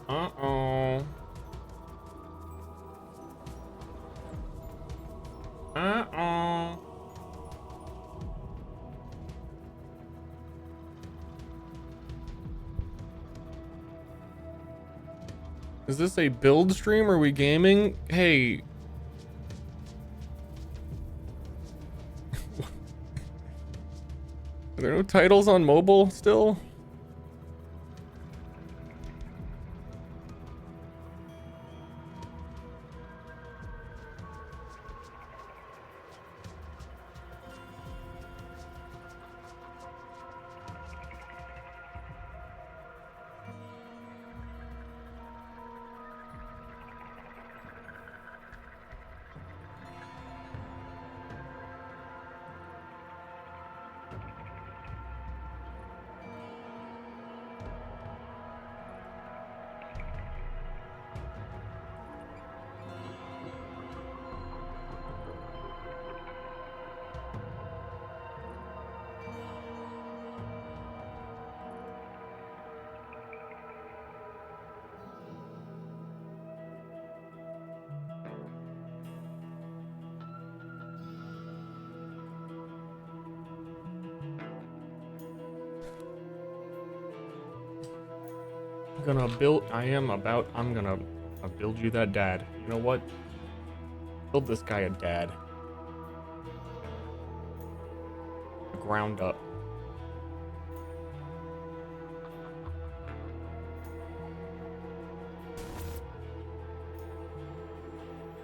Uh-oh. Uh-oh. Is this a build stream? Are we gaming? Hey. Are there no titles on mobile still? I'm gonna build you that dad. You know what? Build this guy a dad. Ground up.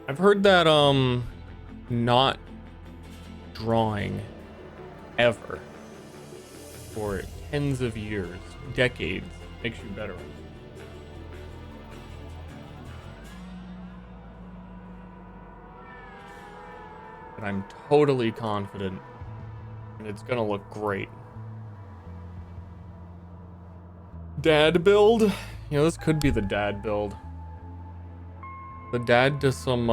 I've heard that not drawing ever for tens of years, decades, makes you better. And I'm totally confident, and it's gonna look great. Dad build? You know, this could be the dad build. The dad to some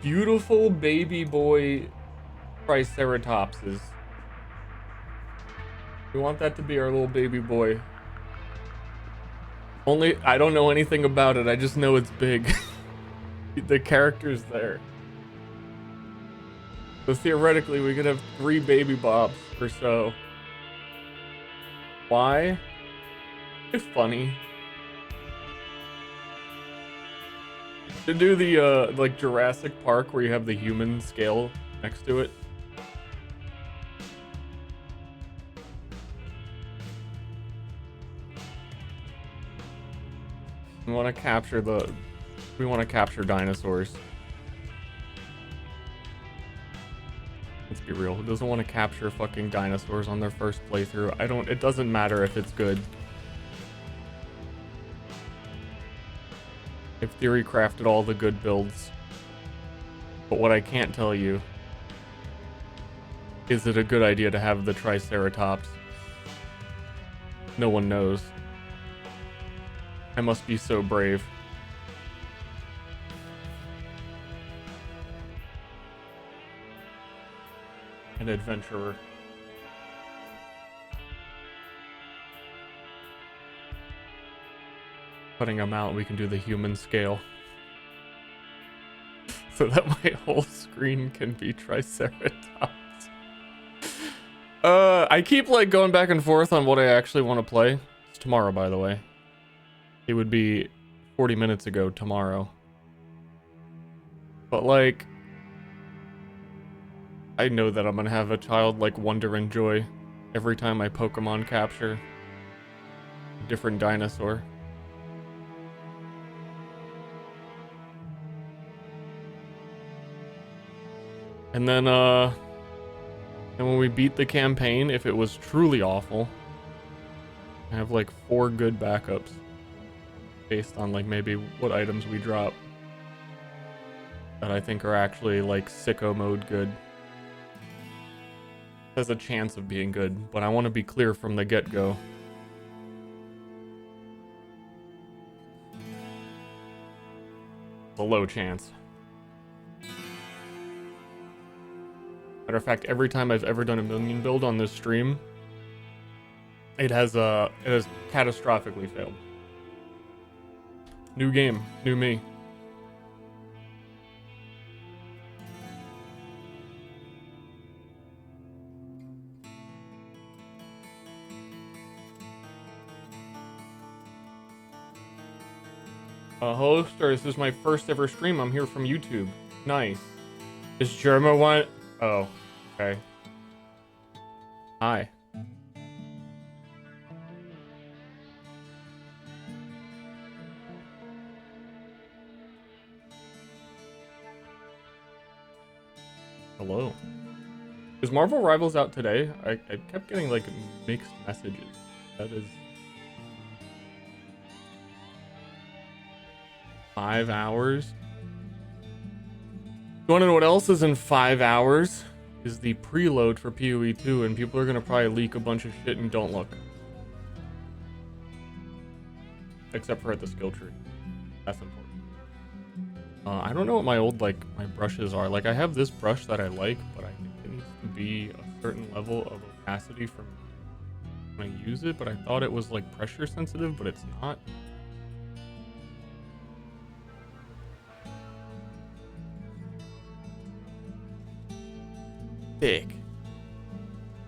beautiful baby boy triceratopses. We want that to be our little baby boy. Only I don't know anything about it. I just know it's big. The character's there. So theoretically, we could have 3 baby bobs or so. Why? It's funny. To do the like Jurassic Park where you have the human scale next to it. We want to capture dinosaurs. Let's be real. Who doesn't want to capture fucking dinosaurs on their first playthrough? It doesn't matter if it's good. I've theory crafted all the good builds. But what I can't tell you is it a good idea to have the Triceratops? No one knows. I must be so brave. An adventurer. Cutting them out, we can do the human scale. So that my whole screen can be Triceratops. I keep like going back and forth on what I actually want to play. It's tomorrow, by the way. It would be 40 minutes ago tomorrow. But like, I know that I'm gonna have a childlike wonder and joy every time I Pokemon capture a different dinosaur. And then when we beat the campaign, if it was truly awful, I have like 4 good backups based on like maybe what items we drop that I think are actually like sicko mode good. Has a chance of being good, but I want to be clear from the get-go. It's a low chance. Matter of fact, every time I've ever done a minion build on this stream, it has catastrophically failed. New game, new me. Hello, Ster. This is my first ever stream. I'm here from YouTube. Nice. Is Germa one? Oh, okay. Hi. Hello. Is Marvel Rivals out today? I kept getting like mixed messages. That is 5 hours. You wanna know what else is in 5 hours? Is the preload for PoE2, and people are gonna probably leak a bunch of shit and don't look. Except for at the skill tree. That's important. I don't know what my old, like, my brushes are. Like, I have this brush that I like, but I think it needs to be a certain level of opacity from when I use it, but I thought it was, like, pressure sensitive, but it's not. Thick.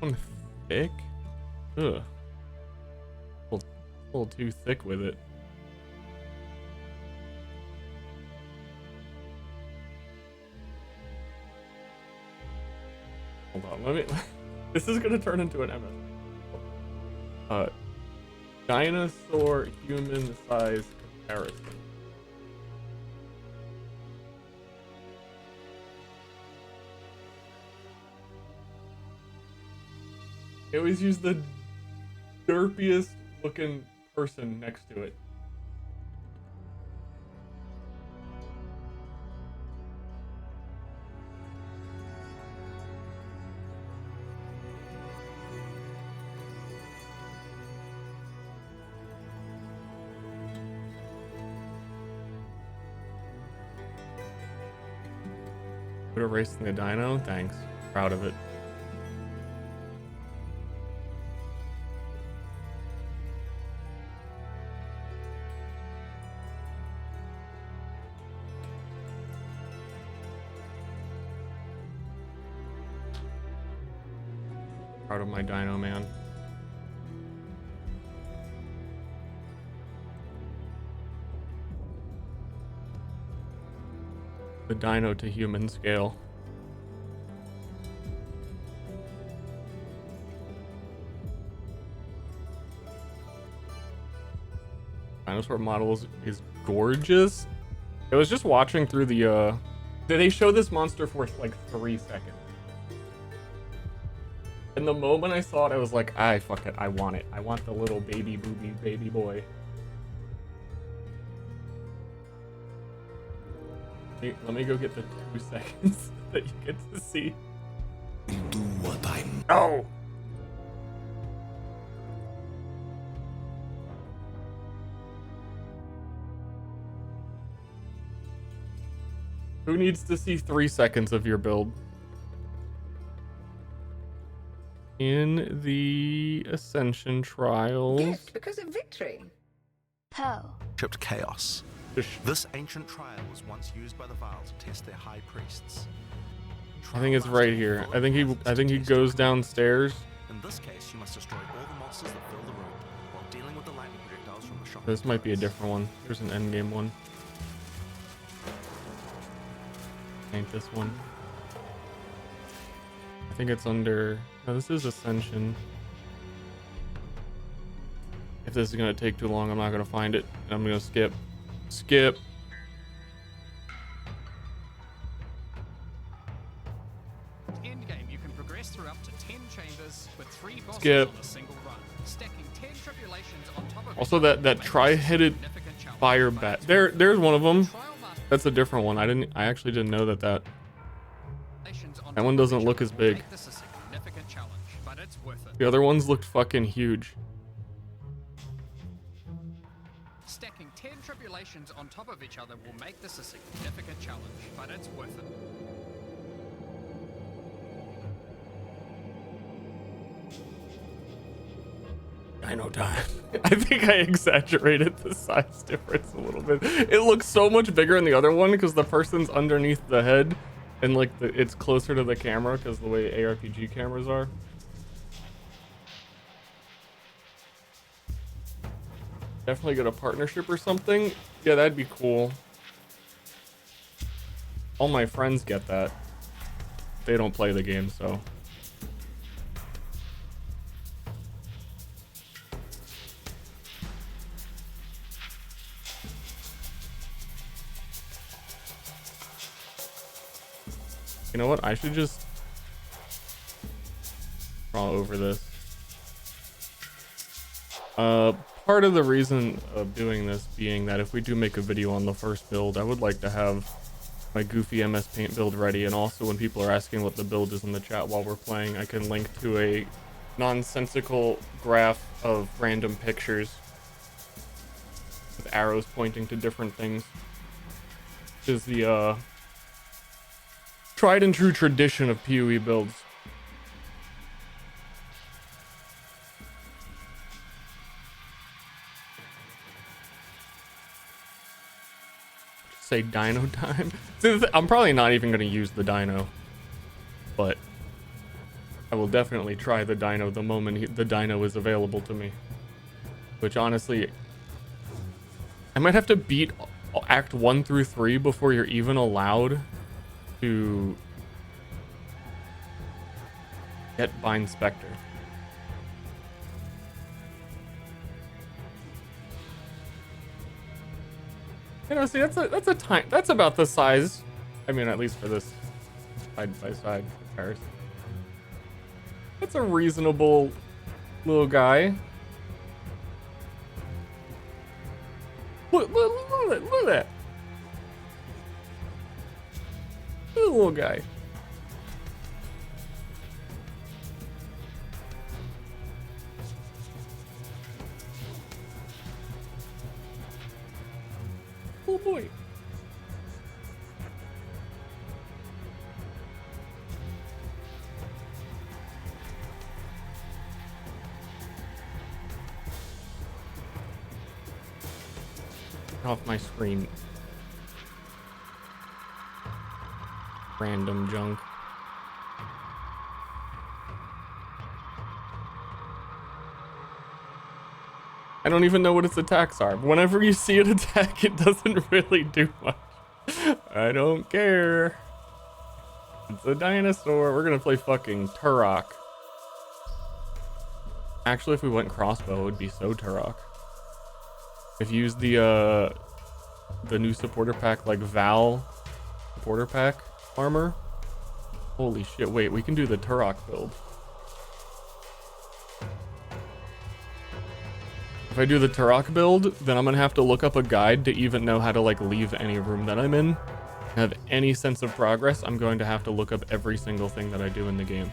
I'm thick? Ugh. A little too thick with it. Hold on, let me. This is gonna turn into an MS. Dinosaur human size comparison. I always use the derpiest looking person next to it. Put a race in the dino? Thanks. Proud of it. Proud of my dino, man. The dino to human scale. Dinosaur model is gorgeous. I was just watching through the they show this monster for like 3 seconds. And the moment I saw it, I was like, fuck it, I want it. I want the little baby booby baby boy. Let me go get the 2 seconds that you get to see. Do what I know. Who needs to see 3 seconds of your build? In the Ascension Trials. Gift because of victory. Poe. Shipped chaos. This ancient trial was once used by the Vile to test their high priests. I think it's right here. I think he goes downstairs. In this case, you must destroy all the monsters that fill the room while dealing with the lightning projectiles from the shop. This might be a different one. There's an endgame one. Ain't this one? I think it's under. No, this is Ascension. If this is gonna take too long, I'm not gonna find it. I'm gonna skip. Skip. Endgame, you can progress through up to 10 chambers with 3 bosses Skip. on a single run. Stacking 10 tribulations on top of Also, that tri-headed fire bat. There's one of them. That's a different one. I actually didn't know that one doesn't look as big. The other ones looked fucking huge. Stacking 10 tribulations on top of each other will make this a significant challenge, but it's worth it. Dino time. I think I exaggerated the size difference a little bit. It looks so much bigger in the other one because the person's underneath the head and like it's closer to the camera because the way ARPG cameras are. Definitely get a partnership or something. Yeah, that'd be cool. All my friends get that. They don't play the game, so. You know what? I should just draw over this. Part of the reason of doing this being that if we do make a video on the first build, I would like to have my goofy MS Paint build ready, and also when people are asking what the build is in the chat while we're playing, I can link to a nonsensical graph of random pictures with arrows pointing to different things. This is the tried and true tradition of PoE builds. Say dino time. I'm probably not even going to use the dino, but I will definitely try the dino the moment the dino is available to me. Which honestly, I might have to beat Act 1 through 3 before you're even allowed to get Bind Spectre. You know, see, that's about the size. I mean, at least for this side-by-side comparison. That's a reasonable little guy. Look at that. Look at that. Little guy. Oh boy. Off my screen. Random junk. I don't even know what its attacks are. Whenever you see it attack, it doesn't really do much. I don't care. It's a dinosaur. We're gonna play fucking Turok. Actually, if we went crossbow, it would be so Turok. If you use the new supporter pack, like Val supporter pack armor. Holy shit, wait, we can do the Turok build. If I do the Turok build, then I'm gonna have to look up a guide to even know how to like leave any room that I'm in. Have any sense of progress, I'm going to have to look up every single thing that I do in the game.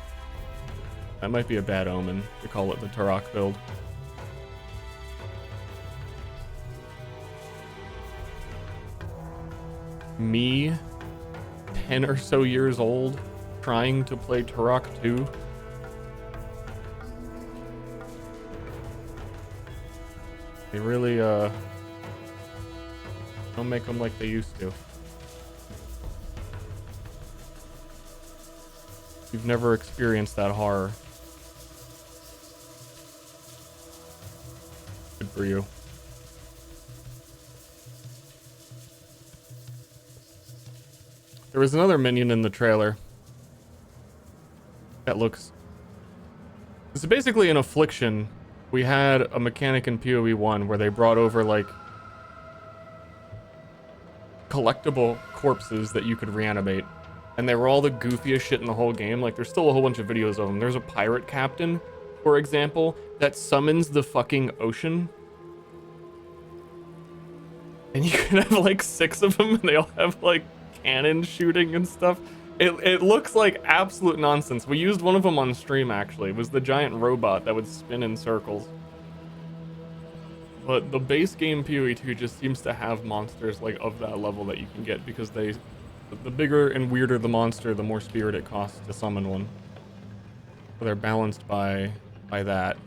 That might be a bad omen to call it the Turok build. Me, 10 or so years old, trying to play Turok 2. They really, don't make them like they used to. You've never experienced that horror. Good for you. There was another minion in the trailer that looks... It's basically an affliction. We had a mechanic in PoE 1 where they brought over like collectible corpses that you could reanimate. And they were all the goofiest shit in the whole game. Like there's still a whole bunch of videos of them. There's a pirate captain, for example, that summons the fucking ocean. And you can have like 6 of them and they all have like cannon shooting and stuff. It looks like absolute nonsense. We used one of them on stream actually. It was the giant robot that would spin in circles. But the base game PoE2 just seems to have monsters like of that level that you can get because the bigger and weirder the monster, the more spirit it costs to summon one. So they're balanced by that.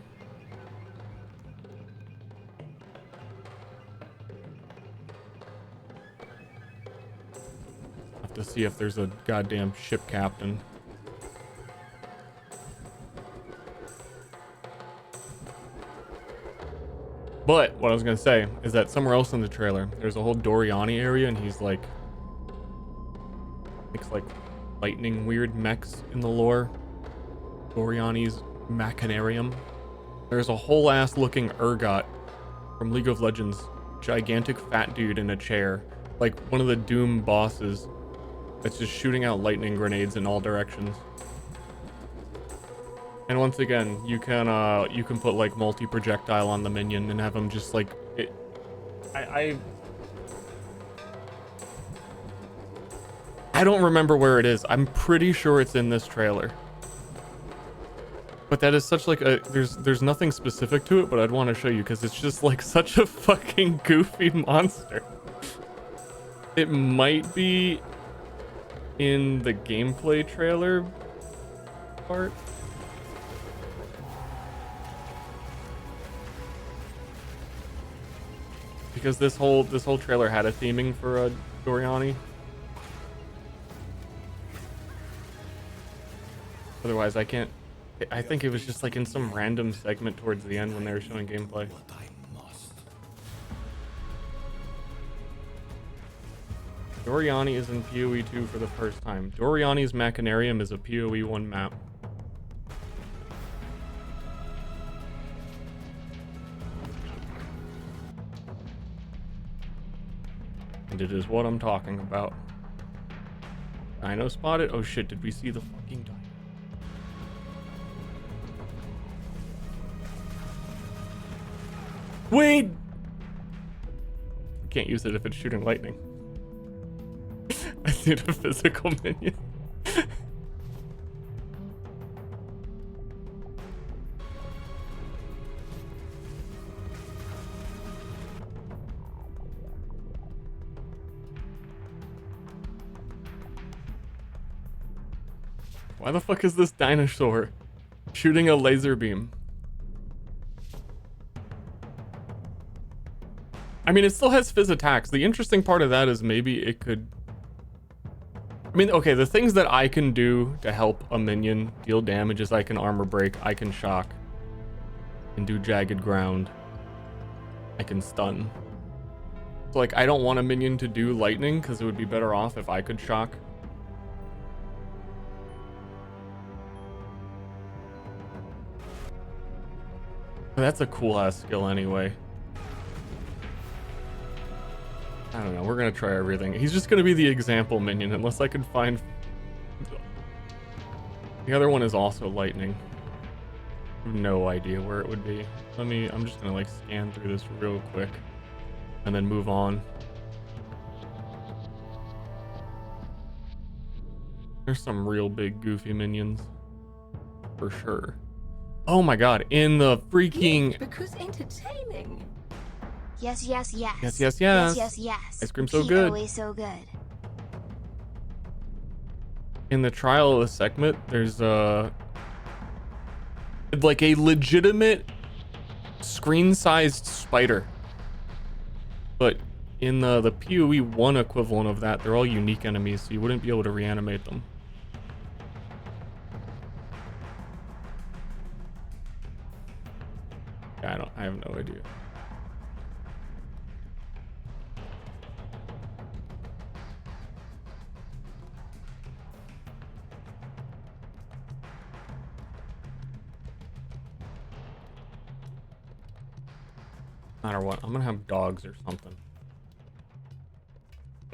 to see if there's a goddamn ship captain. But what I was gonna say is that somewhere else in the trailer, there's a whole Doriani area, and he's like, makes like lightning weird mechs in the lore. Doriani's Machinarium. There's a whole ass looking ergot from League of Legends, gigantic fat dude in a chair, like one of the Doom bosses, that's just shooting out lightning grenades in all directions. And once again, you can put like multi-projectile on the minion and have him just like it. I don't remember where it is. I'm pretty sure it's in this trailer. But that is such like a there's nothing specific to it, but I'd want to show you because it's just like such a fucking goofy monster. It might be in the gameplay trailer part. Because this whole trailer had a theming for Doriani. Otherwise, I can't. I think it was just like in some random segment towards the end when they were showing gameplay. Doriani is in PoE2 for the first time. Doriani's Machinarium is a PoE1 map. And it is what I'm talking about. Dino spotted? Oh shit, did we see the fucking dino? Wait! Can't use it if it's shooting lightning. I need a physical minion. Why the fuck is this dinosaur shooting a laser beam? I mean, it still has fizz attacks. The interesting part of that is maybe it could... I mean, okay, the things that I can do to help a minion deal damage is I can armor break, I can shock, I can do jagged ground, I can stun. So, like, I don't want a minion to do lightning because it would be better off if I could shock. But that's a cool ass skill anyway. I don't know, we're gonna try everything. He's just gonna be the example minion unless I can find... The other one is also lightning. I have no idea where it would be. I'm just gonna like scan through this real quick and then move on. There's some real big goofy minions. For sure. Oh my god, in the freaking... Because entertaining. Yes, yes, yes. Yes, yes, yes. Yes, yes, yes. Ice cream so good. PoE so good. In the trial of the segment, there's like a legitimate screen-sized spider. But in the PoE 1 equivalent of that, they're all unique enemies, so you wouldn't be able to reanimate them. Yeah, I have no idea. No matter what, I'm gonna have dogs or something.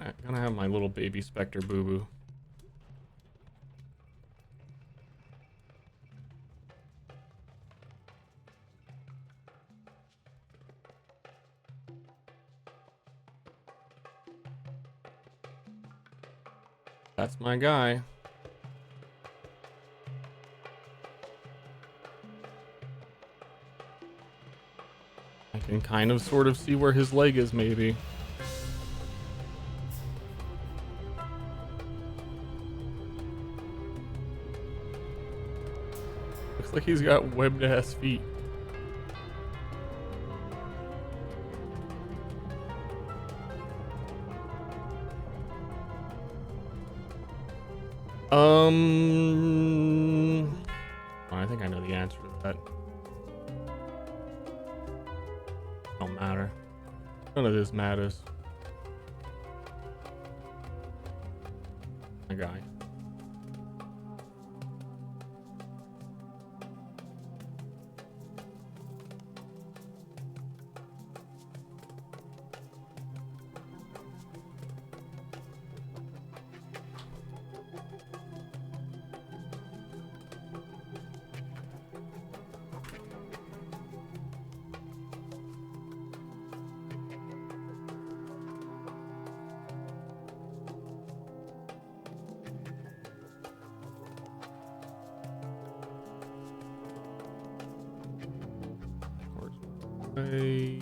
I'm gonna have my little baby Spectre Boo Boo. That's my guy. I can kind of sort of see where his leg is, maybe. Looks like he's got webbed ass feet. I think I know the answer to that. Don't matter. None of this matters. My guy. I...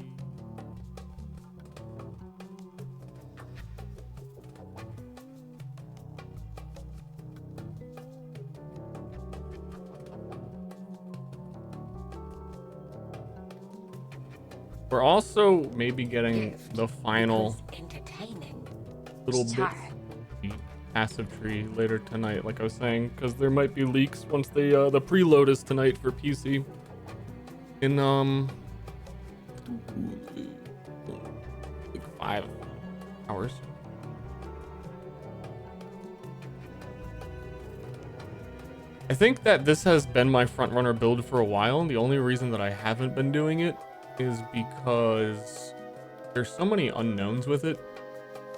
We're also maybe getting the final little bit of the passive tree later tonight, like I was saying, because there might be leaks once the preload is tonight for PC. In like 5 hours. I think that this has been my frontrunner build for a while, and the only reason that I haven't been doing it is because there's so many unknowns with it,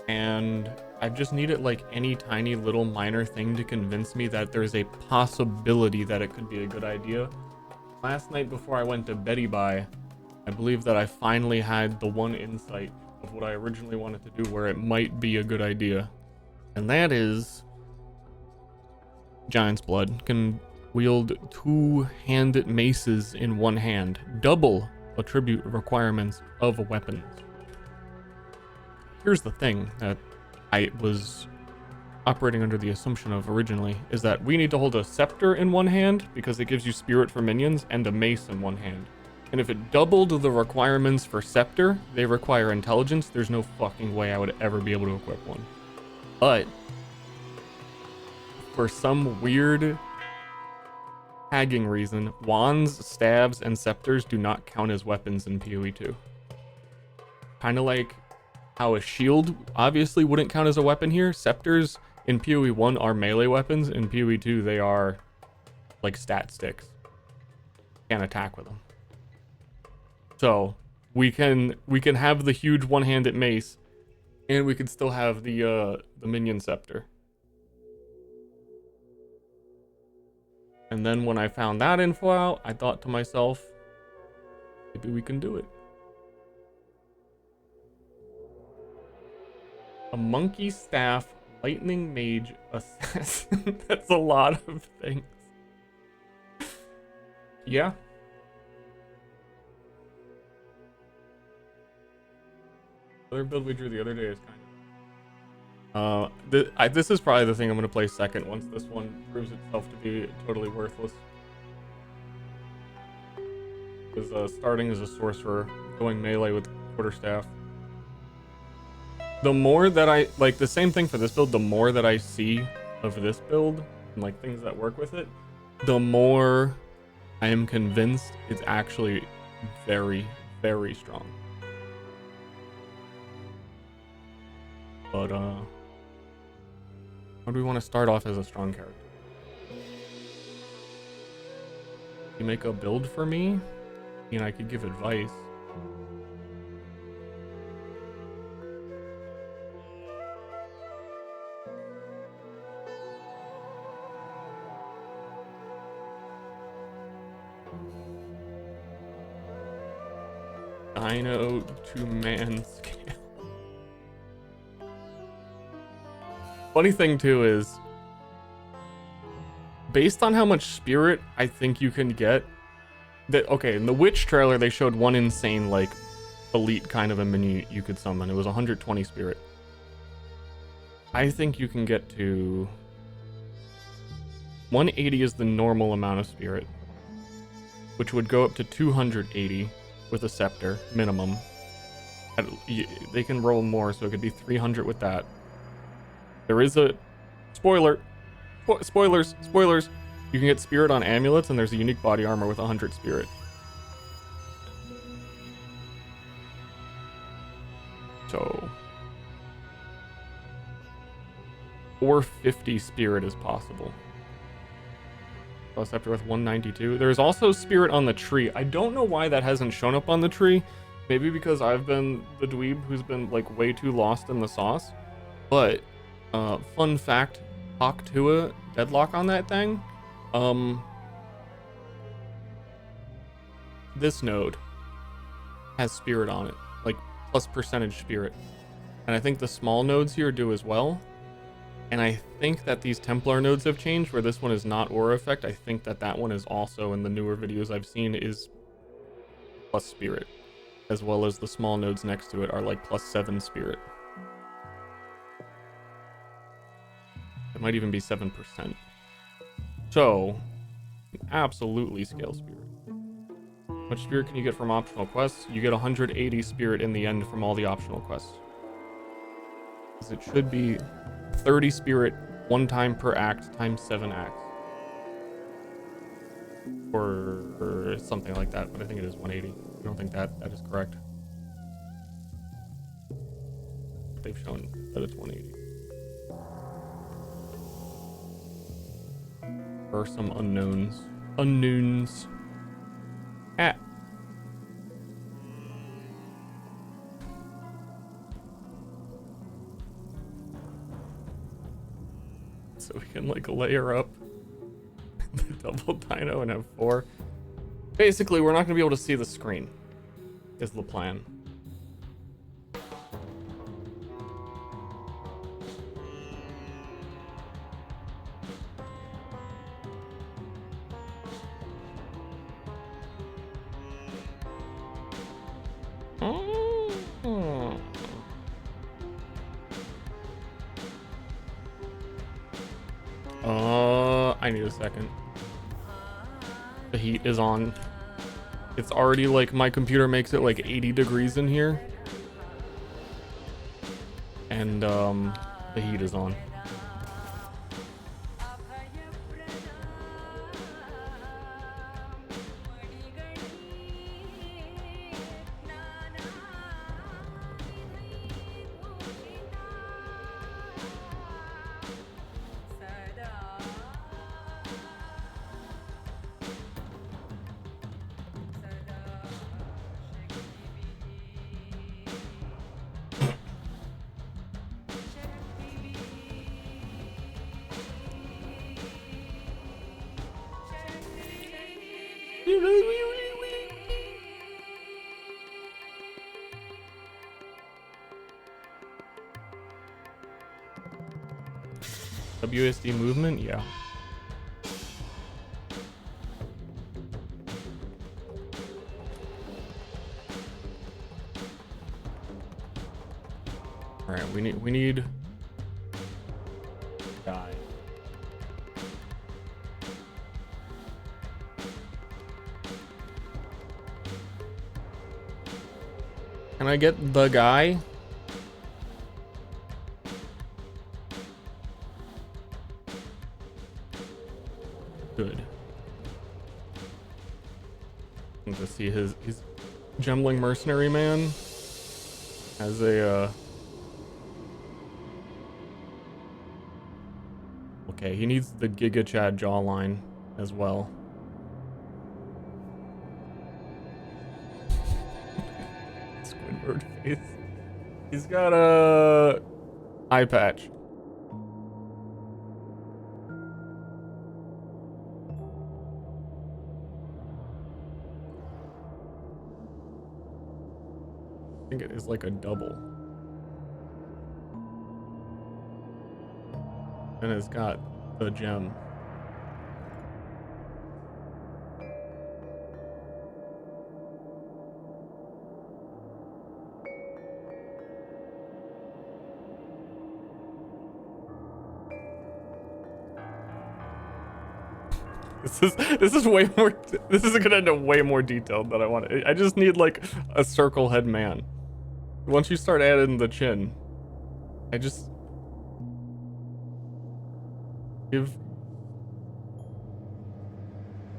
and I just needed like any tiny little minor thing to convince me that there's a possibility that it could be a good idea. Last night before I went to Betty Bye, I believe that I finally had the one insight of what I originally wanted to do where it might be a good idea. And that is Giant's Blood can wield 2-handed maces in one hand, double attribute requirements of weapons. Here's the thing that I was operating under the assumption of originally, is that we need to hold a scepter in one hand because it gives you spirit for minions, and a mace in one hand. And if it doubled the requirements for scepter, they require intelligence. There's no fucking way I would ever be able to equip one. But for some weird tagging reason, wands, staves, and scepters do not count as weapons in PoE2. Kind of like how a shield obviously wouldn't count as a weapon here. Scepters in PoE1 are melee weapons. In PoE2, they are like stat sticks. Can't attack with them. So we can have the huge one-handed mace, and we can still have the minion scepter. And then when I found that info out, I thought to myself, maybe we can do it. A monkey staff, lightning mage, assassin. That's a lot of things. Yeah. The other build we drew the other day is kind of... this is probably the thing I'm going to play second once this one proves itself to be totally worthless. Because starting as a sorcerer, going melee with quarterstaff. The more that I... Like, the same thing for this build, the more that I see of this build, and like things that work with it, the more I am convinced it's actually very, very strong. But, how do we want to start off as a strong character? You make a build for me? I mean, I could give advice. Dino to man scale. Funny thing too is, based on how much spirit I think you can get, that okay, in the Witch trailer they showed one insane like elite kind of a mini you could summon. It was 120 spirit. I think you can get to 180 is the normal amount of spirit, which would go up to 280 with a scepter minimum. They can roll more, so it could be 300 with that. There is a spoiler. Spoilers. Spoilers. You can get spirit on amulets, and there's a unique body armor with 100 spirit. So 450 spirit is possible. Scepter with 192. There's also spirit on the tree. I don't know why that hasn't shown up on the tree. Maybe because I've been the dweeb who's been like way too lost in the sauce. But fun fact, talk to a deadlock on that thing. This node has spirit on it, like plus percentage spirit. And I think the small nodes here do as well. And I think that these Templar nodes have changed, where this one is not aura effect. I think that that one is also, in the newer videos I've seen, is plus spirit. As well as the small nodes next to it are like plus 7 spirit. It might even be 7%. So, absolutely scale spirit. How much spirit can you get from optional quests? You get 180 spirit in the end from all the optional quests. Because it should be 30 spirit 1 time per act times 7 acts. Or something like that, but I think it is 180. I don't think that is correct. They've shown that it's 180. There are some unknowns. Unknowns. Ah. So we can like layer up the double dino and have 4. Basically, we're not going to be able to see the screen, is the plan. I need a second. The heat is on. It's already like, my computer makes it like 80 degrees in here. And the heat is on. WSD movement, yeah. All right, we need guy. Can I get the guy? Good. To see his Gemling mercenary man as a okay, he needs the Giga Chad jawline as well. Squidward face. He's got a eye patch. I think it is like a double. And it's got the gem. This is way more. This is gonna end up way more detailed than I want. I just need like a circle head man. Once you start adding the chin, I just give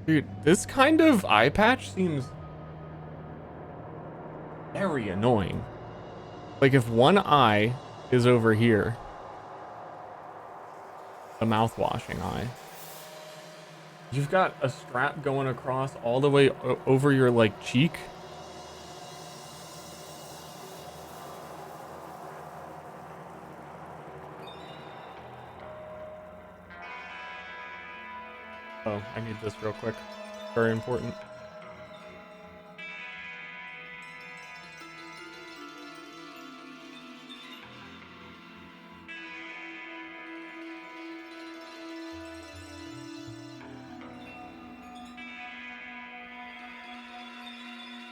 Dude, this kind of eye patch seems very annoying. Like if one eye is over here, the mouth washing eye, you've got a strap going across all the way over your like cheek. Oh, I need this real quick. Very important.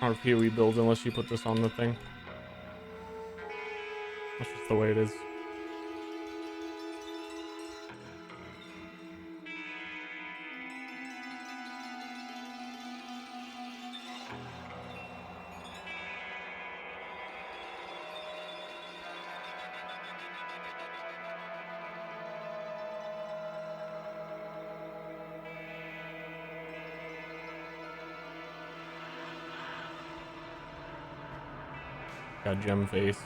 Or PoE builds unless you put this on the thing. That's just the way it is. Got gem face.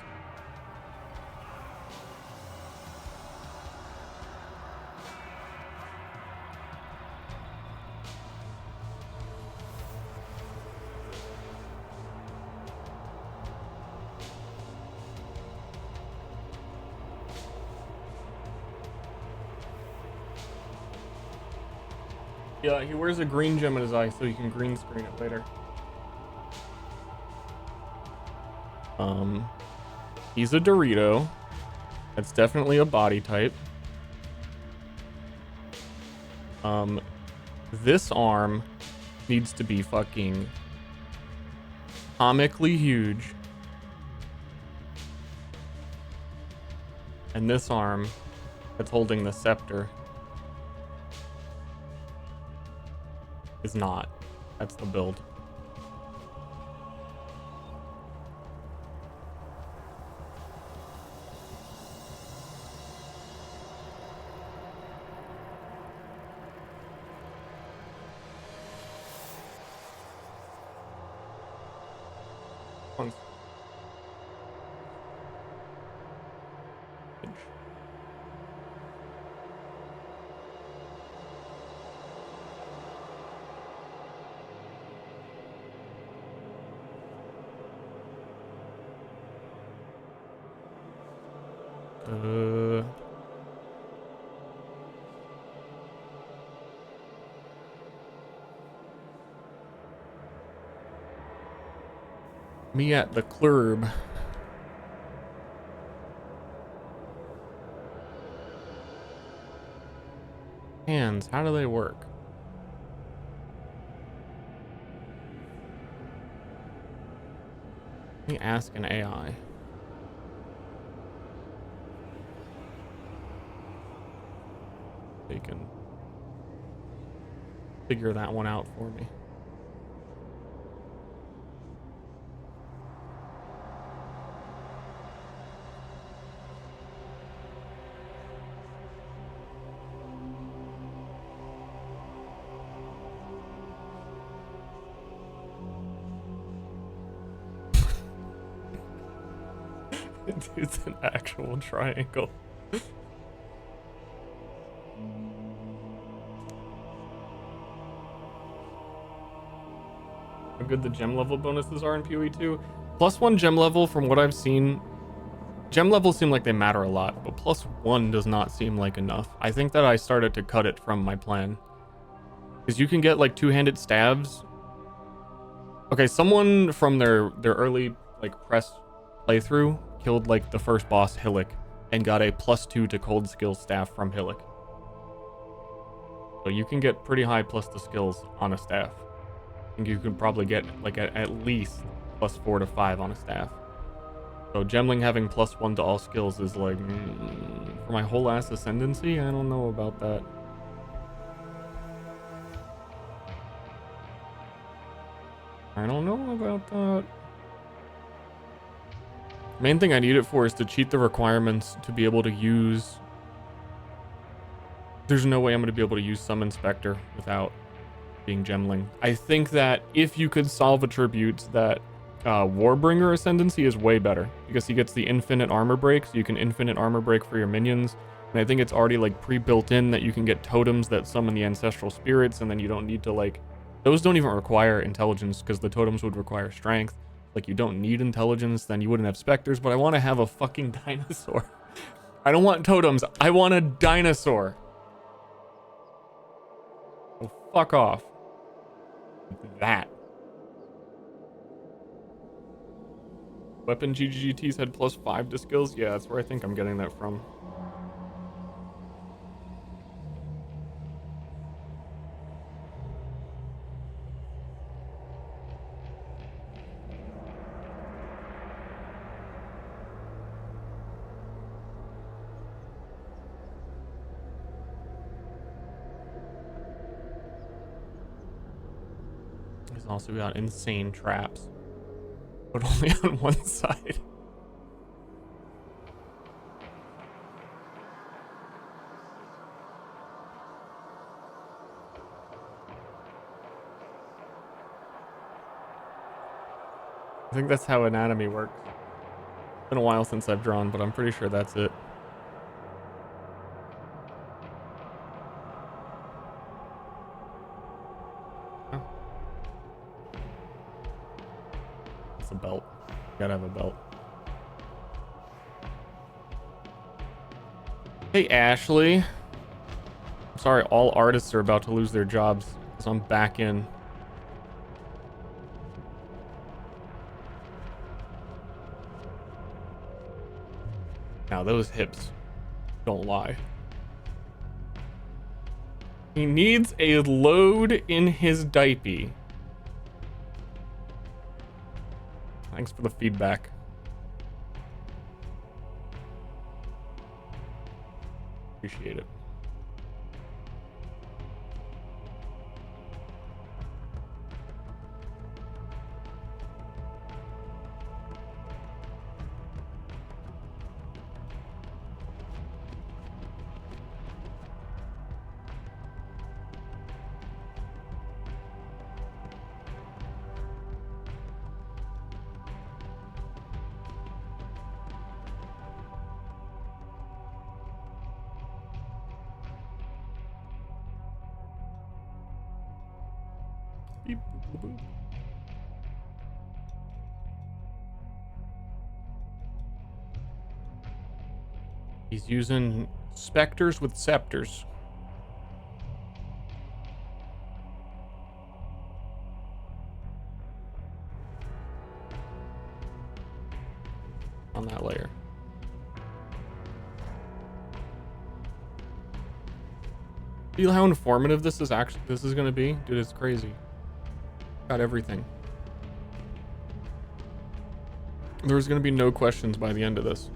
Yeah, he wears a green gem in his eye so he can green screen it later. He's a Dorito. That's definitely a body type. This arm needs to be fucking comically huge. And this arm that's holding the scepter is not. That's the build. Me at the club. Hands, how do they work? Let me ask an AI. They can figure that one out for me. It's an actual triangle. How good the gem level bonuses are in PoE2. +1 gem level, from what I've seen, gem levels seem like they matter a lot, but +1 does not seem like enough. I think that I started to cut it from my plan. Because you can get like two-handed stabs. Okay, someone from their early like press playthrough killed like the first boss, Hillick, and got a +2 to cold skill staff from Hillick. So you can get pretty high plus the skills on a staff. I think you can probably get like at least +4 to 5 on a staff. So Gemling having +1 to all skills is like, for my whole ass ascendancy, I don't know about that. I don't know about that. Main thing I need it for is to cheat the requirements to be able to use. There's no way I'm going to be able to use Summon Spectre without being gemling. I think that if you could solve attributes, that Warbringer Ascendancy is way better because he gets the infinite armor break, so you can infinite armor break for your minions. And I think it's already like pre-built in that you can get totems that summon the ancestral spirits, and then you don't need to like, those don't even require intelligence because the totems would require strength. Like you don't need intelligence, then you wouldn't have specters, but I want to have a fucking dinosaur. I don't want totems, I want a dinosaur. Oh, fuck off. That. Weapon GGGTs had +5 to skills? Yeah, that's where I think I'm getting that from. He's also got insane traps, but only on one side. I think that's how anatomy works. It's been a while since I've drawn, but I'm pretty sure that's it. Oh. It's a belt. Gotta have a belt. Hey, Ashley. I'm sorry, all artists are about to lose their jobs because I'm back in. Now those hips don't lie. He needs a load in his diaper. Thanks for the feedback. Appreciate it. Beep, boop, boop. He's using specters with scepters. On that layer. Feel how informative this is gonna be? Dude, it's crazy. Got everything. There's gonna be no questions by the end of this.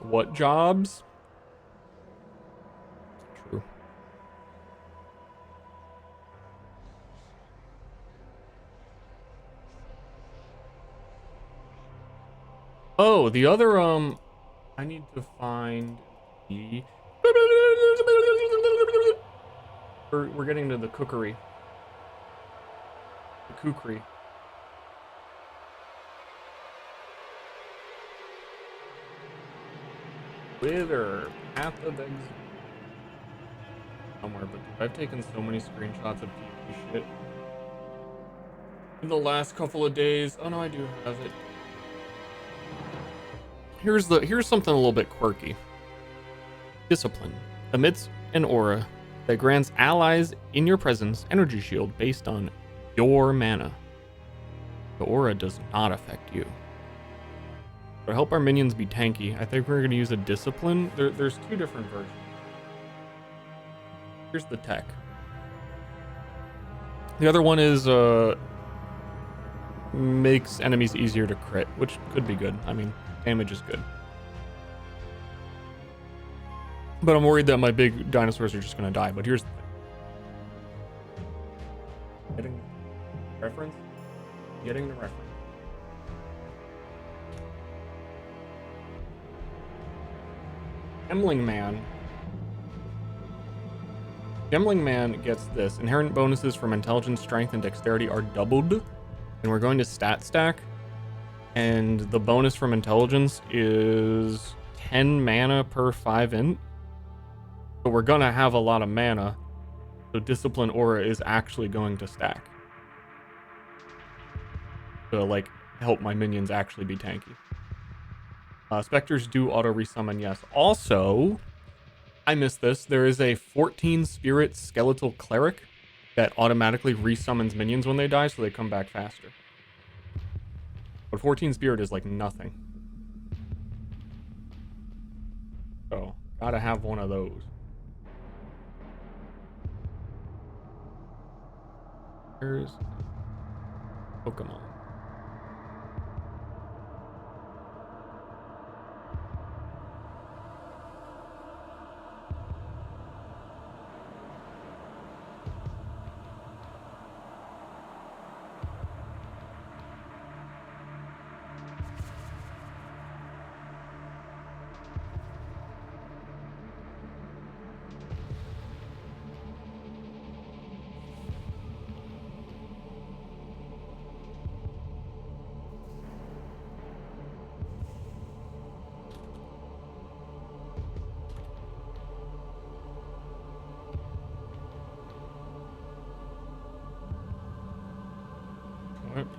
What jobs? True. Oh, the other, I need to find the... We're getting to the cookery. The kukri. Wither, Path of Exile. Somewhere, but I've taken so many screenshots of PvP shit in the last couple of days. Oh no, I do have it. Here's something a little bit quirky. Discipline emits an aura that grants allies in your presence energy shield based on your mana. The aura does not affect you. To help our minions be tanky, I think we're going to use a discipline. There's two different versions. Here's the tech. The other one is makes enemies easier to crit, which could be good. I mean, damage is good. But I'm worried that my big dinosaurs are just going to die. But here's the thing. Getting reference? Getting the reference. Gemling Man. Gemling Man gets this. Inherent bonuses from intelligence, strength, and dexterity are doubled. And we're going to stat stack. And the bonus from intelligence is 10 mana per 5 int. So we're going to have a lot of mana. So Discipline Aura is actually going to stack. To, like, help my minions actually be tanky. Specters do auto resummon, yes. Also, I missed this. There is a 14 spirit skeletal cleric that automatically resummons minions when they die, so they come back faster. But 14 spirit is like nothing. So, gotta have one of those. Here's Pokemon.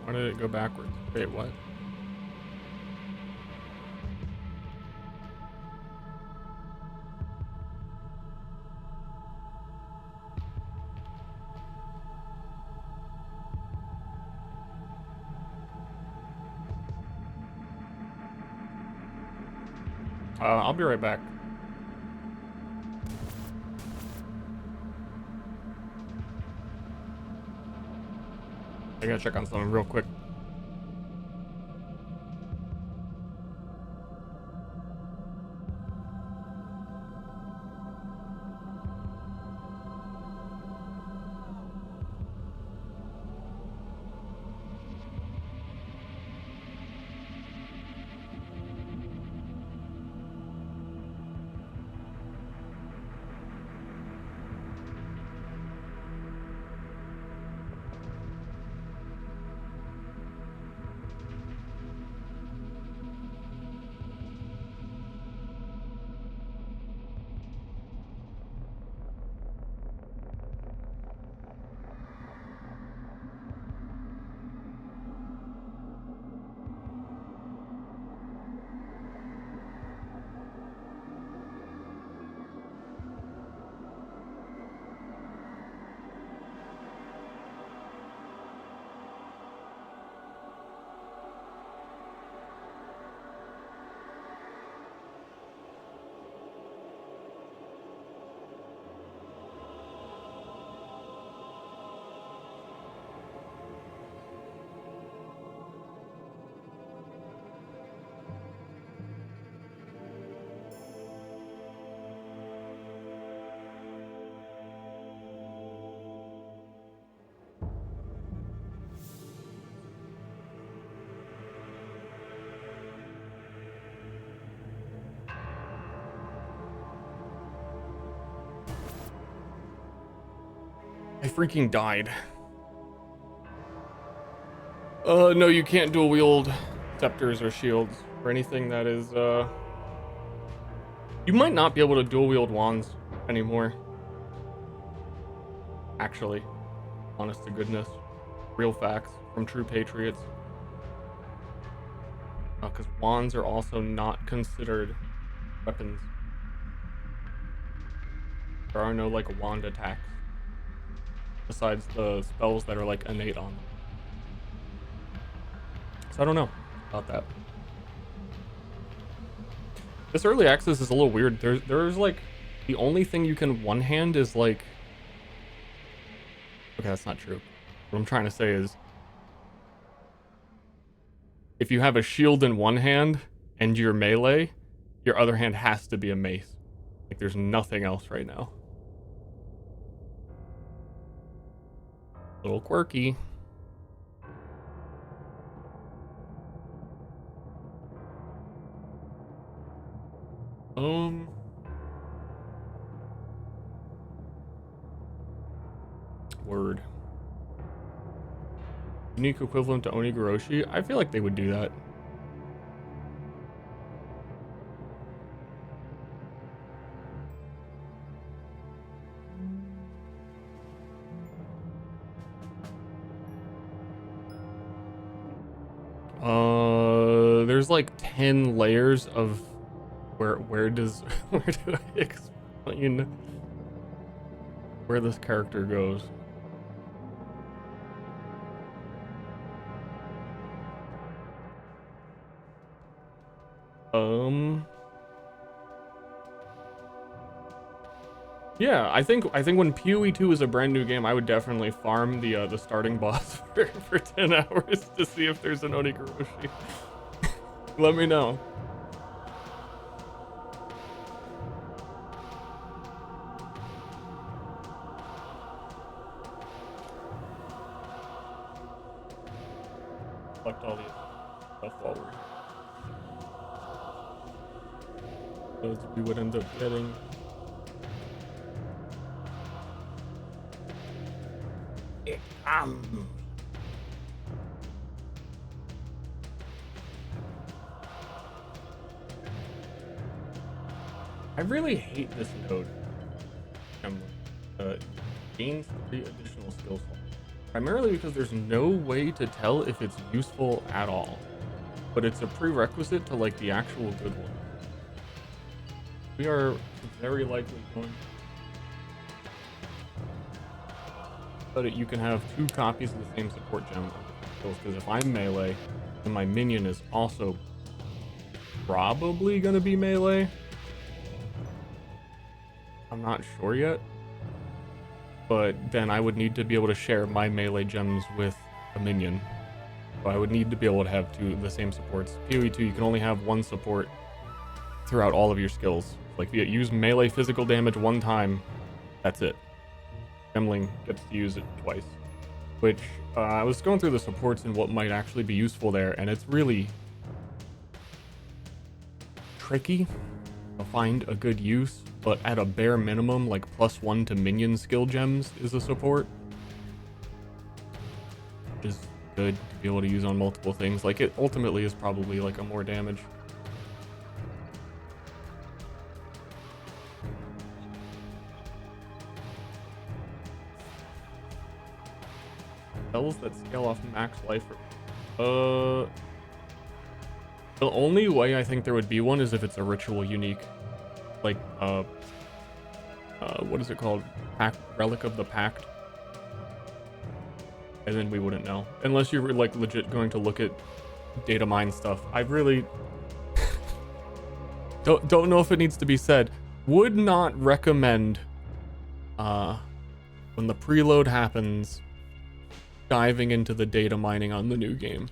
Why did it go backwards? Wait, what? I'll be right back. I gotta check on something real quick. I freaking died. No, you can't dual wield scepters or shields or anything that is, You might not be able to dual wield wands anymore. Actually, honest to goodness. Real facts from true patriots. Because wands are also not considered weapons. There are no, like, wand attacks. Besides the spells that are, like, innate on them. So I don't know about that. This early access is a little weird. There's like, the only thing you can one-hand is, like... Okay, that's not true. What I'm trying to say is... If you have a shield in one hand, and you're melee, your other hand has to be a mace. Like, there's nothing else right now. A little quirky. Um. Word. Unique equivalent to Onigoroshi? I feel like they would do that. There's like 10 layers of where do I explain where this character goes? Yeah, I think when PoE2 is a brand new game, I would definitely farm the starting boss for 10 hours to see if there's an Onigoroshi. Let me know. Collect all these stuff while we're... Those we would end up getting. I really hate this node. Gains 3 additional skill slots. Primarily because there's no way to tell if it's useful at all. But it's a prerequisite to like the actual good one. We are very likely going... But you can have 2 copies of the same support gem because if I'm melee, then my minion is also probably gonna be melee. I'm not sure yet, but then I would need to be able to share my melee gems with a minion. So I would need to be able to have the same supports. PoE2, you can only have 1 support throughout all of your skills. Like, if you use melee physical damage 1 time, that's it. Gemling gets to use it twice. Which, I was going through the supports and what might actually be useful there, and it's really tricky to find a good use. But at a bare minimum, like +1 to minion skill gems is a support. Which is good to be able to use on multiple things. Like, it ultimately is probably like a more damage. Spells that scale off max life. The only way I think there would be one is if it's a ritual unique. Like, what is it called? Relic of the Pact. And then we wouldn't know. Unless you're like legit going to look at data mine stuff. I really don't know if it needs to be said. Would not recommend when the preload happens diving into the data mining on the new game.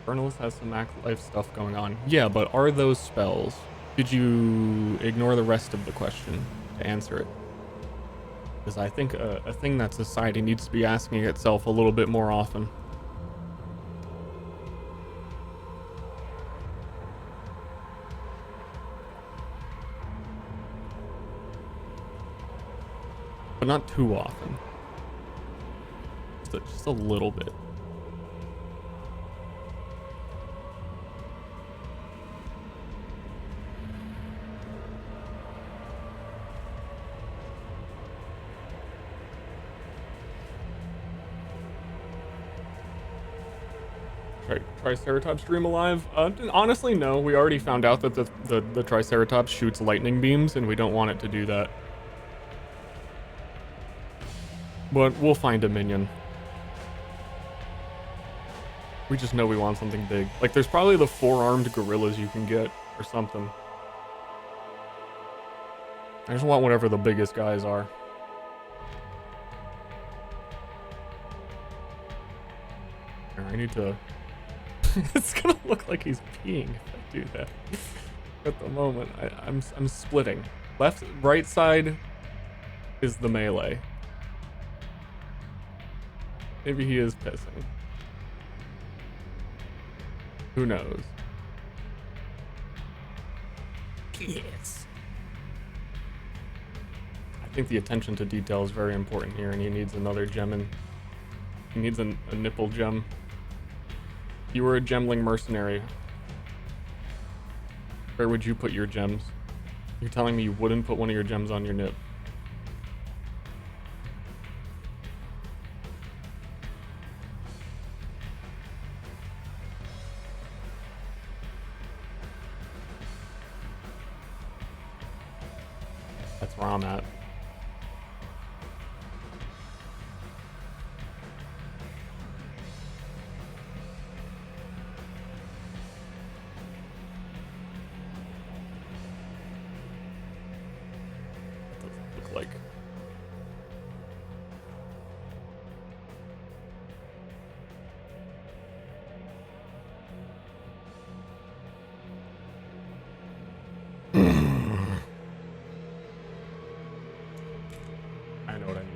Journalist has some max life stuff going on. Yeah, but are those spells? Did you ignore the rest of the question to answer it? Because I think a thing that society needs to be asking itself a little bit more often. But not too often. Just a little bit. Triceratops dream alive? Honestly, no. We already found out that the Triceratops shoots lightning beams, and we don't want it to do that. But we'll find a minion. We just know we want something big. Like, there's probably the 4-armed gorillas you can get, or something. I just want whatever the biggest guys are. Here, I need to... It's gonna look like he's peeing if I do that. At the moment, I'm splitting. Right side is the melee. Maybe he is pissing. Who knows? Yes. I think the attention to detail is very important here, and he needs another gem, and he needs a nipple gem. You were a gemling mercenary. Where would you put your gems? You're telling me you wouldn't put one of your gems on your nip? That's where I'm at. Look like I know what I mean.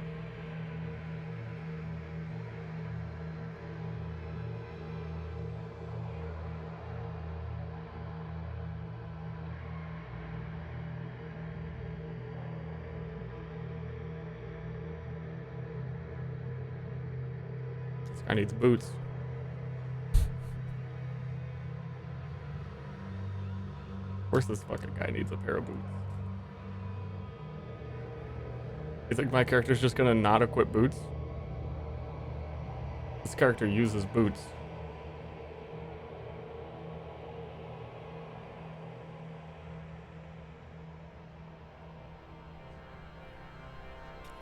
This guy needs boots. Of course this fucking guy needs a pair of boots. You think my character's just gonna not equip boots? This character uses boots.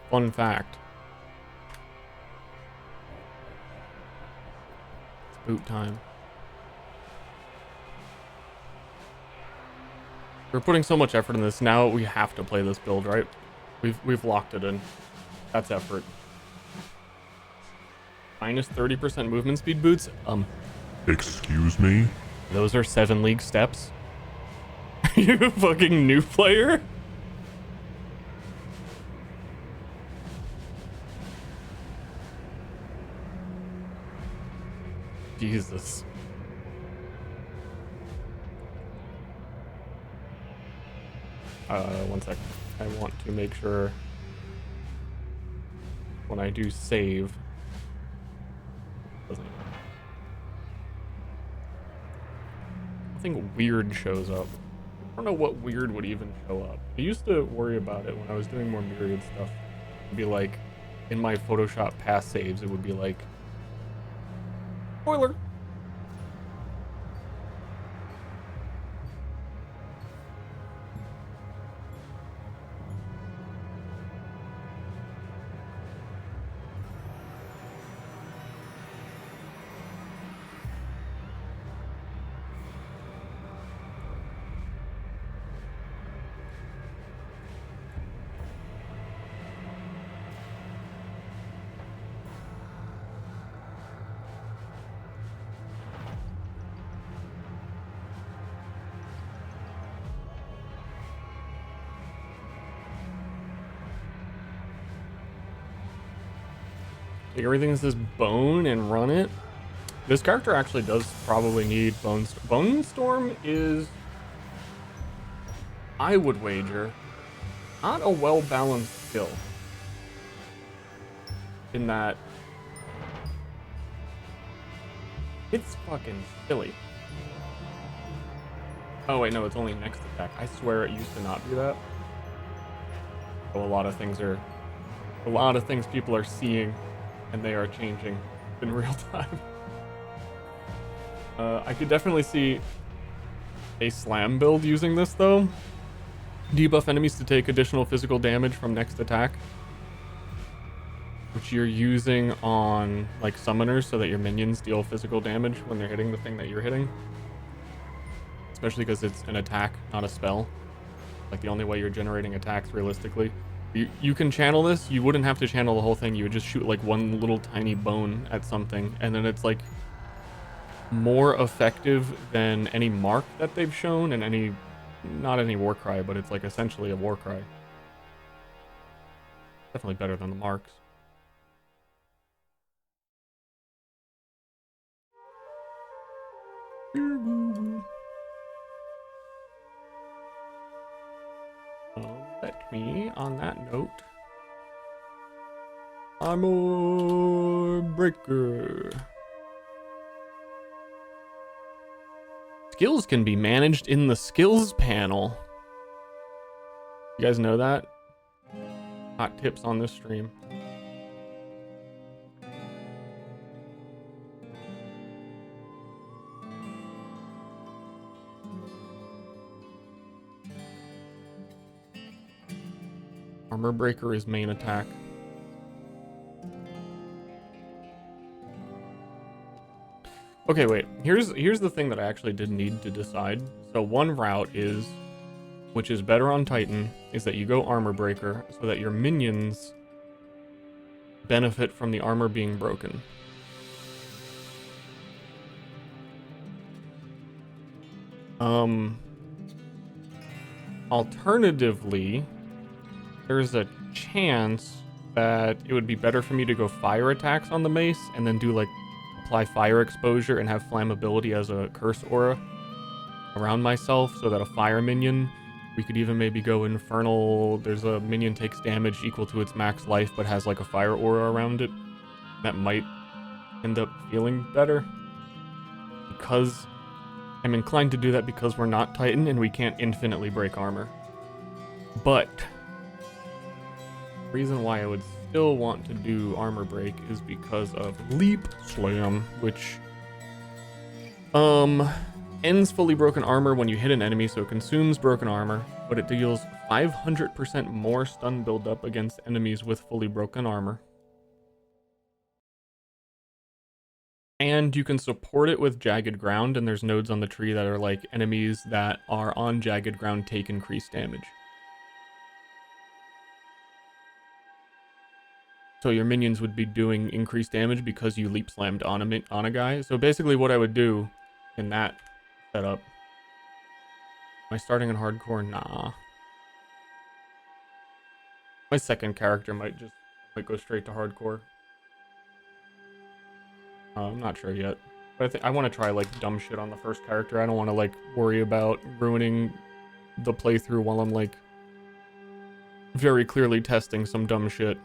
Fun fact. It's boot time. We're putting so much effort in this, now we have to play this build, right? We've locked it in. That's effort. Minus 30% movement speed boots? Excuse me? Those are 7 league steps? Are you a fucking new player? Jesus. One sec. I want to make sure when I do save, doesn't nothing weird shows up. I don't know what weird would even show up. I used to worry about it when I was doing more myriad stuff. It'd be like in my Photoshop past saves, it would be like spoiler. Take everything that says bone and run it. This character actually does probably need bone. Bone storm is, I would wager, not a well-balanced skill. In that it's fucking silly. Oh wait, no, it's only next attack. I swear it used to not be that. So a lot of things people are seeing and they are changing in real time. I could definitely see a slam build using this though. Debuff enemies to take additional physical damage from next attack, which you're using on like summoners so that your minions deal physical damage when they're hitting the thing that you're hitting. Especially because it's an attack, not a spell. Like the only way you're generating attacks realistically. You can channel this, you wouldn't have to channel the whole thing, you would just shoot like one little tiny bone at something, and then it's like more effective than any mark that they've shown, and any, not any war cry, but it's like essentially a war cry. Definitely better than the marks. Let me, on that note, Armor Breaker. Skills can be managed in the skills panel. You guys know that? Hot tips on this stream. Armor Breaker is main attack. Okay, wait. Here's the thing that I actually did need to decide. So one route is, which is better on Titan, is that you go Armor Breaker so that your minions benefit from the armor being broken. Alternatively, there's a chance that it would be better for me to go fire attacks on the mace and then do like apply fire exposure and have flammability as a curse aura around myself so that a fire minion, we could even maybe go infernal. There's a minion takes damage equal to its max life but has like a fire aura around it. That might end up feeling better. Because I'm inclined to do that because we're not Titan and we can't infinitely break armor. But the reason why I would still want to do armor break is because of Leap Slam, which ends fully broken armor when you hit an enemy, so it consumes broken armor, but it deals 500% more stun buildup against enemies with fully broken armor. And you can support it with Jagged Ground, and there's nodes on the tree that are like enemies that are on Jagged Ground take increased damage. So your minions would be doing increased damage because you leap slammed on a guy. So basically what I would do in that setup... Am I starting in hardcore? Nah. My second character might go straight to hardcore. I'm not sure yet. But I want to try, like, dumb shit on the first character. I don't want to, like, worry about ruining the playthrough while I'm, like, very clearly testing some dumb shit.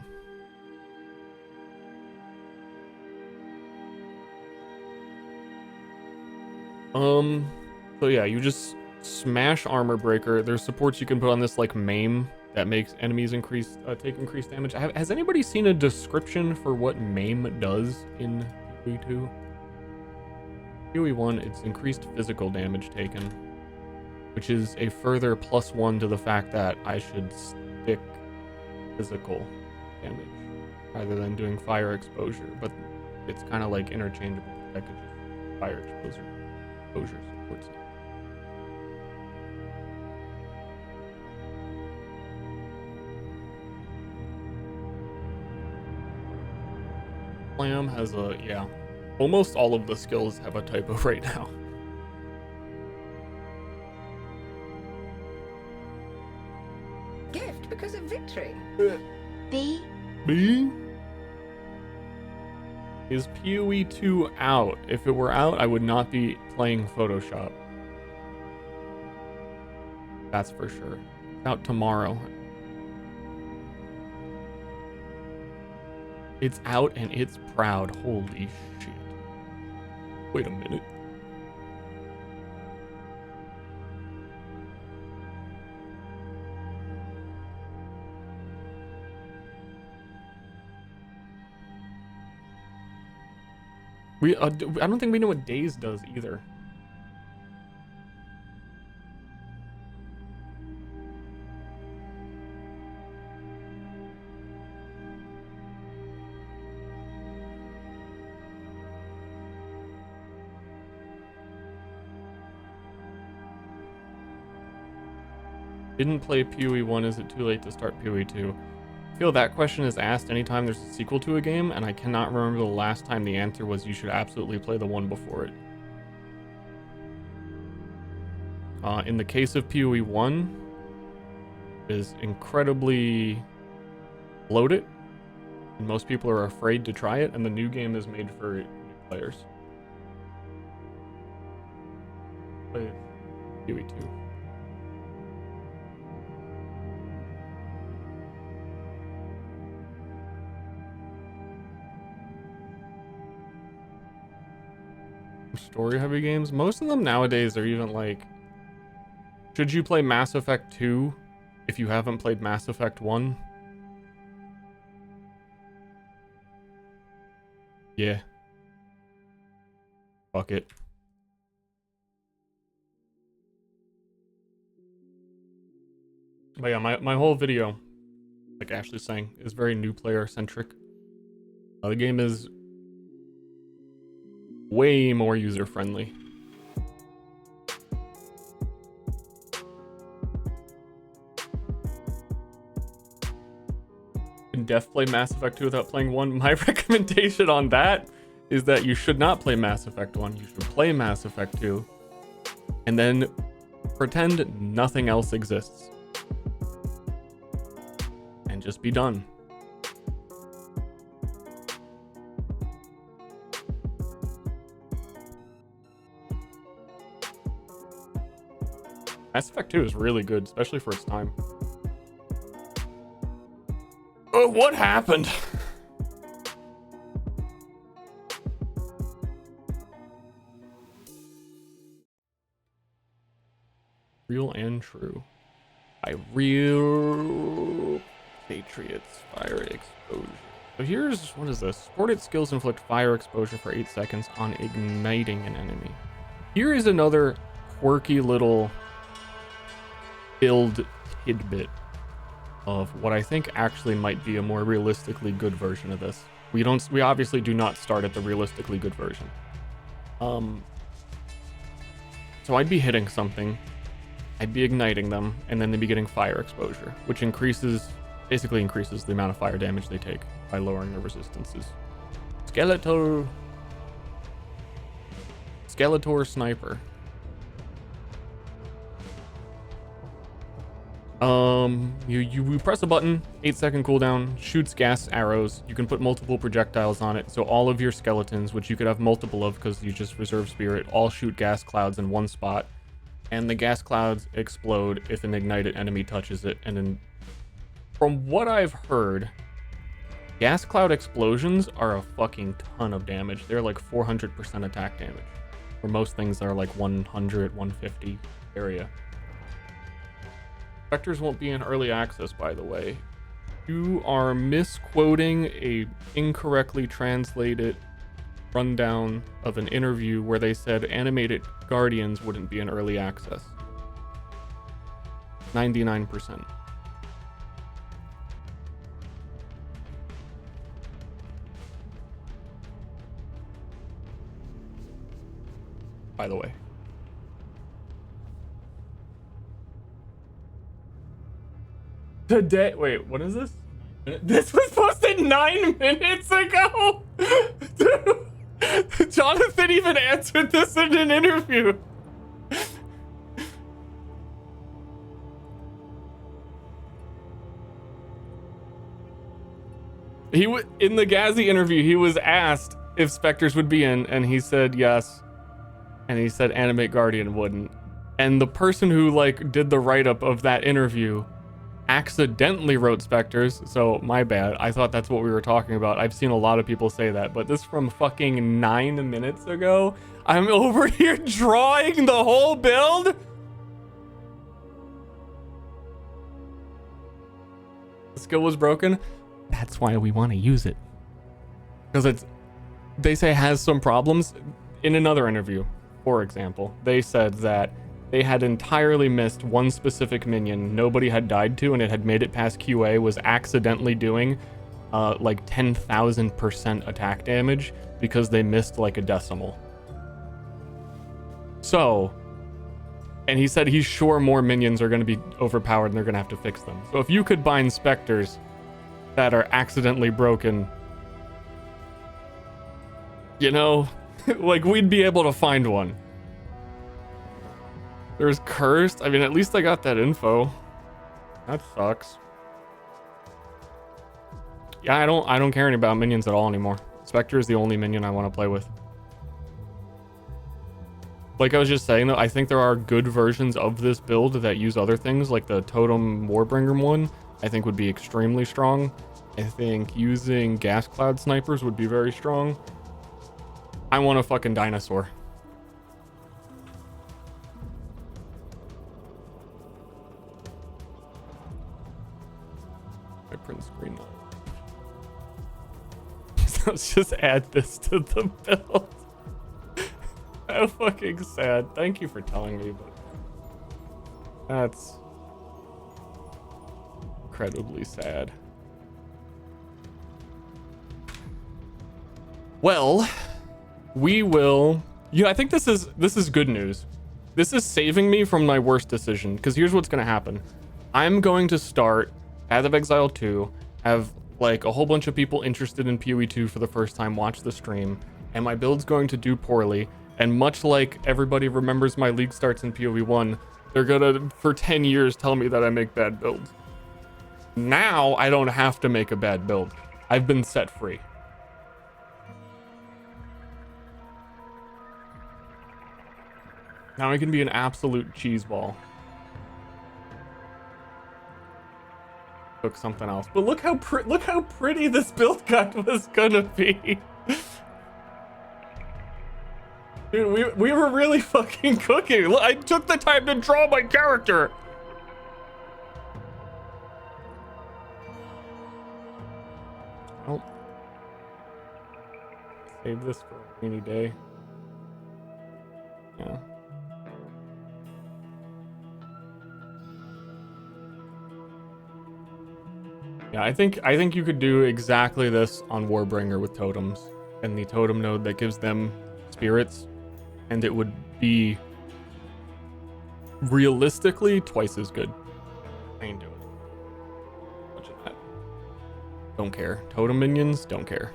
So yeah, you just smash Armor Breaker. There's supports you can put on this, like, Maim that makes enemies take increased damage. Has anybody seen a description for what Maim does in PoE2? PoE1, it's increased physical damage taken, which is a further +1 to the fact that I should stick physical damage rather than doing fire exposure, but it's kind of like interchangeable. I could just fire exposure supports it. Slam has a, yeah. Almost all of the skills have a typo right now. Gift because of victory. B. B? Is PoE2 out? If it were out, I would not be playing Photoshop. That's for sure. It's out tomorrow. It's out and it's proud. Holy shit. Wait a minute. I don't think we know what Days does either. Didn't play PoE1, is it too late to start PoE2? I feel that question is asked anytime there's a sequel to a game, and I cannot remember the last time the answer was you should absolutely play the one before it. In the case of PoE1, it is incredibly explode it, and most people are afraid to try it, and the new game is made for new players. Play PoE2. Story heavy games, most of them nowadays are even like, should you play Mass Effect 2 if you haven't played Mass Effect 1? Yeah. Fuck it. But yeah, my whole video, like Ashley's saying, is very new player centric. The game is way more user friendly. Can Def play Mass Effect 2 without playing 1? My recommendation on that is that you should not play Mass Effect 1. You should play Mass Effect 2 and then pretend nothing else exists. And just be done. Mass Effect 2 is really good, especially for its time. Oh, what happened? Real and true. By Real Patriots. Fire exposure. So here's, what is this? Supported skills inflict fire exposure for 8 seconds on igniting an enemy. Here is another quirky little build tidbit of what I think actually might be a more realistically good version of this. We obviously do not start at the realistically good version. So I'd be hitting something, I'd be igniting them, and then they'd be getting fire exposure, which basically increases the amount of fire damage they take by lowering their resistances. Skeletor Sniper. You press a button, 8-second cooldown, shoots gas arrows. You can put multiple projectiles on it, so all of your skeletons, which you could have multiple of because you just reserve spirit, all shoot gas clouds in one spot, and the gas clouds explode if an ignited enemy touches it. And then, from what I've heard, gas cloud explosions are a fucking ton of damage. They're like 400% attack damage, where most things are like 100, 150 area. Spectres won't be in early access, by the way. You are misquoting a incorrectly translated rundown of an interview where they said animated Guardians wouldn't be in early access. 99%. By the way. Today, wait, what is this? This was posted 9 minutes ago. Dude, Jonathan even answered this in an interview. In the Ghazi interview, he was asked if Spectres would be in, and he said yes. And he said Animate Guardian wouldn't. And the person who like did the write-up of that interview accidentally wrote Spectres, so my bad. I thought that's what we were talking about. I've seen a lot of people say that, but this from fucking 9 minutes ago. I'm over here drawing the whole build. The skill was broken. That's why we want to use it, because they say it has some problems. In another interview, for example, they said that they had entirely missed one specific minion nobody had died to, and it had made it past QA, was accidentally doing like 10,000% attack damage because they missed like a decimal. So, and he said he's sure more minions are going to be overpowered and they're going to have to fix them. So if you could bind Spectres that are accidentally broken, you know, like we'd be able to find one. There's cursed. I mean, at least I got that info. That sucks. Yeah, I don't care about minions at all anymore. Spectre is the only minion I want to play with. Like I was just saying though, I think there are good versions of this build that use other things, like the Totem Warbringer one, I think would be extremely strong. I think using gas cloud snipers would be very strong. I want a fucking dinosaur. My print screen. Let's just add this to the build. How fucking sad. Thank you for telling me, but that's incredibly sad. Well, we will. Yeah, I think this is good news. This is saving me from my worst decision, because here's what's gonna happen. I'm going to start Path of Exile 2, have like a whole bunch of people interested in PoE2 for the first time watch the stream, and my build's going to do poorly. And much like everybody remembers my league starts in PoE1, they're gonna, for 10 years, tell me that I make bad builds. Now, I don't have to make a bad build. I've been set free. Now I can be an absolute cheeseball. Took something else. But look how pretty this build guide was gonna be. Dude, we were really fucking cooking. Look, I took the time to draw my character. Oh. Save this for a rainy day. Yeah. Yeah, I think you could do exactly this on Warbringer with totems and the totem node that gives them spirits, and it would be realistically twice as good. I ain't doing much of that. Don't care. Totem minions, don't care.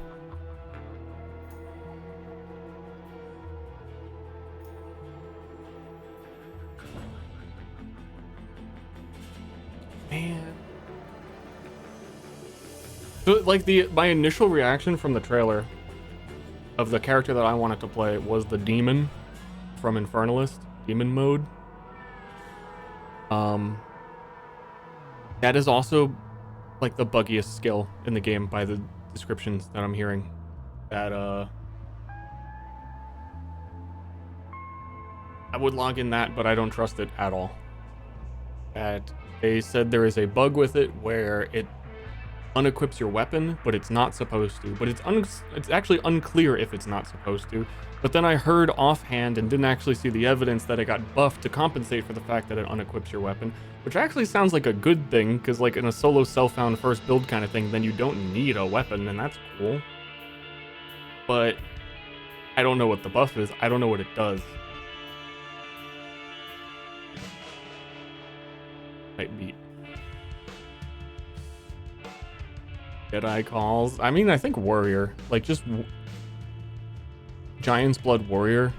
Man. So, like, my initial reaction from the trailer of the character that I wanted to play was the demon from Infernalist, demon mode. That is also like the buggiest skill in the game by the descriptions that I'm hearing. That I would log in that, but I don't trust it at all. That they said there is a bug with it where it unequips your weapon, but it's not supposed to. But it's actually unclear if it's not supposed to. But then I heard offhand and didn't actually see the evidence that it got buffed to compensate for the fact that it unequips your weapon, which actually sounds like a good thing, because like in a solo self-found first build kind of thing, then you don't need a weapon, and that's cool. But I don't know what the buff is. I don't know what it does. Might beat. Jedi calls. I mean, I think warrior, like just Giant's Blood warrior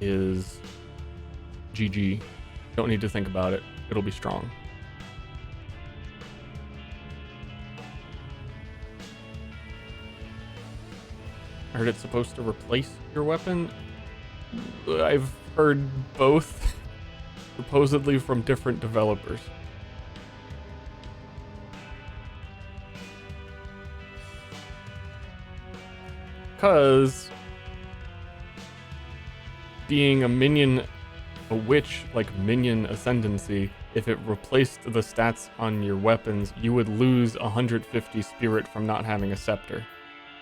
is GG. Don't need to think about it. It'll be strong. I heard it's supposed to replace your weapon. I've heard both, supposedly from different developers. Because being a minion, a witch, like minion ascendancy, if it replaced the stats on your weapons, you would lose 150 spirit from not having a scepter.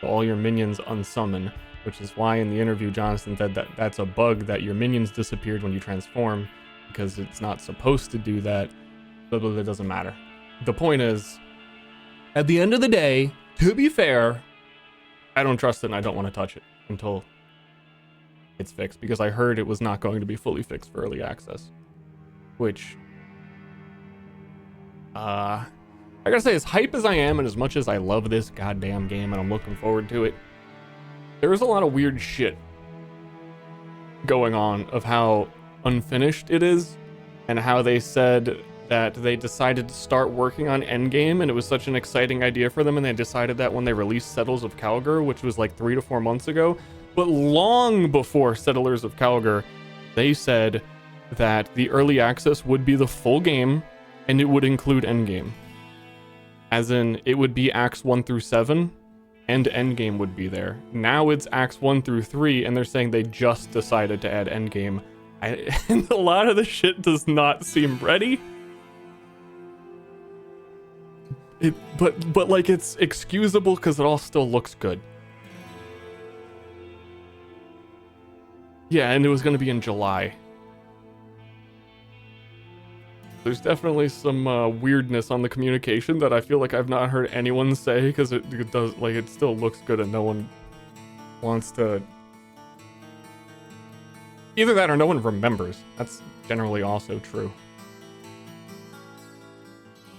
So all your minions unsummon, which is why in the interview Jonathan said that that's a bug, that your minions disappeared when you transform, because it's not supposed to do that, but it doesn't matter. The point is, at the end of the day, to be fair, I don't trust it and I don't want to touch it until it's fixed, because I heard it was not going to be fully fixed for early access. Which, I gotta say, as hype as I am and as much as I love this goddamn game and I'm looking forward to it, there's a lot of weird shit going on of how unfinished it is, and how they said that they decided to start working on Endgame, and it was such an exciting idea for them, and they decided that when they released Settlers of Calgar, which was like 3 to 4 months ago. But long before Settlers of Calgar, they said that the early access would be the full game, and it would include Endgame. As in, it would be Acts 1 through 7, and Endgame would be there. Now it's Acts 1 through 3, and they're saying they just decided to add Endgame. And a lot of the shit does not seem ready. But like, it's excusable because it all still looks good. Yeah, and it was going to be in July. There's definitely some weirdness on the communication that I feel like I've not heard anyone say, because it does, like, it still looks good and no one wants to... Either that or no one remembers. That's generally also true.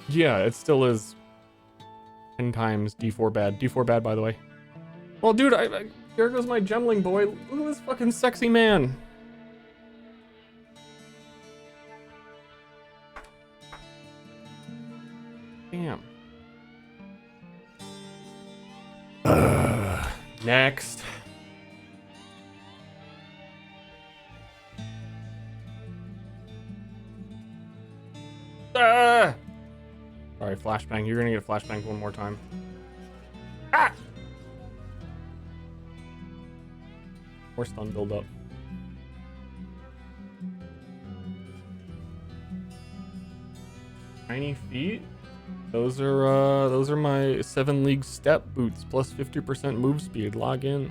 Yeah, it still is 10 times D4 bad. D4 bad, by the way. Well, dude, here goes my gemling boy. Look at this fucking sexy man. Damn. Next. Sorry, flashbang. You're gonna get flashbang one more time. Ah! More stun build up. Tiny feet? Those are my 7 league step boots plus 50% move speed. Log in.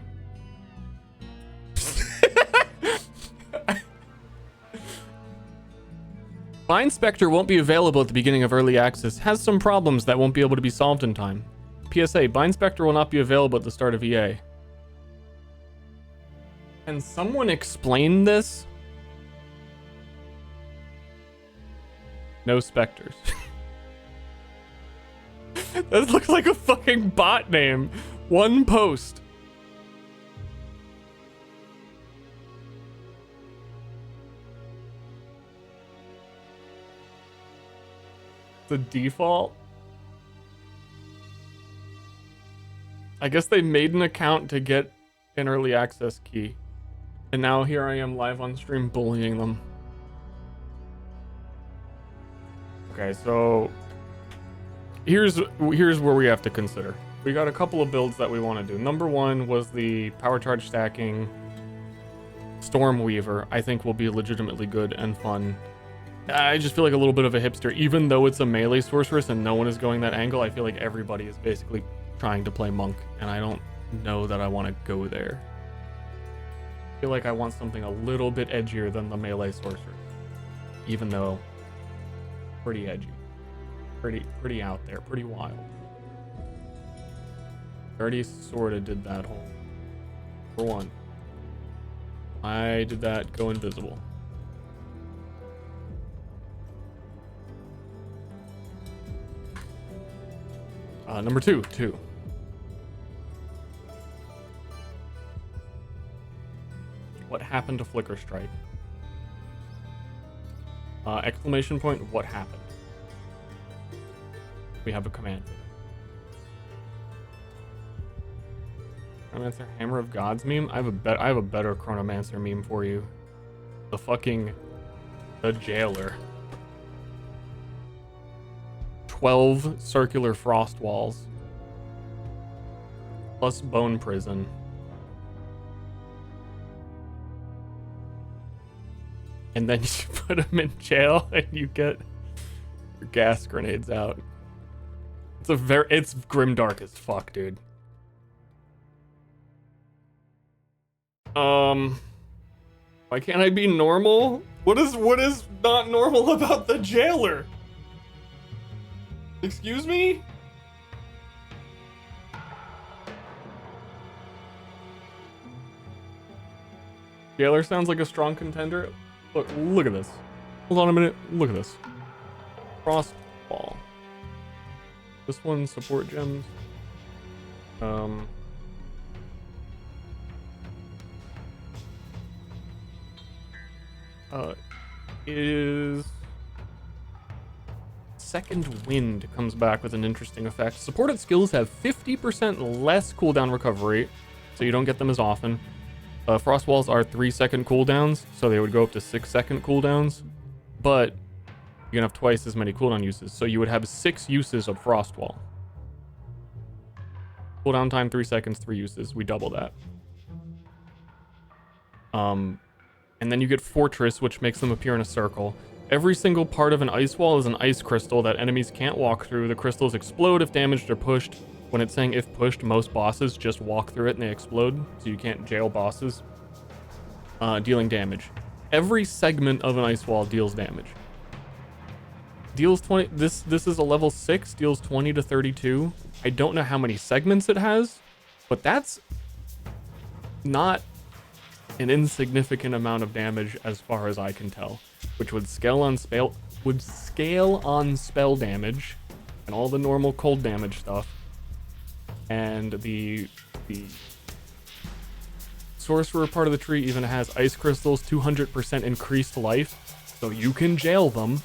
Bind Spectre won't be available at the beginning of early access. Has some problems that won't be able to be solved in time. PSA, Bind Spectre will not be available at the start of EA. Can someone explain this? No specters. That looks like a fucking bot name. One post. The default? I guess they made an account to get an early access key. And now here I am live on stream bullying them. Okay, so here's where we have to consider. We got a couple of builds that we want to do. Number one was the power charge stacking Stormweaver. I think will be legitimately good and fun. I just feel like a little bit of a hipster, even though it's a melee sorceress and no one is going that angle. I feel like everybody is basically trying to play monk, and I don't know that I want to go there. I feel like I want something a little bit edgier than the melee sorceress, even though pretty edgy, pretty out there, pretty wild. Already sort of did that whole. For one, I did that go invisible. Number two. What happened to Flicker Strike? Exclamation point, what happened? We have a command. Chronomancer Hammer of Gods meme? I have a better Chronomancer meme for you. The Jailer. 12 circular frost walls. Plus bone prison. And then you put him in jail and you get your gas grenades out. It's grimdark as fuck, dude. Why can't I be normal? What is not normal about the Jailer? Excuse me? Jailer sounds like a strong contender. Look at this. Hold on a minute. Look at this. Frostball. This one, support gems. Is Second Wind comes back with an interesting effect. Supported skills have 50% less cooldown recovery, so you don't get them as often. Frost Walls are 3-second cooldowns, so they would go up to 6-second cooldowns, but you're gonna have twice as many cooldown uses, so you would have 6 uses of Frost Wall. Cooldown time 3 seconds, 3 uses. We double that. And then you get Fortress, which makes them appear in a circle. Every single part of an ice wall is an ice crystal that enemies can't walk through. The crystals explode if damaged or pushed. When it's saying if pushed, most bosses just walk through it and they explode, so you can't jail bosses. Dealing damage. Every segment of an ice wall deals damage. Deals 20. This is a level 6, deals 20 to 32. I don't know how many segments it has, but that's not an insignificant amount of damage as far as I can tell, which would scale on spell damage and all the normal cold damage stuff. And the sorcerer part of the tree even has ice crystals, 200% increased life, so you can jail them.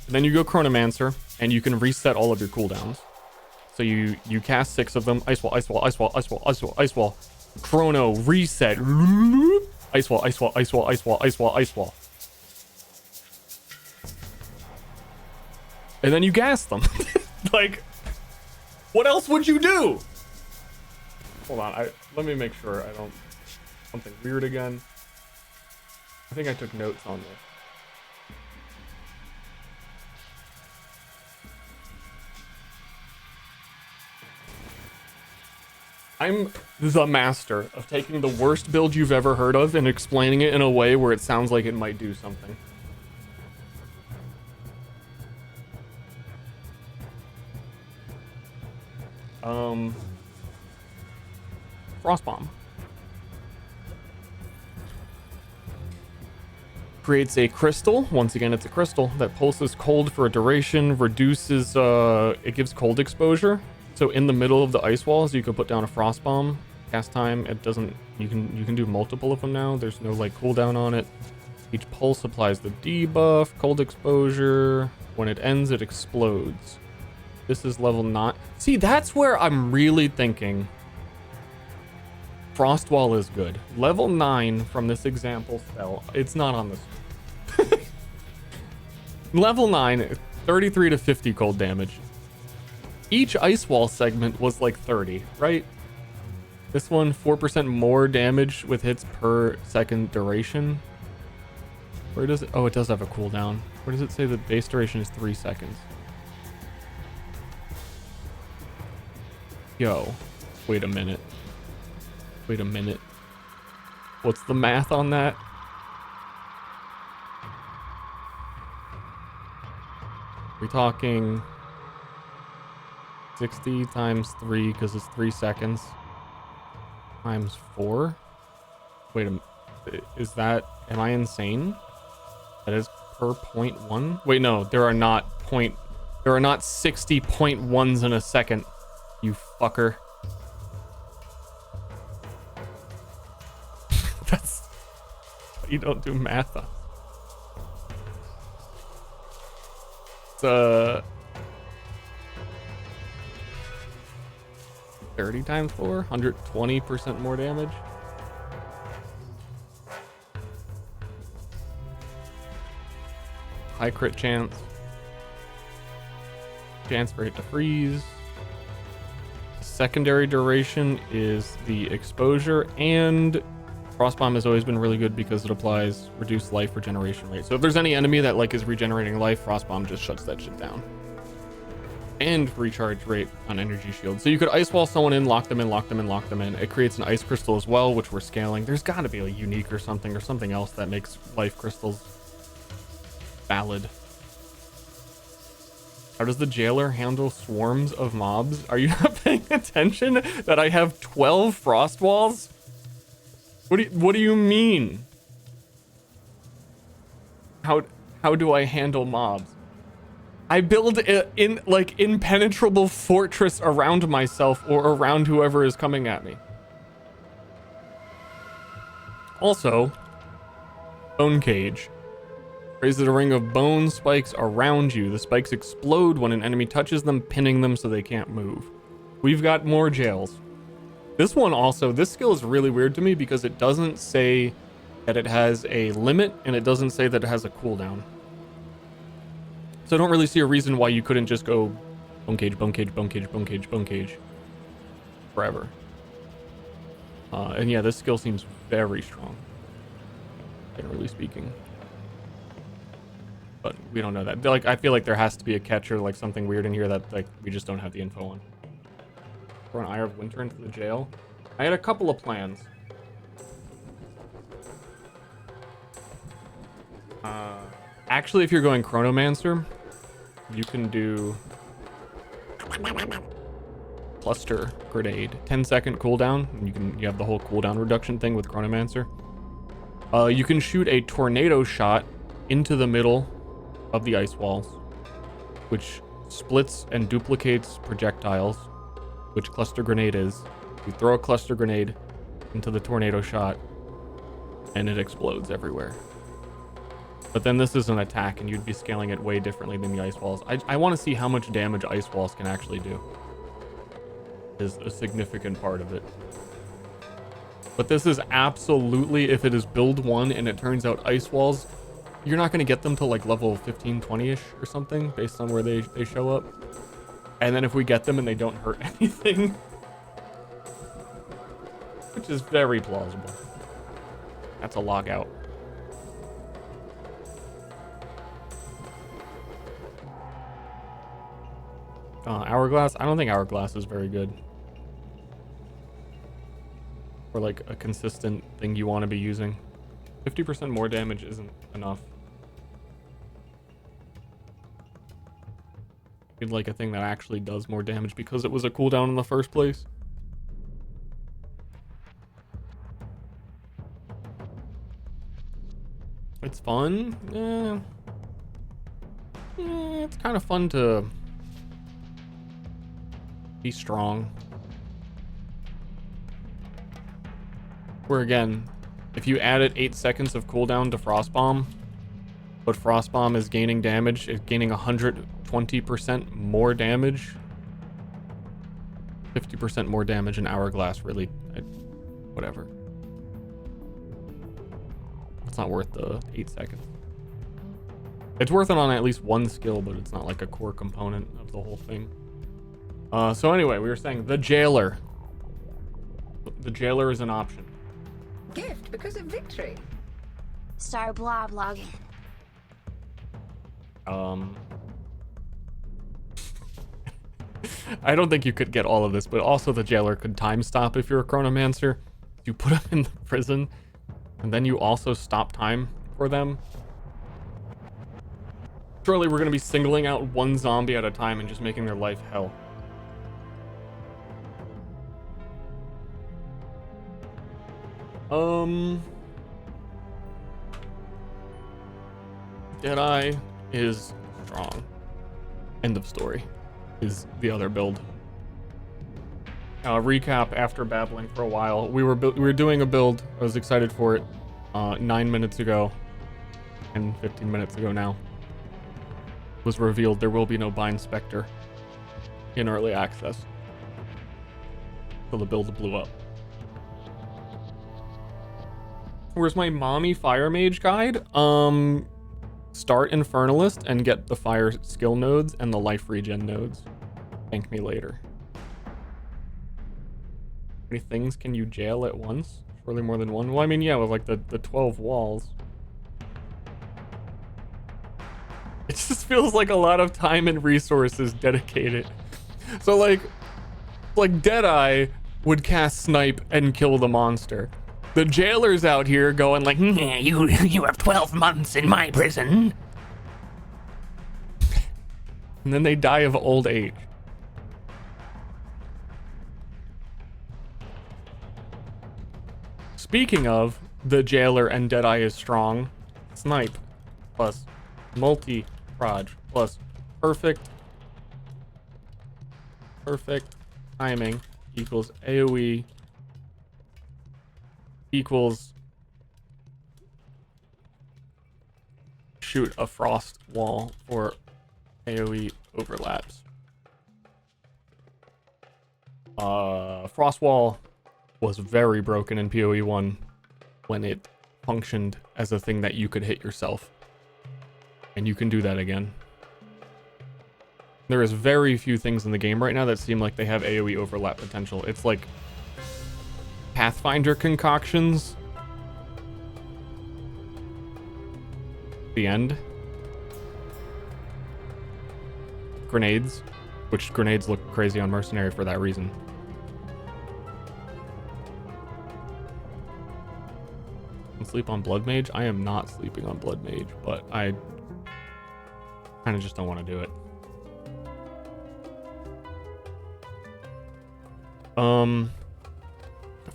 And then you go Chronomancer, and you can reset all of your cooldowns. So you cast 6 of them. Ice wall, ice wall, ice wall, ice wall, ice wall, ice wall. Chrono, reset. Ice wall, ice wall, ice wall, ice wall, ice wall, ice wall. And then you gas them. Like, what else would you do? Hold on, let me make sure I don't... Something weird again. I think I took notes on this. I'm the master of taking the worst build you've ever heard of and explaining it in a way where it sounds like it might do something. Frost Bomb. Creates a crystal. Once again, it's a crystal that pulses cold for a duration, reduces, it gives cold exposure. So in the middle of the ice walls, you can put down a Frost Bomb. Cast time, it doesn't, you can do multiple of them now. There's no like cooldown on it. Each pulse applies the debuff, cold exposure. When it ends, it explodes. This is level 9. See, that's where I'm really thinking Frost Wall is good. Level 9 from this example spell. It's not on this. Level 9, 33 to 50 cold damage. Each ice wall segment was like 30, right? This one, 4% more damage with hits per second duration. Where does it? Oh, it does have a cooldown. Where does it say the base duration is 3 seconds? Yo, wait a minute. Wait a minute. What's the math on that? We're talking 60 times 3 because it's 3 seconds times 4. Wait a minute. Is that, am I insane? That is per 0.1. Wait, no, there are not 60 0.1s in a second, you fucker. That's, you don't do math on. It's 30 times 4, 120% more damage. High crit chance. Chance for it to freeze. Secondary duration is the exposure, and Frost Bomb has always been really good because it applies reduced life regeneration rate. So if there's any enemy that like is regenerating life, Frost Bomb just shuts that shit down. And recharge rate on energy shield. So you could ice wall someone in, lock them in, lock them in, lock them in. It creates an ice crystal as well, which we're scaling. There's got to be a unique or something else that makes life crystals valid. How does the jailer handle swarms of mobs? Are you not paying attention that I have 12 frost walls? What do you mean? How do I handle mobs? I build in like impenetrable fortress around myself or around whoever is coming at me. Also, Bone Cage. Raises a ring of bone spikes around you. The spikes explode when an enemy touches them, pinning them so they can't move. We've got more jails. This one also, this skill is really weird to me because it doesn't say that it has a limit and it doesn't say that it has a cooldown. So I don't really see a reason why you couldn't just go bone cage, bone cage, bone cage, bone cage, bone cage forever. And yeah, this skill seems very strong, generally speaking. But we don't know that. Like, I feel like there has to be a catch or like something weird in here that like we just don't have the info on. For an Eye of Winter into the jail. I had a couple of plans. Actually, if you're going Chronomancer, you can do Cluster Grenade. 10-second cooldown. You have the whole cooldown reduction thing with Chronomancer. You can shoot a tornado shot into the middle of the ice walls, which splits and duplicates projectiles, which Cluster Grenade is. You throw a Cluster Grenade into the tornado shot, and it explodes everywhere. But then this is an attack, and you'd be scaling it way differently than the ice walls. I want to see how much damage ice walls can actually do. Is a significant part of it. But this is absolutely, if it is build 1 and it turns out ice walls, you're not going to get them till like level 15, 20-ish or something, based on where they show up. And then if we get them and they don't hurt anything, which is very plausible. That's a lockout. Hourglass? I don't think Hourglass is very good. Or like a consistent thing you want to be using. 50% more damage isn't enough. You'd like a thing that actually does more damage because it was a cooldown in the first place. It's fun. It's kind of fun to be strong. Where again, if you added 8 seconds of cooldown to Frostbomb, but Frostbomb is gaining damage, it's gaining 120% more damage. 50% more damage in Hourglass, really, whatever. It's not worth the 8 seconds. It's worth it on at least one skill, but it's not like a core component of the whole thing. So anyway, we were saying the Jailer. The Jailer is an option. Gift because of victory. Star blah blogging. I don't think you could get all of this, but also the Jailer could time stop if you're a Chronomancer. You put them in the prison, and then you also stop time for them. Surely we're going to be singling out one zombie at a time and just making their life hell. Deadeye is strong. End of story. Is the other build. Recap after babbling for a while. We were doing a build. I was excited for it 9 minutes ago, and 15 minutes ago now. It was revealed there will be no Bind Spectre in early access. So the build blew up. Where's my mommy fire mage guide? Start Infernalist and get the fire skill nodes and the life regen nodes. Thank me later. How many things can you jail at once? Surely more than one. Well, I mean, yeah, with like the 12 walls. It just feels like a lot of time and resources dedicated. So like Deadeye would cast Snipe and kill the monster. The Jailer's out here going like, Yeah, you have 12 months in my prison. and then they die of old age. Speaking of, the Jailer and Deadeye is strong. Snipe plus multi-proj plus perfect timing equals AoE equals shoot a frost wall for AoE overlaps. Frost wall was very broken in PoE 1 when it functioned as a thing that you could hit yourself. And you can do that again. There is very few things in the game right now that seem like they have AoE overlap potential. It's like Pathfinder concoctions. The end. Grenades, which grenades look crazy on Mercenary for that reason. And sleep on Blood Mage? I am not sleeping on Blood Mage, but I kind of just don't want to do it.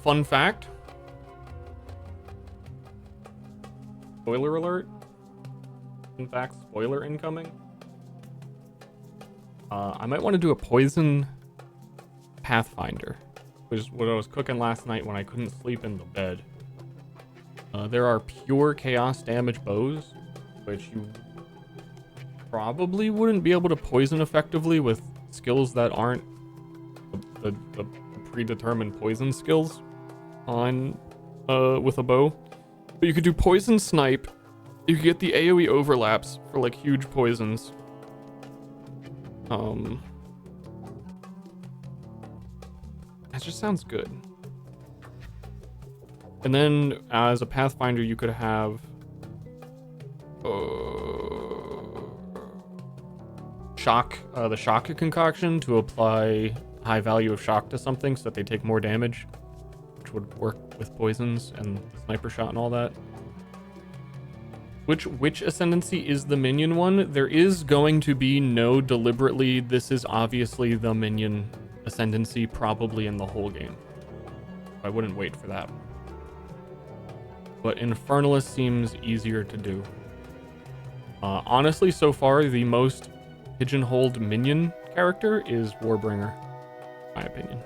Fun fact. Spoiler alert. In fact, spoiler incoming. I might want to do a poison Pathfinder, which is what I was cooking last night when I couldn't sleep in the bed. There are pure chaos damage bows, which you probably wouldn't be able to poison effectively with skills that aren't the predetermined poison skills on with a bow. But you could do poison snipe. You could get the AoE overlaps for like huge poisons. That just sounds good. And then as a Pathfinder, you could have shock, the shock concoction to apply high value of shock to something so that they take more damage, which would work with poisons and the sniper shot and all that. Which ascendancy is the minion one? There is going to be no deliberately, this is obviously the minion ascendancy probably in the whole game. I wouldn't wait for that. But Infernalist seems easier to do. Honestly, so far, the most pigeonholed minion character is Warbringer, in my opinion.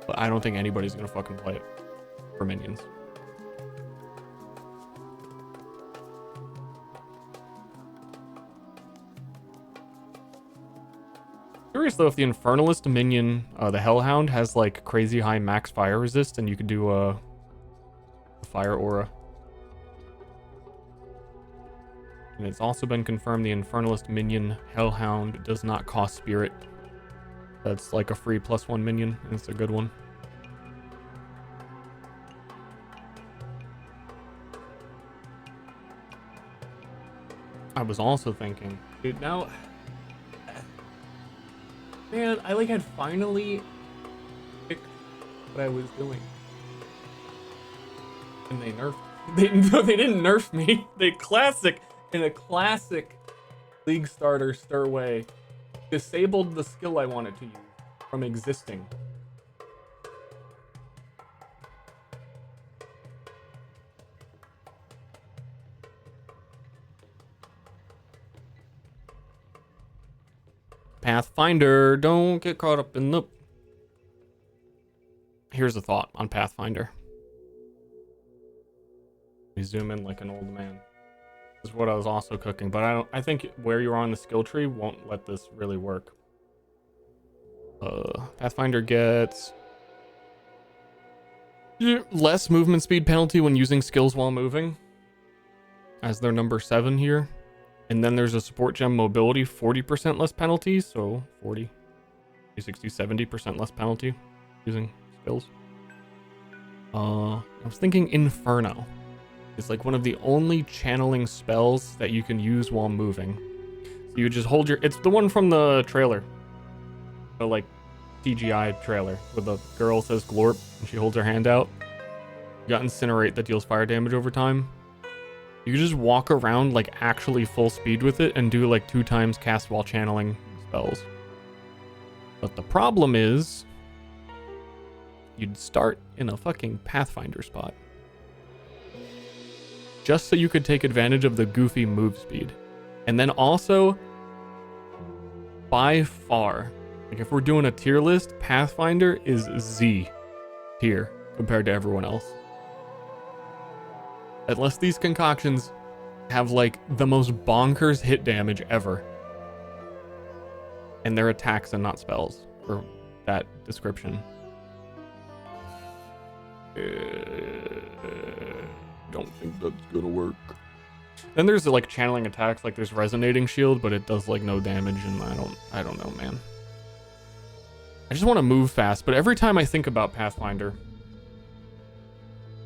But I don't think anybody's gonna fucking play it for minions. Curious though if the Infernalist minion, the Hellhound, has like crazy high max fire resist, and you could do a fire aura. And it's also been confirmed the Infernalist minion Hellhound does not cost spirit. That's like a free +1 minion, and it's a good one. I was also thinking, dude, now, man, I like had finally picked what I was doing, and they nerfed. They didn't nerf me. They in a classic League starter Ster way, disabled the skill I wanted to use from existing. Pathfinder, don't get caught up in the... Here's a thought on Pathfinder. We zoom in like an old man. This is what I was also cooking, but I think where you are on the skill tree won't let this really work. Pathfinder gets less movement speed penalty when using skills while moving, as their number 7 here. And then there's a support gem mobility, 40% less penalty, so 40, 60, 70% less penalty using skills. I was thinking Inferno. It's like one of the only channeling spells that you can use while moving. So you just hold your... It's the one from the trailer. The, like, CGI trailer, where the girl says Glorp, and she holds her hand out. You got Incinerate that deals fire damage over time. You can just walk around, like, actually full speed with it, and do, like, 2 times cast while channeling spells. But the problem is... you'd start in a fucking Pathfinder spot. Just so you could take advantage of the goofy move speed. And then also, by far, like if we're doing a tier list, Pathfinder is Z tier compared to everyone else. Unless these concoctions have like the most bonkers hit damage ever. And they're attacks and not spells for that description. Don't think that's gonna work. Then there's like channeling attacks, like there's resonating shield, but it does like no damage, and I don't know, man. I just want to move fast, but every time I think about Pathfinder,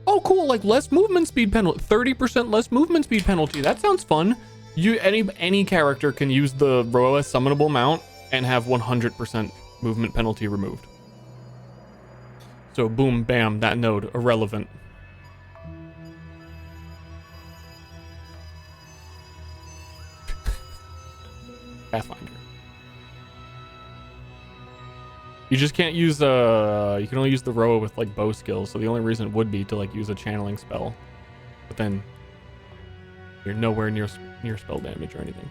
oh cool, like less movement speed penalty, 30% less movement speed penalty. That sounds fun. Any character can use the Roa summonable mount and have 100% movement penalty removed. So boom, bam, that node irrelevant. Pathfinder. You just can't use you can only use the Roa with like bow skills, so the only reason would be to like use a channeling spell. But then you're nowhere near spell damage or anything.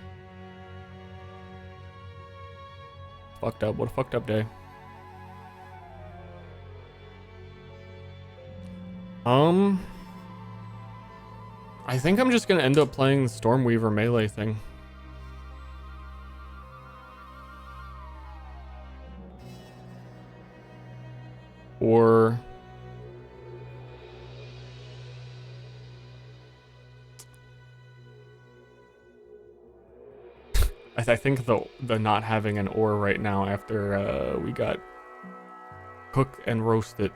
Fucked up. What a fucked up day. I think I'm just gonna end up playing the Stormweaver melee thing. Or I think the not having an ore right now after we got cooked and roasted.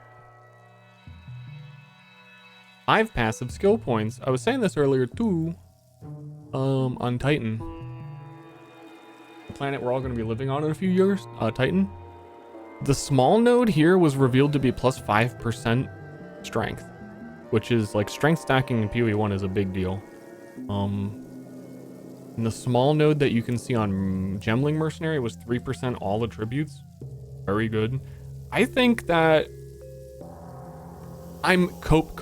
5 passive skill points. I was saying this earlier too. On Titan, the planet we're all going to be living on in a few years. Titan. The small node here was revealed to be plus 5% strength, which is like strength stacking in PoE1 is a big deal. And the small node that you can see on Gemling Mercenary was 3% all attributes. Very good. I think that I'm cope.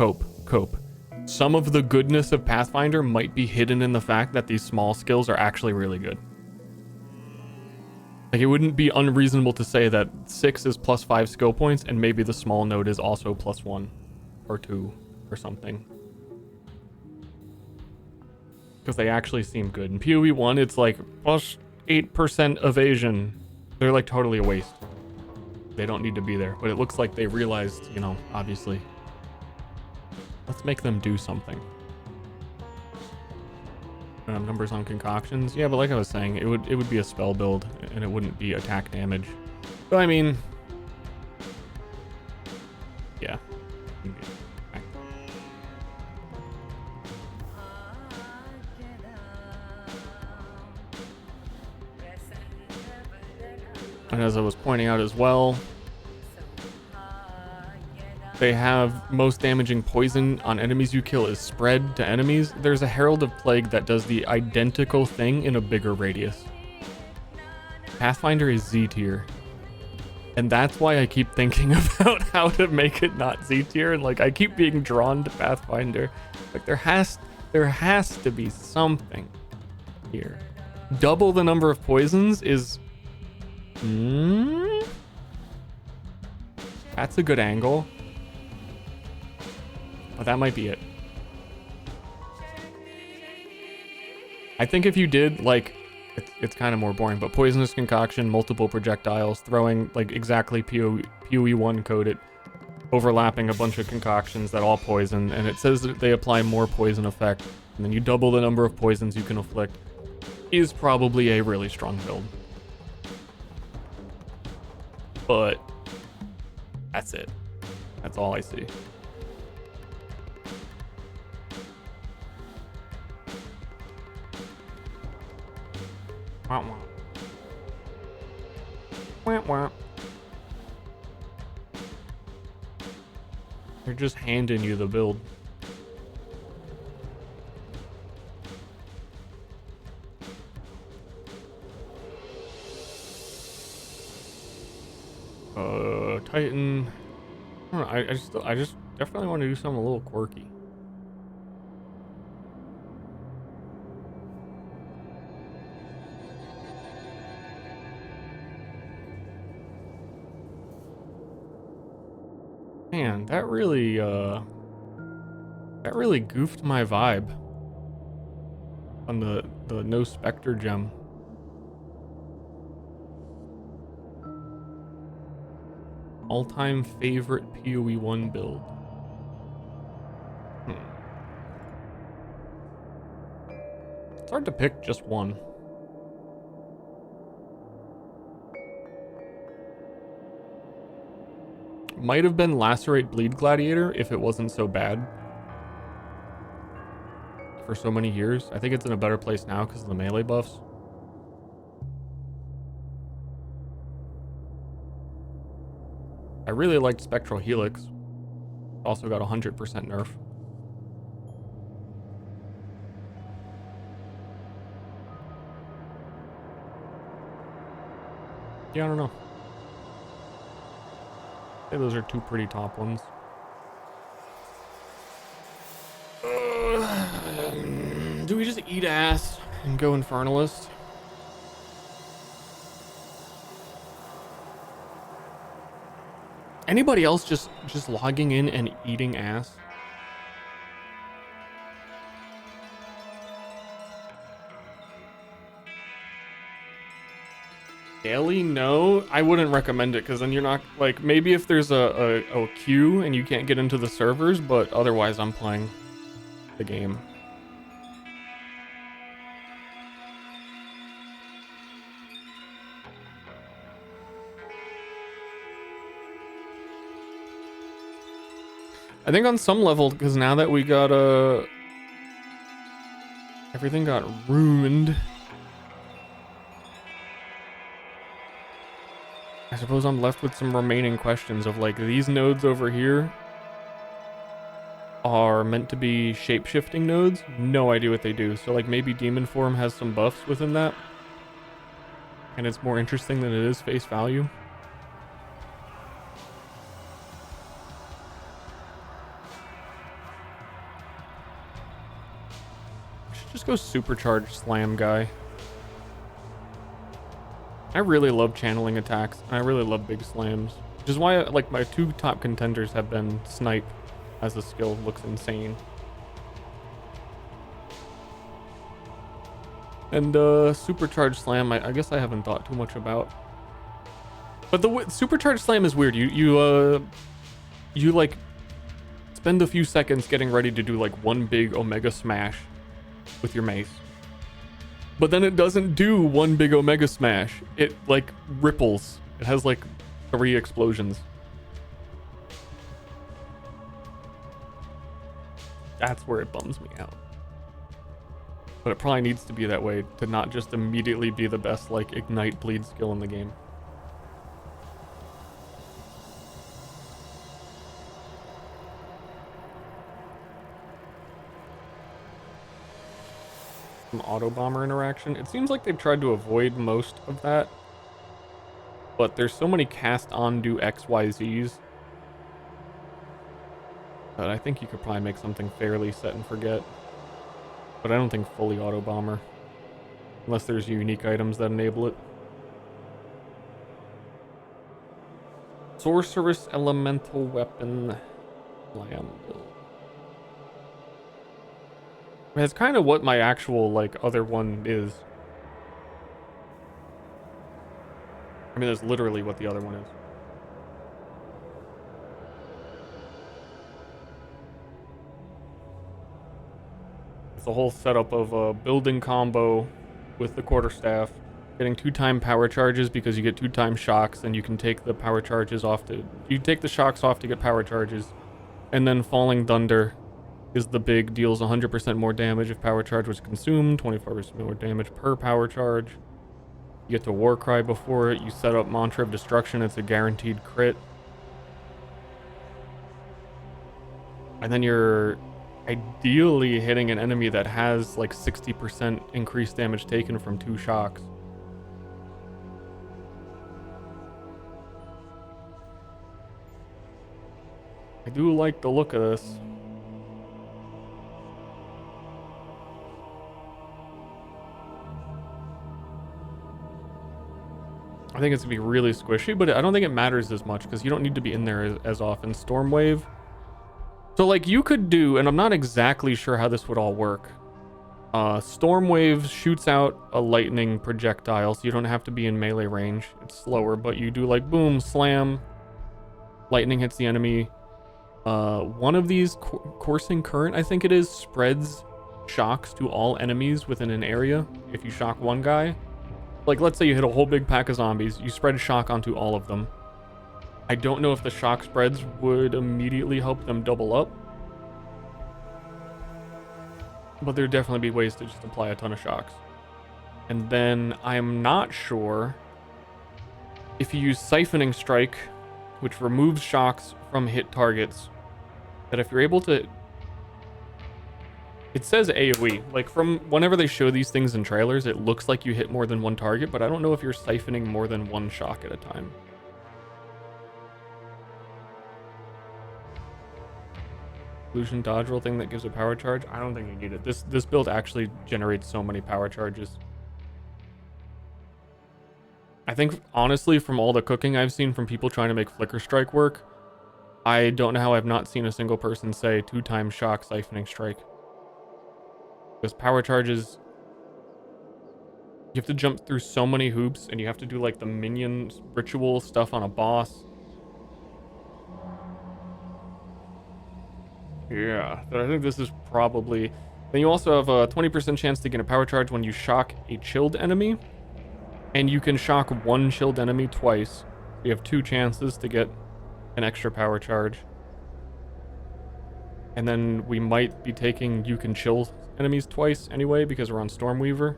Some of the goodness of Pathfinder might be hidden in the fact that these small skills are actually really good. Like, it wouldn't be unreasonable to say that 6 is plus 5 skill points, and maybe the small node is also plus 1 or 2 or something. Because they actually seem good. In PoE1, it's like plus 8% evasion. They're like totally a waste. They don't need to be there. But it looks like they realized, you know, obviously. Let's make them do something. Numbers on concoctions. Yeah, but like I was saying, it would be a spell build, and it wouldn't be attack damage. So I mean, yeah. And as I was pointing out as well, they have most damaging poison on enemies you kill is spread to enemies. There's a Herald of Plague that does the identical thing in a bigger radius. Pathfinder is Z tier. And that's why I keep thinking about how to make it not Z tier. And like, I keep being drawn to Pathfinder. Like, there has to be something here. Double the number of poisons is... That's a good angle. But that might be it. I think if you did, like, it's kind of more boring, but poisonous concoction, multiple projectiles, throwing, like, exactly PoE1 coded, overlapping a bunch of concoctions that all poison, and it says that they apply more poison effect, and then you double the number of poisons you can afflict, is probably a really strong build. But that's it. That's all I see. Wah, wah. Wah, wah. They're just handing you the build. Titan. I don't know, I just definitely want to do something a little quirky. Man, that really That really goofed my vibe on the no Spectre gem. All-time favorite PoE1 build. It's hard to pick just one. Might have been Lacerate Bleed Gladiator if it wasn't so bad for so many years. I think it's in a better place now because of the melee buffs. I really liked Spectral Helix. Also got 100% nerf. Yeah, I don't know. I think those are two pretty top ones. Do we just eat ass and go Infernalist? Anybody else just logging in and eating ass? Daily? No, I wouldn't recommend it because then you're not like, maybe if there's a queue and you can't get into the servers, but otherwise I'm playing the game. I think on some level, because now that we got everything got ruined. I suppose I'm left with some remaining questions of like, these nodes over here are meant to be shape-shifting nodes. No idea what they do. So like maybe Demon Form has some buffs within that. And it's more interesting than it is face value. I should just go Supercharged Slam guy. I really love channeling attacks, and I really love big slams. Which is why like my two top contenders have been Snipe as a skill. Looks insane. And Supercharged Slam, I guess I haven't thought too much about. But the Supercharged Slam is weird. You like spend a few seconds getting ready to do like one big Omega Smash with your mace. But then it doesn't do one big Omega Smash. It like ripples. It has like 3 explosions. That's where it bums me out. But it probably needs to be that way to not just immediately be the best like Ignite Bleed skill in the game. Some auto bomber interaction. It seems like they've tried to avoid most of that. But there's so many cast on do XYZs that I think you could probably make something fairly set and forget. But I don't think fully auto bomber. Unless there's unique items that enable it. Sorceress Elemental Weapon Slam build. It's kind of what my actual like other one is. I mean, that's literally what the other one is. It's a whole setup of a building combo with the quarterstaff, getting 2-time power charges because you get 2-time shocks, and you can take the power charges off to, you take the shocks off to get power charges, and then Falling Thunder is the big, deals 100% more damage if power charge was consumed, 25% more damage per power charge. You get to Warcry before it, you set up Mantra of Destruction, it's a guaranteed crit. And then you're ideally hitting an enemy that has like 60% increased damage taken from 2 shocks. I do like the look of this. I think it's gonna be really squishy, but I don't think it matters as much because you don't need to be in there as often. Stormwave So like you could do, and I'm not exactly sure how this would all work. Storm Wave shoots out a lightning projectile, so you don't have to be in melee range. It's slower, but you do like boom, slam, lightning hits the enemy. One of these coursing current, I think it is, spreads shocks to all enemies within an area. If you shock one guy, like let's say you hit a whole big pack of zombies, you spread shock onto all of them. I don't know if the shock spreads would immediately help them double up, but there'd definitely be ways to just apply a ton of shocks. And then I'm not sure if you use Siphoning Strike, which removes shocks from hit targets, that if you're able to... It says AoE. Like, from whenever they show these things in trailers, it looks like you hit more than one target, but I don't know if you're siphoning more than one shock at a time. Illusion dodge roll thing that gives a power charge. I don't think you need it. This build actually generates so many power charges. I think, honestly, from all the cooking I've seen from people trying to make Flicker Strike work, I don't know how I've not seen a single person say 2x shock Siphoning Strike. Because power charges, you have to jump through so many hoops, and you have to do like the minion ritual stuff on a boss. Yeah, I think this is probably... Then you also have a 20% chance to get a power charge when you shock a chilled enemy. And you can shock one chilled enemy twice. You have 2 chances to get an extra power charge. And then we might be taking you can chill enemies twice anyway because we're on Stormweaver.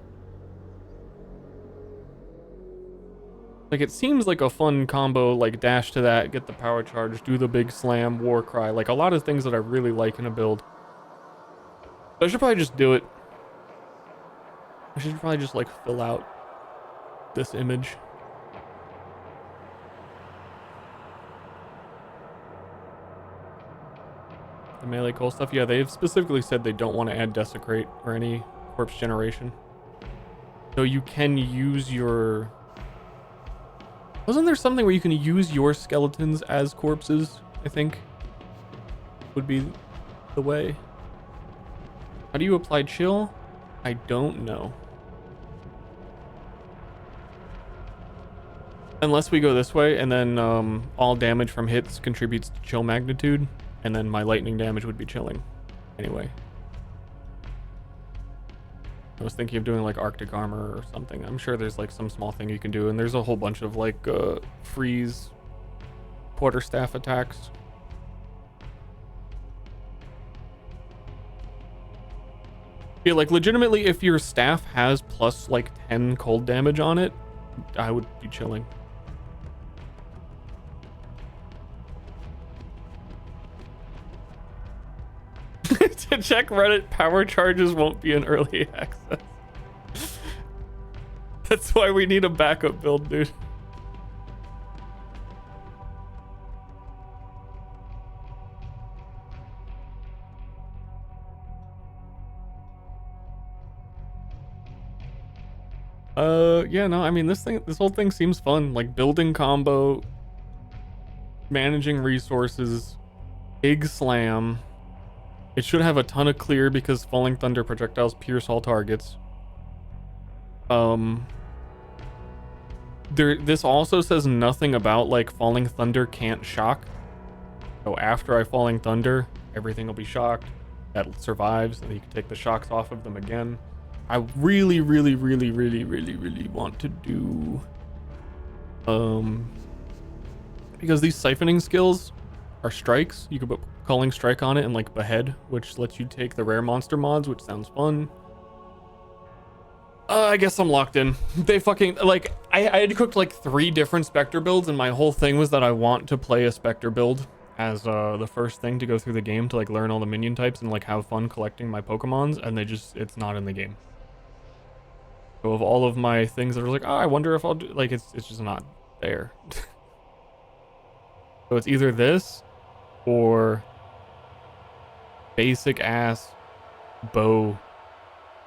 Like, it seems like a fun combo, like dash to that, get the power charge, do the big slam, war cry, like a lot of things that I really like in a build. So I should probably just do it. I should probably just like fill out this image. The melee coal stuff, yeah, they've specifically said they don't want to add desecrate or any corpse generation. So you can use your... Wasn't there something where you can use your skeletons as corpses, I think? Would be the way. How do you apply chill? I don't know. Unless we go this way, and then all damage from hits contributes to chill magnitude, and then my lightning damage would be chilling. Anyway. I was thinking of doing like Arctic armor or something. I'm sure there's like some small thing you can do, and there's a whole bunch of like freeze quarterstaff attacks. Yeah, like legitimately, if your staff has plus like 10 cold damage on it, I would be chilling. To check Reddit, power charges won't be in early access. That's why we need a backup build, dude. Yeah, no, I mean, this whole thing seems fun. Like building combo, managing resources, big slam. It should have a ton of clear because falling thunder projectiles pierce all targets. This also says nothing about like falling thunder can't shock. So after I falling thunder, everything will be shocked. That survives, and you can take the shocks off of them again. I really want to do because these siphoning skills are strikes. You could put calling strike on it and like behead, which lets you take the rare monster mods, which sounds fun. I guess I'm locked in. They fucking like I had cooked like 3 different Spectre builds, and my whole thing was that I want to play a Spectre build as the first thing to go through the game to like learn all the minion types and like have fun collecting my Pokemons, and it's not in the game. So of all of my things that are like, oh, I wonder if I'll do, like, it's just not there. So it's either this or basic ass bow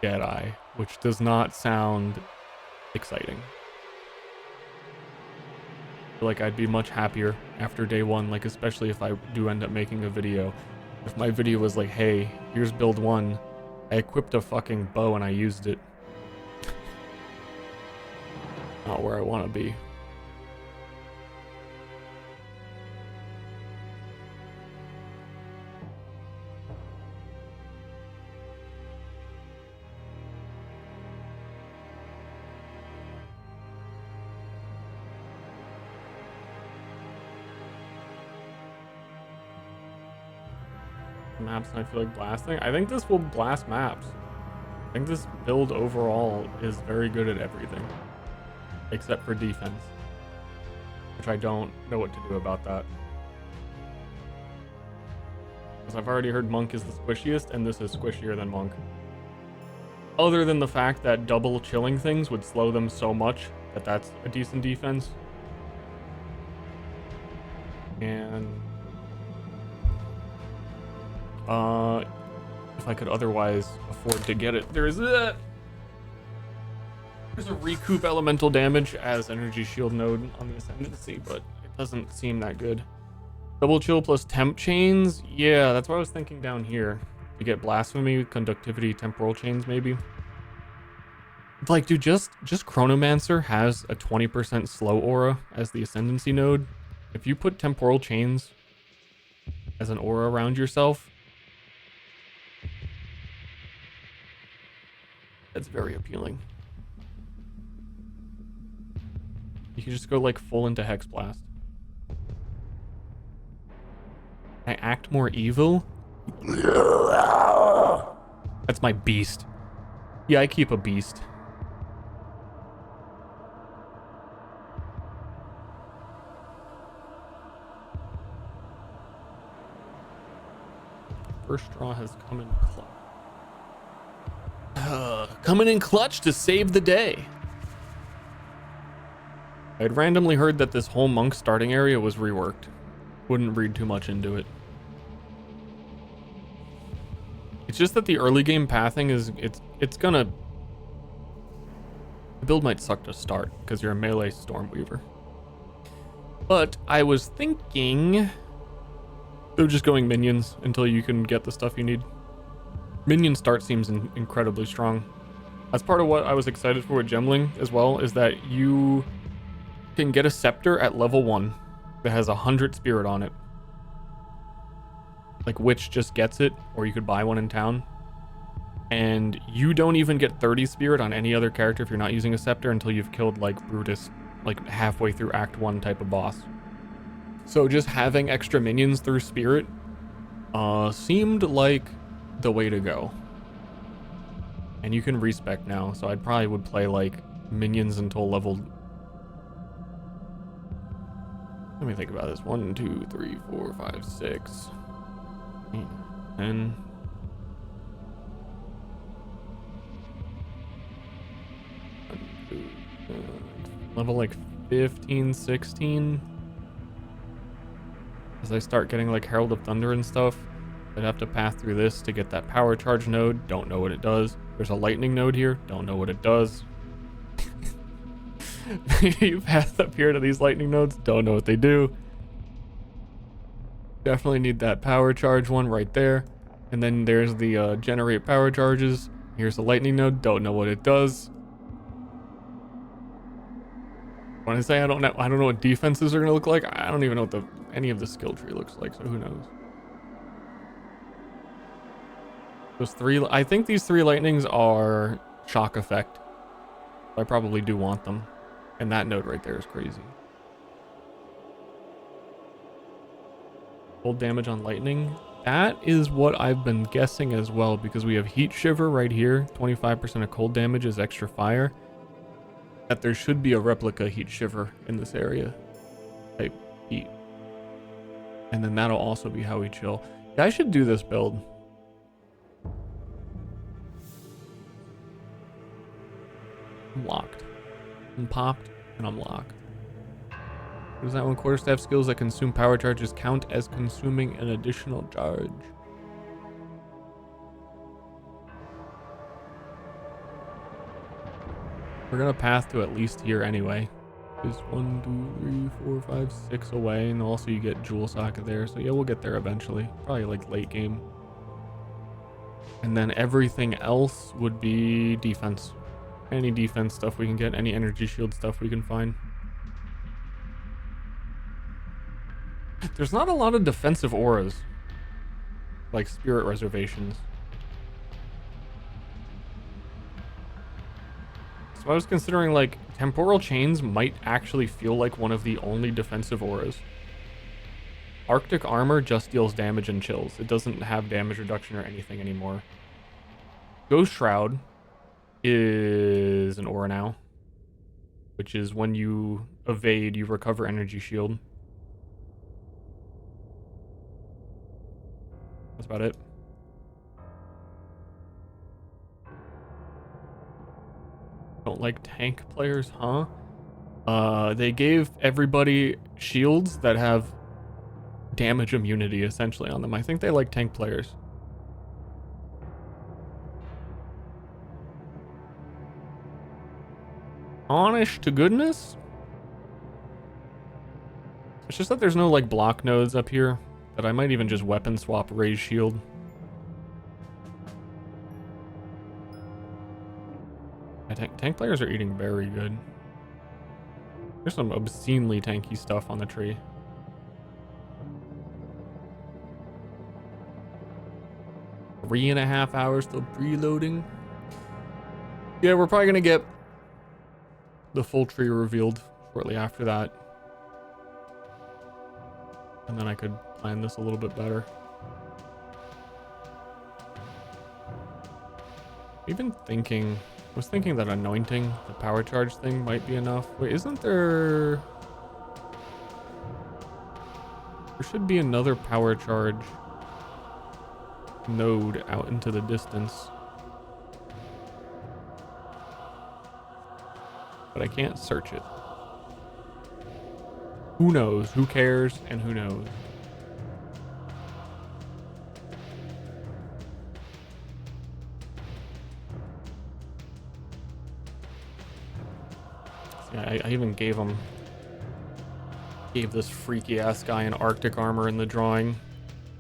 Jedi, which does not sound exciting. I feel like I'd be much happier after day 1, like especially if I do end up making a video. If my video was like, hey, here's build 1, I equipped a fucking bow and I used it. Not where I want to be. Maps and I feel like blasting. I think this will blast maps. I think this build overall is very good at everything except for defense, which I don't know what to do about that, because I've already heard Monk is the squishiest and this is squishier than Monk, other than the fact that double chilling things would slow them so much that that's a decent defense. And if I could otherwise afford to get it, there's a recoup elemental damage as energy shield node on the ascendancy, but it doesn't seem that good. Double chill plus temp chains, yeah, that's what I was thinking down here. To get blasphemy, conductivity, temporal chains maybe. Like, dude, just Chronomancer has a 20% slow aura as the ascendancy node. If you put temporal chains as an aura around yourself, that's very appealing. You can just go like full into Hex Blast. I act more evil? That's my beast. Yeah, I keep a beast. First straw has come in clutch. Coming in clutch to save the day. I had randomly heard that this whole monk starting area was reworked. Wouldn't read too much into it. It's just that the early game pathing is it's gonna, the build might suck to start because you're a melee Stormweaver. But I was thinking of just going minions until you can get the stuff you need. Minion start seems incredibly strong. That's part of what I was excited for with Gemling as well, is that you can get a scepter at level 1 that has 100 spirit on it. Like Witch just gets it, or you could buy one in town. And you don't even get 30 spirit on any other character if you're not using a scepter until you've killed like Brutus, like halfway through Act 1 type of boss. So just having extra minions through spirit seemed like the way to go. And you can respec now, so I probably would play like minions until level. Let me think about this. 1, 2, 3, 4, 5, 6, 8, 10. Level like 15, 16. As I start getting like Herald of Thunder and stuff, I'd have to pass through this to get that power charge node. Don't know what it does. There's a lightning node here. Don't know what it does. You pass up here to these lightning nodes. Don't know what they do. Definitely need that power charge one right there. And then there's the generate power charges. Here's the lightning node. Don't know what it does. When I say I don't know what defenses are gonna look like, I don't even know what any of the skill tree looks like, so who knows. Those three, I think these 3 lightnings are shock effect. I probably do want them. And that node right there is crazy. Cold damage on lightning. That is what I've been guessing as well, because we have heat shiver right here. 25% of cold damage is extra fire. That there should be a replica heat shiver in this area type heat. And then that'll also be how we chill. Yeah, I should do this build. I'm locked. I'm popped and I'm locked. What is that one? Quarterstaff skills that consume power charges count as consuming an additional charge. We're gonna path to at least here anyway. is 1, 2, 3, 4, 5, 6 away, and also you get Jewel Socket there. So yeah, we'll get there eventually. Probably like late game. And then everything else would be defense. Any defense stuff we can get, any energy shield stuff we can find. There's not a lot of defensive auras, like spirit reservations. So I was considering like temporal chains might actually feel like one of the only defensive auras. Arctic armor just deals damage and chills. It doesn't have damage reduction or anything anymore. Ghost Shroud is an aura now, which is when you evade, you recover energy shield. That's about it. Don't like tank players, huh? They gave everybody shields that have damage immunity essentially on them. I think they like tank players. Honest to goodness? It's just that there's no like block nodes up here. That I might even just weapon swap raise shield. Yeah, tank players are eating very good. There's some obscenely tanky stuff on the tree. Three and a half hours till preloading. Yeah, we're probably gonna get the full tree revealed shortly after that. And then I could plan this a little bit better. Even thinking, I was thinking that anointing, the power charge thing might be enough. Wait, isn't there... There should be another power charge node out into the distance. But I can't search it. Who knows? Who cares? And who knows? Yeah, I even gave this freaky ass guy an Arctic armor in the drawing.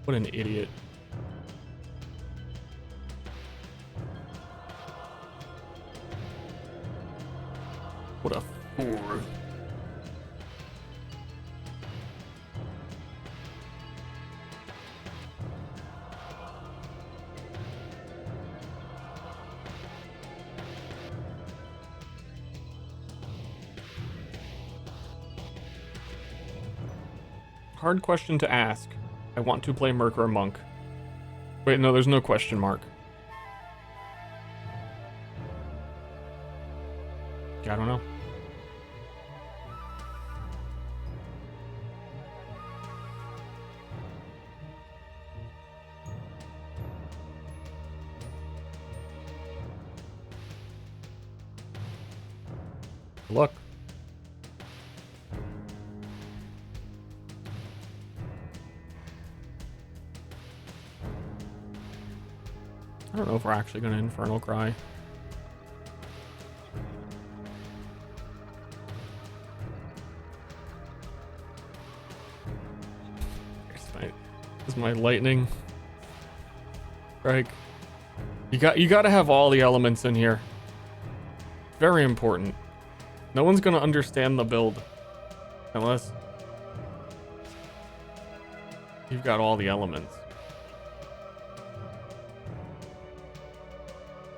What an idiot. What a fool. Hard question to ask. I want to play Merc or Monk. Wait, no, there's no question mark. Yeah, I don't know. Look. I don't know if we're actually going to Infernal Cry. This is my lightning strike. You got to have all the elements in here. Very important. No one's going to understand the build unless you've got all the elements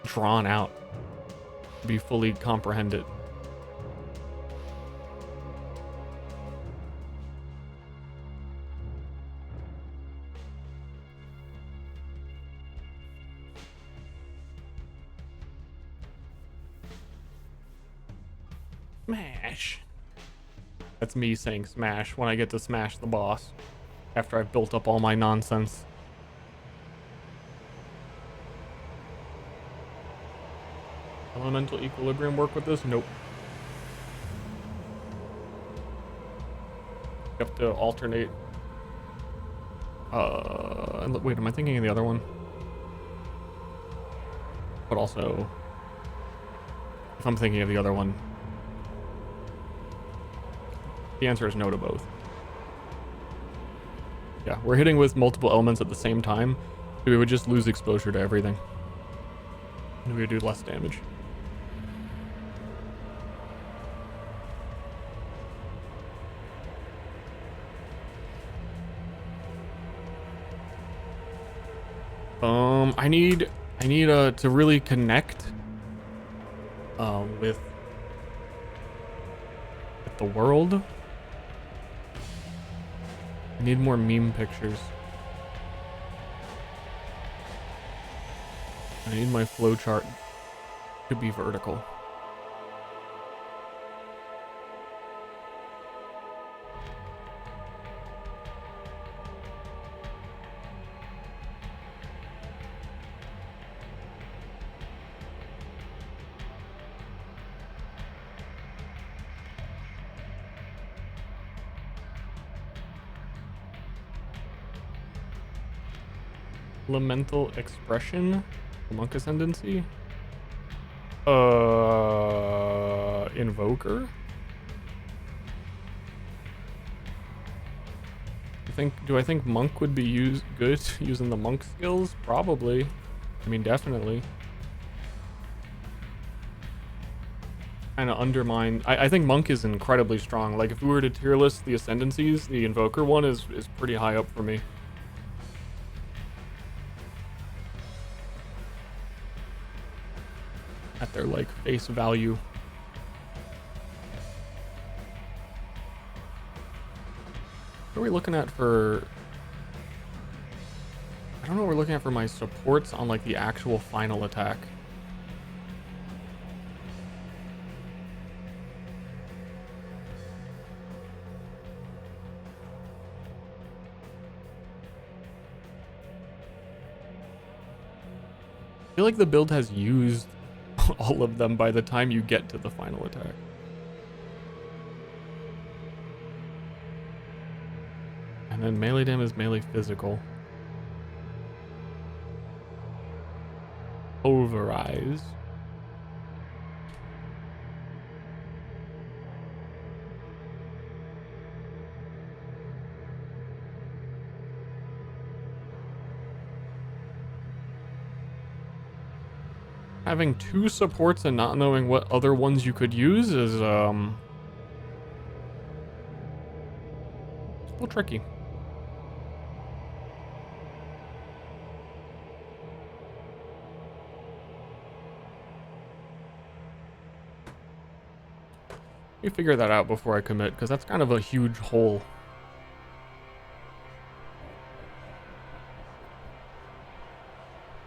drawn out to be fully comprehended. Smash. That's me saying smash when I get to smash the boss after I've built up all my nonsense. Elemental equilibrium work with this? Nope. You have to alternate. Wait, am I thinking of the other one? But also, if I'm thinking of the other one, The answer is no to both. Yeah, we're hitting with multiple elements at the same time. So we would just lose exposure to everything. And we would do less damage. I need to really connect with the world. I need more meme pictures. I need my flowchart to be vertical. Elemental expression, monk ascendancy, invoker. Do I think monk would be good using the monk skills? Probably. I mean, definitely. Kind of undermine. I think monk is incredibly strong. Like if we were to tier list the ascendancies, the invoker one is pretty high up for me. At their like face value. What are we looking at for? I don't know what we're looking at for my supports on like the actual final attack. I feel like the build has used all of them by the time you get to the final attack. And then melee damage is melee physical. Overrise. Having two supports and not knowing what other ones you could use is a little tricky. Let me figure that out before I commit, because that's kind of a huge hole.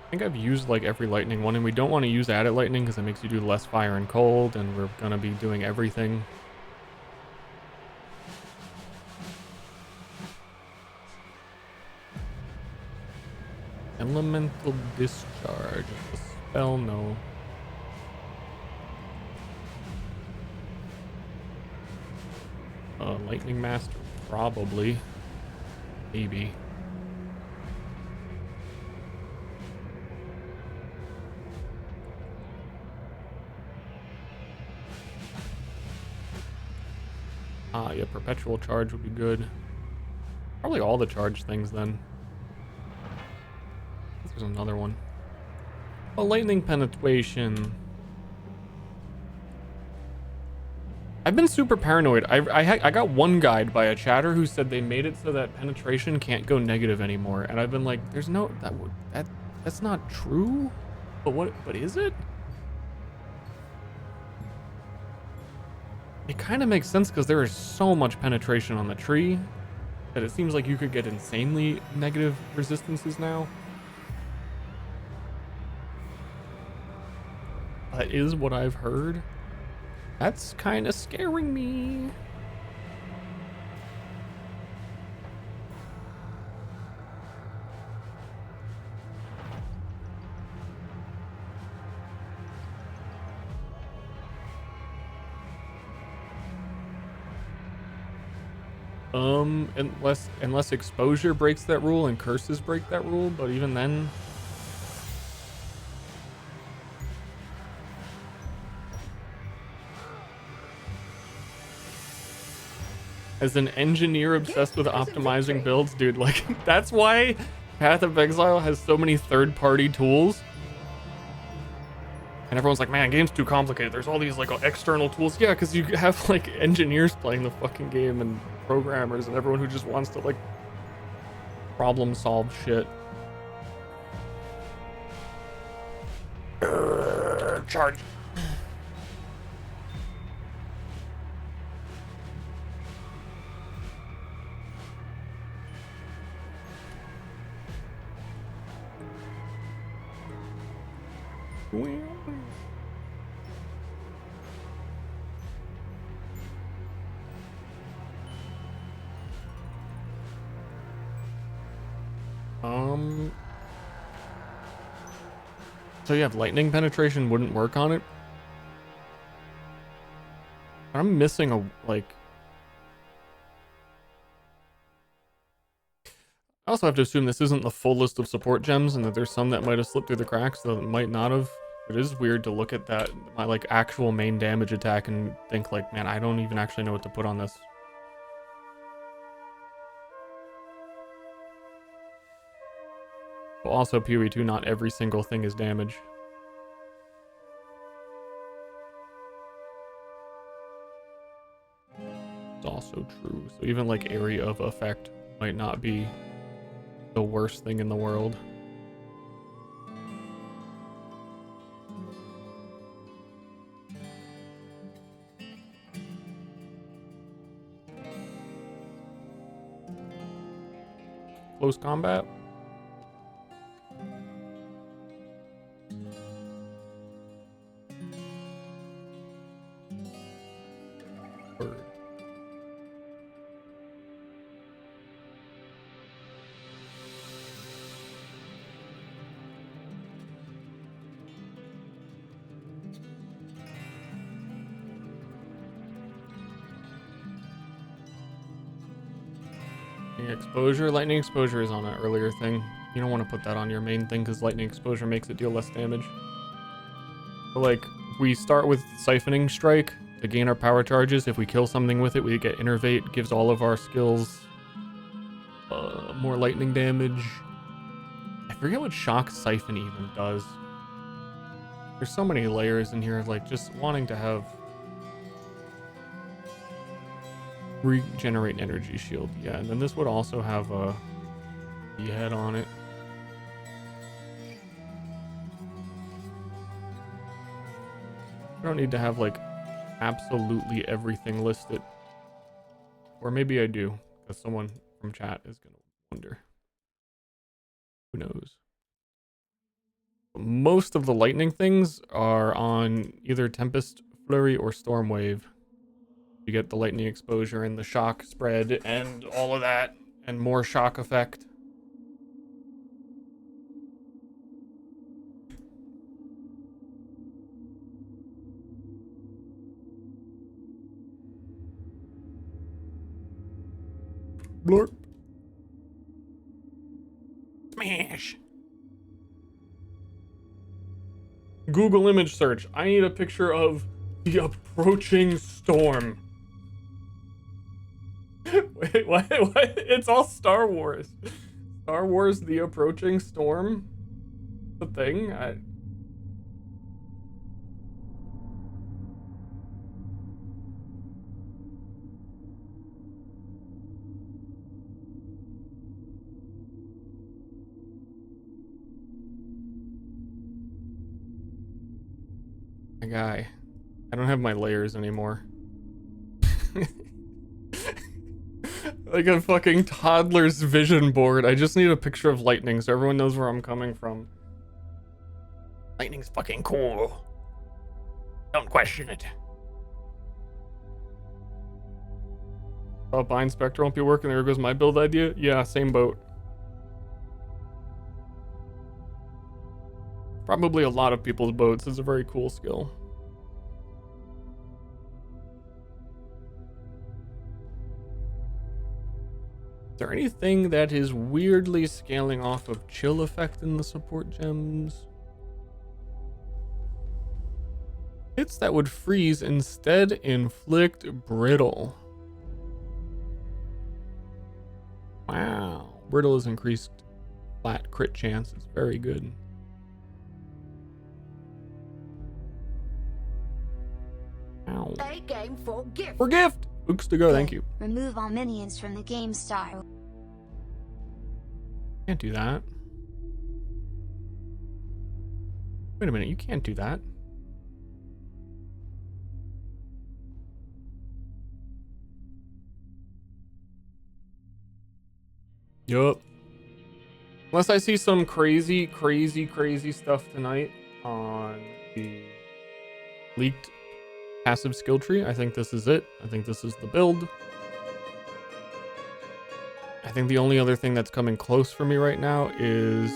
I think I've used like every lightning one, and we don't want to use added lightning because it makes you do less fire and cold, and we're gonna be doing everything. Elemental discharge. The spell, no. Lightning master, probably. Maybe. Yeah, perpetual charge would be good. Probably all the charge things then. There's another one. Oh, lightning penetration. I've been super paranoid. I got one guide by a chatter who said they made it so that penetration can't go negative anymore, and I've been like, there's no that's not true. But is it? It kind of makes sense because there is so much penetration on the tree that it seems like you could get insanely negative resistances now. That is what I've heard. That's kind of scaring me. Unless exposure breaks that rule and curses break that rule, but even then. As an engineer obsessed with optimizing builds, dude, like, that's why Path of Exile has so many third-party tools. And everyone's like, man, game's too complicated. There's all these, like, external tools. Yeah, because you have, like, engineers playing the fucking game and programmers and everyone who just wants to, like, problem-solve shit. Charge. So you have lightning penetration wouldn't work on it? I'm missing a, like... I also have to assume this isn't the full list of support gems and that there's some that might have slipped through the cracks that might not have. It is weird to look at that, my, like, actual main damage attack and think, like, man, I don't even actually know what to put on this. But also, PoE2, not every single thing is damage. It's also true. So even, like, area of effect might not be the worst thing in the world. Close combat. Word. Lightning exposure is on an earlier thing. You don't want to put that on your main thing because lightning exposure makes it deal less damage. But, like, we start with siphoning strike to gain our power charges. If we kill something with it, we get innervate, gives all of our skills more lightning damage. I forget what shock siphon even does. There's so many layers in here, like, just wanting to have regenerate energy shield. Yeah, and then this would also have a head on it. I don't need to have, like, absolutely everything listed. Or maybe I do, because someone from chat is gonna wonder. Who knows? Most of the lightning things are on either Tempest, Flurry, or Storm Wave. You get the lightning exposure and the shock spread and all of that, and more shock effect. Blurp. Smash. Google image search. I need a picture of the approaching storm. Wait, what? It's all Star Wars. Star Wars, the approaching storm? The thing? My guy. I don't have my layers anymore. Like a fucking toddler's vision board. I just need a picture of lightning so everyone knows where I'm coming from. Lightning's fucking cool. Don't question it. Bind Spectre won't be working. There goes my build idea. Yeah, same boat. Probably a lot of people's boats. It's a very cool skill. Is there anything that is weirdly scaling off of chill effect in the support gems? Hits that would freeze instead inflict brittle. Brittle is increased flat crit chance. It's very good. Ow. A game for gift. For gift! Books to go, thank you. Remove all minions from the game style. Can't do that. Wait a minute, you can't do that. Yup. Unless I see some crazy stuff tonight on the leaked passive skill tree, I think this is it. I think this is the build. I think the only other thing that's coming close for me right now is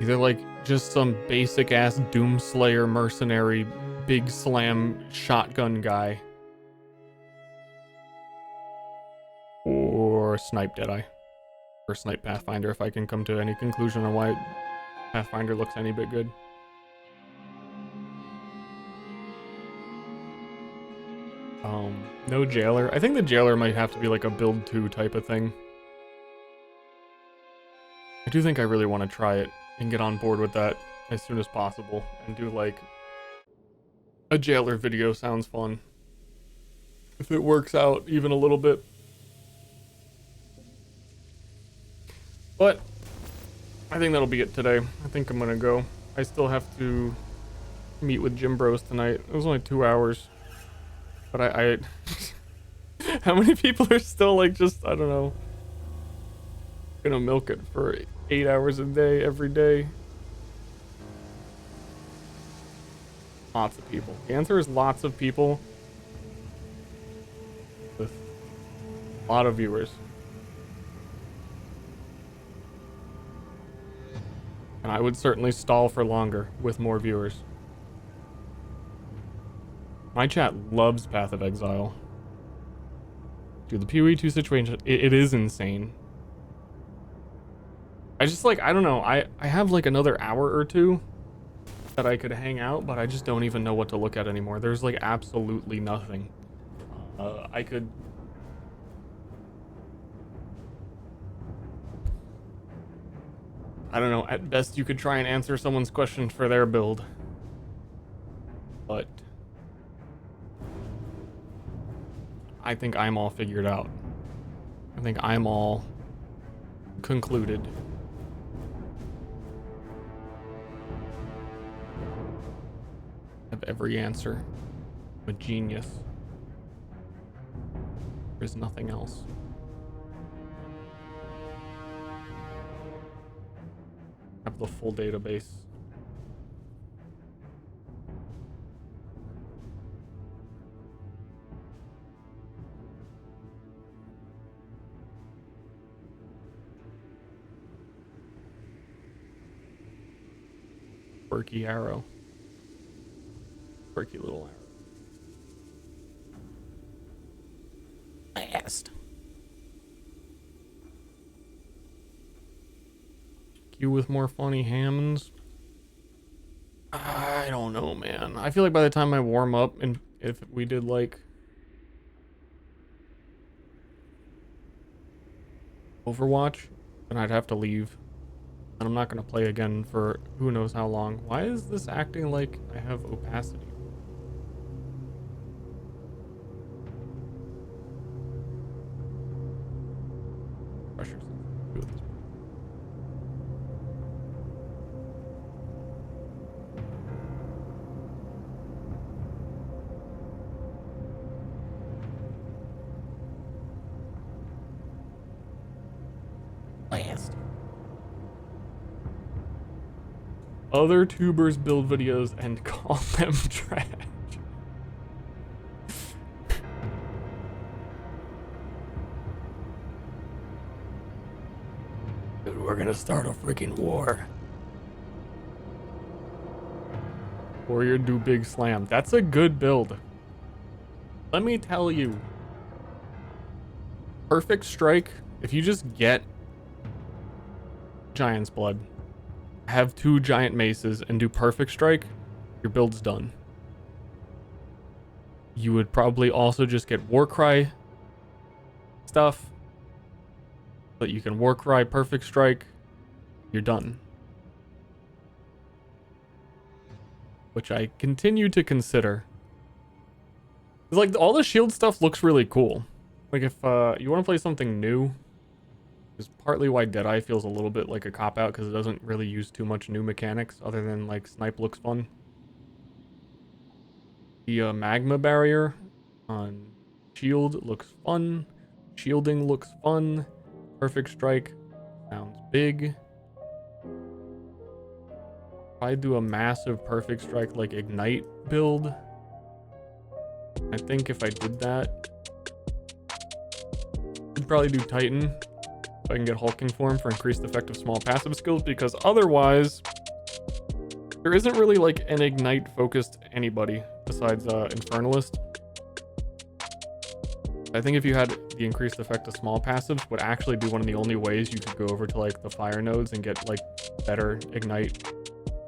either like just some basic ass Doomslayer mercenary big slam shotgun guy, or Snipe Deadeye, or Snipe Pathfinder, if I can come to any conclusion on why Pathfinder looks any bit good. No Jailer. I think the Jailer might have to be like a build 2 type of thing. I do think I really want to try it and get on board with that as soon as possible and do like a Jailer video. Sounds fun. If it works out even a little bit. But I think that'll be it today. I think I'm gonna go. I still have to meet with Gym Bros tonight. It was only 2 hours. But I how many people are still like just, I don't know, gonna milk it for 8 hours a day, every day? Lots of people. The answer is lots of people with a lot of viewers. And I would certainly stall for longer with more viewers. My chat loves Path of Exile. Dude, the PoE2 situation, it is insane. I just like, I don't know, I have like another hour or two that I could hang out, but I just don't even know what to look at anymore. There's like absolutely nothing. I could... I don't know, at best you could try and answer someone's question for their build. But... I think I'm all figured out. I think I'm all concluded. I have every answer. I'm a genius. There's nothing else. I have the full database. Quirky arrow. Quirky little arrow. Last. Queue with more funny Hammonds. I don't know, man. I feel like by the time I warm up, and if we did like Overwatch, then I'd have to leave. And I'm not going to play again for who knows how long. Why is this acting like I have opacity? Pressure. Last. Other tubers build videos and call them trash. Dude, we're gonna start a freaking war. Warrior do big slam. That's a good build. Let me tell you. Perfect strike. If you just get Giant's Blood, have 2 giant maces, and do perfect strike, your build's done. You would probably also just get Warcry, stuff. But you can Warcry Perfect Strike. You're done. Which I continue to consider. Like, all the shield stuff looks really cool. Like, if you want to play something new, is partly why Deadeye feels a little bit like a cop-out, because it doesn't really use too much new mechanics, other than, like, Snipe looks fun. The magma barrier on shield looks fun. Shielding looks fun. Perfect Strike sounds big. If I do a massive Perfect Strike, like, Ignite build, I think if I did that, I'd probably do Titan if I can get Hulking form for increased effective small passive skills, because otherwise there isn't really like an Ignite focused anybody besides Infernalist. I think if you had the increased effect of small passives, would actually be one of the only ways you could go over to like the fire nodes and get like better Ignite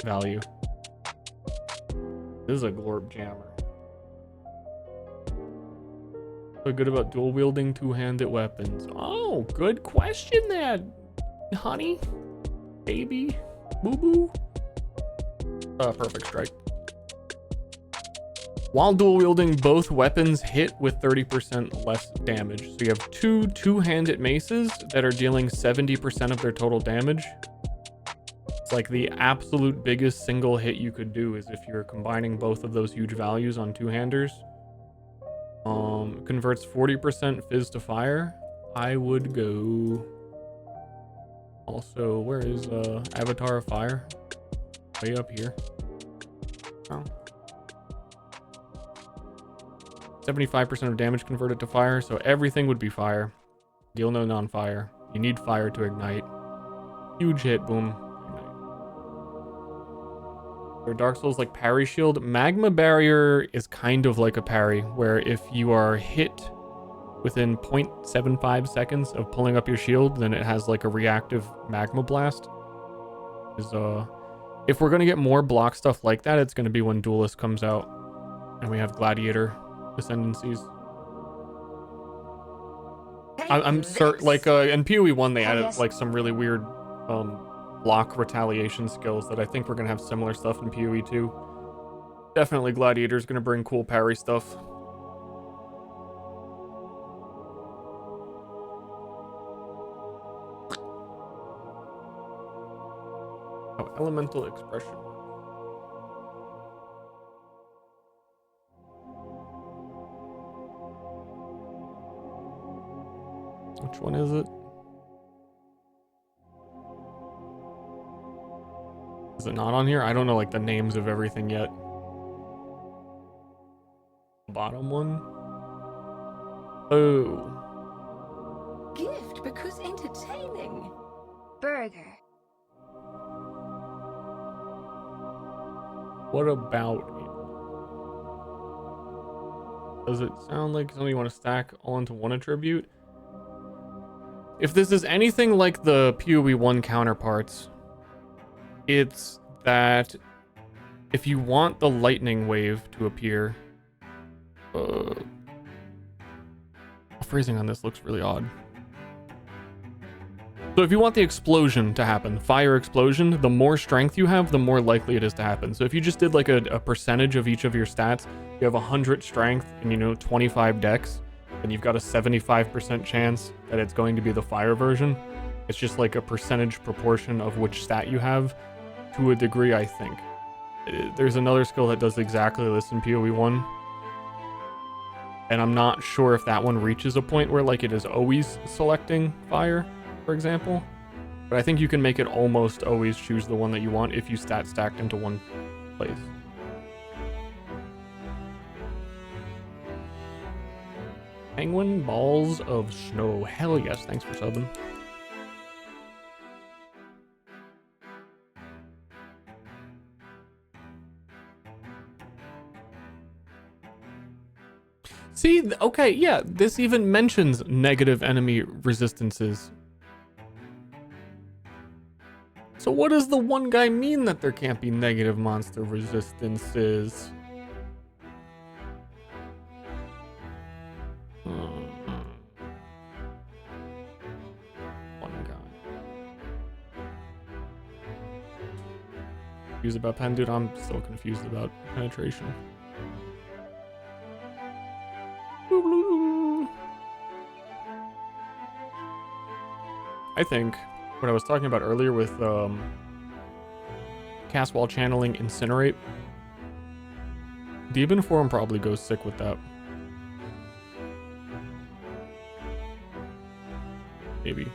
value. This is a Glorb Jammer. So good about dual wielding two-handed weapons. Oh, good question there, honey, baby, boo boo. Perfect Strike. While dual wielding, both weapons hit with 30% less damage. So you have two-handed maces that are dealing 70% of their total damage. It's like the absolute biggest single hit you could do is if you're combining both of those huge values on two-handers. Converts 40% fizz to fire. I would go. Also, where is Avatar of Fire? Way up here. Oh. 75% of damage converted to fire, so everything would be fire. Deal no non-fire. You need fire to ignite. Huge hit, boom. Or Dark Souls like parry shield. Magma barrier is kind of like a parry, where if you are hit within 0.75 seconds of pulling up your shield, then it has like a reactive magma blast. If we're gonna get more block stuff like that, it's gonna be when Duelist comes out and we have Gladiator ascendancies. I'm certain, like in PoE1 they added like some really weird block retaliation skills that I think we're gonna have similar stuff in PoE2. Definitely Gladiator's gonna bring cool parry stuff. Oh, elemental expression. Which one is it? Is it not on here? I don't know like the names of everything yet. Bottom one. Oh. Gift because entertaining. Burger. What about it? Does it sound like something you want to stack all into one attribute? If this is anything like the PoE1 counterparts, it's that if you want the lightning wave to appear, phrasing on this looks really odd. So if you want the explosion to happen, fire explosion, the more strength you have, the more likely it is to happen. So if you just did like a percentage of each of your stats, you have 100 strength and 25 dex, and you've got a 75% chance that it's going to be the fire version. It's just like a percentage proportion of which stat you have to a degree, I think. There's another skill that does exactly this in PoE1. And I'm not sure if that one reaches a point where like it is always selecting fire, for example. But I think you can make it almost always choose the one that you want if you stat stacked into one place. Penguin Balls of Snow. Hell yes, thanks for subbing. See, okay, yeah, this even mentions negative enemy resistances. So what does the one guy mean that there can't be negative monster resistances? confused about pen, dude. I'm still confused about penetration. I think what I was talking about earlier with cast while channeling Incinerate, Demon Form probably goes sick with that. Maybe.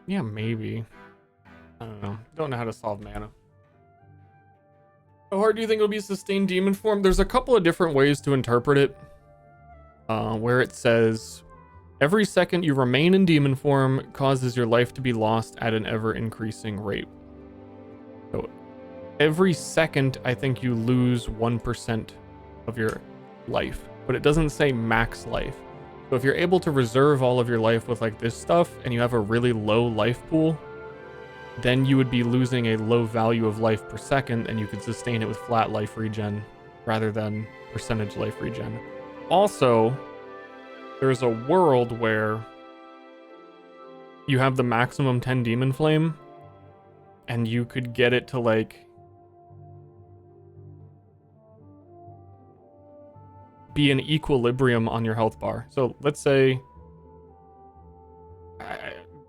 Yeah, maybe. I don't know. Don't know how to solve mana. How hard do you think it'll be sustained demon form? There's a couple of different ways to interpret it. Where it says, every second you remain in demon form causes your life to be lost at an ever increasing rate. So every second, I think you lose 1% of your life, but it doesn't say max life. So if you're able to reserve all of your life with like this stuff and you have a really low life pool, then you would be losing a low value of life per second and you could sustain it with flat life regen rather than percentage life regen. Also, there's a world where you have the maximum 10 demon flame and you could get it to like be in equilibrium on your health bar. So let's say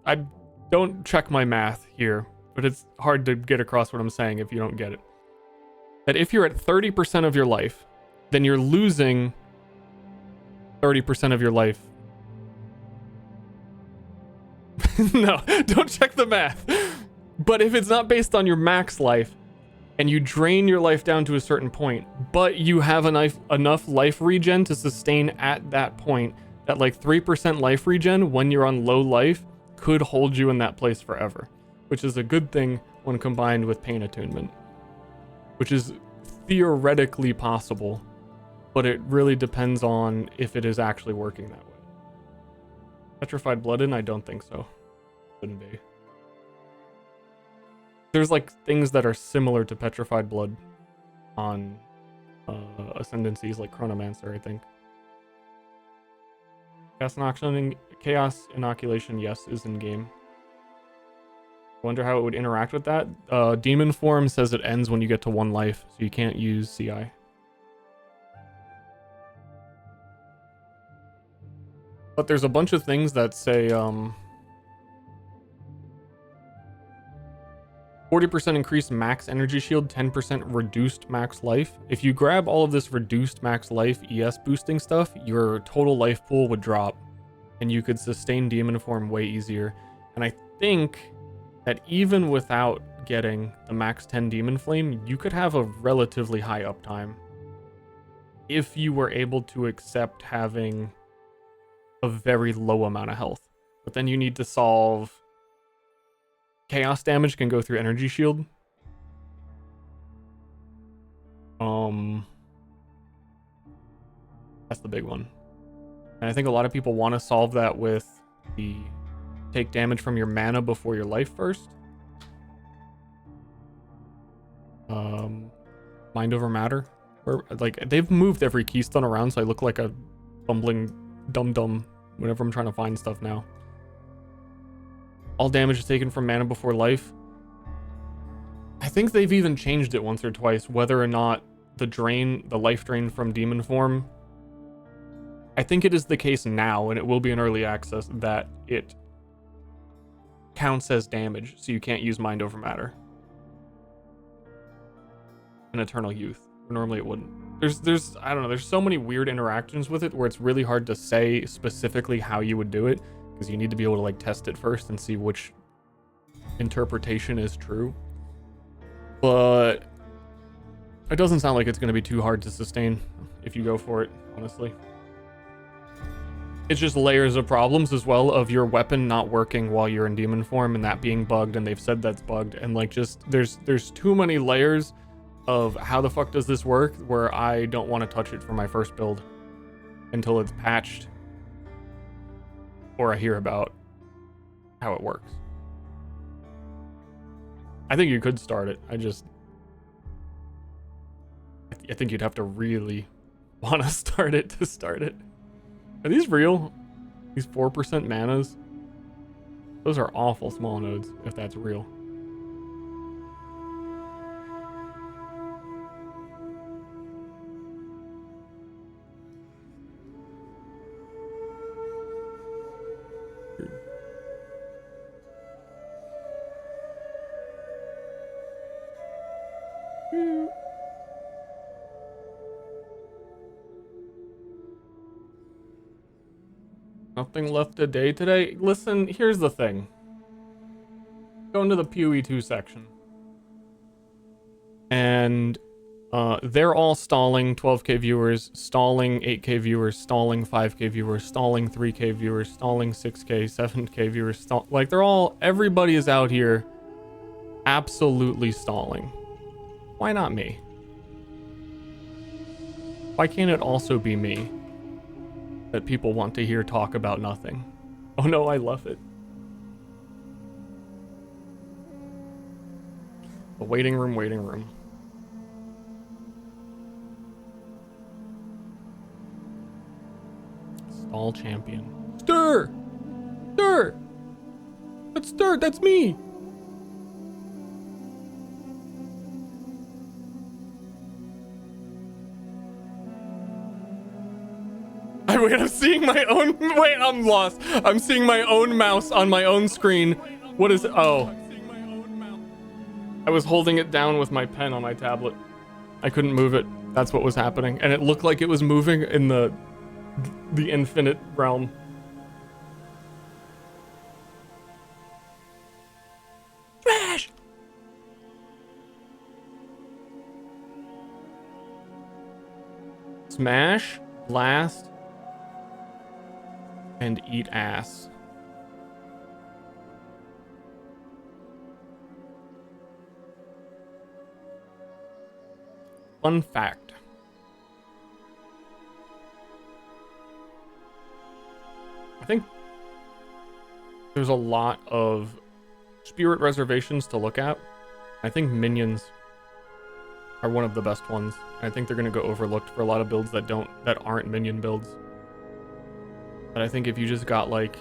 I don't check my math here, but it's hard to get across what I'm saying if you don't get it. That if you're at 30% of your life, then you're losing 30% of your life. No, don't check the math. But if it's not based on your max life, and you drain your life down to a certain point, but you have enough life regen to sustain at that point, that like 3% life regen when you're on low life could hold you in that place forever, which is a good thing when combined with pain attunement, which is theoretically possible, but it really depends on if it is actually working that way. Petrified Blood-In? I don't think so. Couldn't be. There's like things that are similar to Petrified Blood on ascendancies, like Chronomancer, I think. Chaos Inoculation, yes, is in game. Wonder how it would interact with that. Demon Form says it ends when you get to 1 life, so you can't use CI. But there's a bunch of things that say 40% increased max energy shield, 10% reduced max life. If you grab all of this reduced max life ES boosting stuff, your total life pool would drop and you could sustain demon form way easier. And I think that even without getting the max 10 demon flame, you could have a relatively high uptime if you were able to accept having a very low amount of health. But then you need to solve chaos damage can go through energy shield. That's the big one. And I think a lot of people want to solve that with the take damage from your mana before your life first. Mind over matter. Where like they've moved every keystone around, so I look like a bumbling dum-dum whenever I'm trying to find stuff now. All damage is taken from mana before life. I think they've even changed it once or twice, whether or not the life drain from demon form. I think it is the case now, and it will be in early access, that it counts as damage, so you can't use mind over matter in Eternal Youth. Normally it wouldn't. There's I don't know, there's so many weird interactions with it where it's really hard to say specifically how you would do it, because you need to be able to like test it first and see which interpretation is true. But it doesn't sound like it's going to be too hard to sustain if you go for it, honestly. It's just layers of problems as well of your weapon not working while you're in demon form and that being bugged, and they've said that's bugged, and like just there's too many layers of how the fuck does this work where I don't want to touch it for my first build until it's patched or I hear about how it works. I think you could start it. I think you'd have to really want to start it to start it. Are these real? These 4% manas, those are awful small nodes, if that's real. Nothing left today. Listen, here's the thing. Go into the PoE2 section. And they're all stalling 12k viewers, stalling 8k viewers, stalling 5k viewers, stalling 3k viewers, stalling 6k, 7k viewers, like everybody is out here absolutely stalling. Why not me? Why can't it also be me that people want to hear talk about nothing? Oh no, I love it. The waiting room. Stall champion. Ster! Ster! That's Ster, that's me! I'm seeing my own, wait, I'm lost. I'm seeing my own mouse on my own screen. What is it? Oh. I was holding it down with my pen on my tablet. I couldn't move it. That's what was happening. And it looked like it was moving in the infinite realm. Smash! Smash, blast, and eat ass. Fun fact. I think there's a lot of spirit reservations to look at. I think minions are one of the best ones. I think they're going to go overlooked for a lot of builds that aren't minion builds. But I think if you just got like,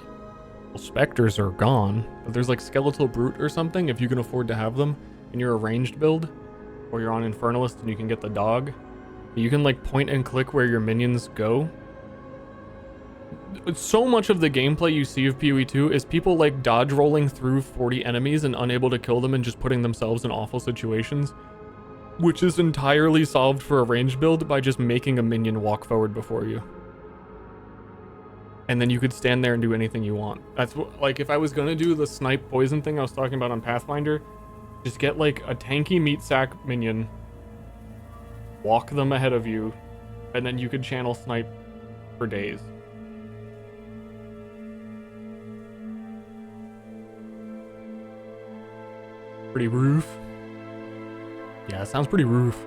well, specters are gone, but there's like skeletal brute or something, if you can afford to have them in your arranged build, or you're on Infernalist and you can get the dog, you can like point and click where your minions go. So much of the gameplay you see of PoE2 is people like dodge rolling through 40 enemies and unable to kill them and just putting themselves in awful situations, which is entirely solved for a ranged build by just making a minion walk forward before you. And then you could stand there and do anything you want. That's what, like, if I was gonna do the snipe poison thing I was talking about on Pathfinder, just get like a tanky meat sack minion, walk them ahead of you, and then you could channel snipe for days. Pretty roof. Yeah, it sounds pretty roof.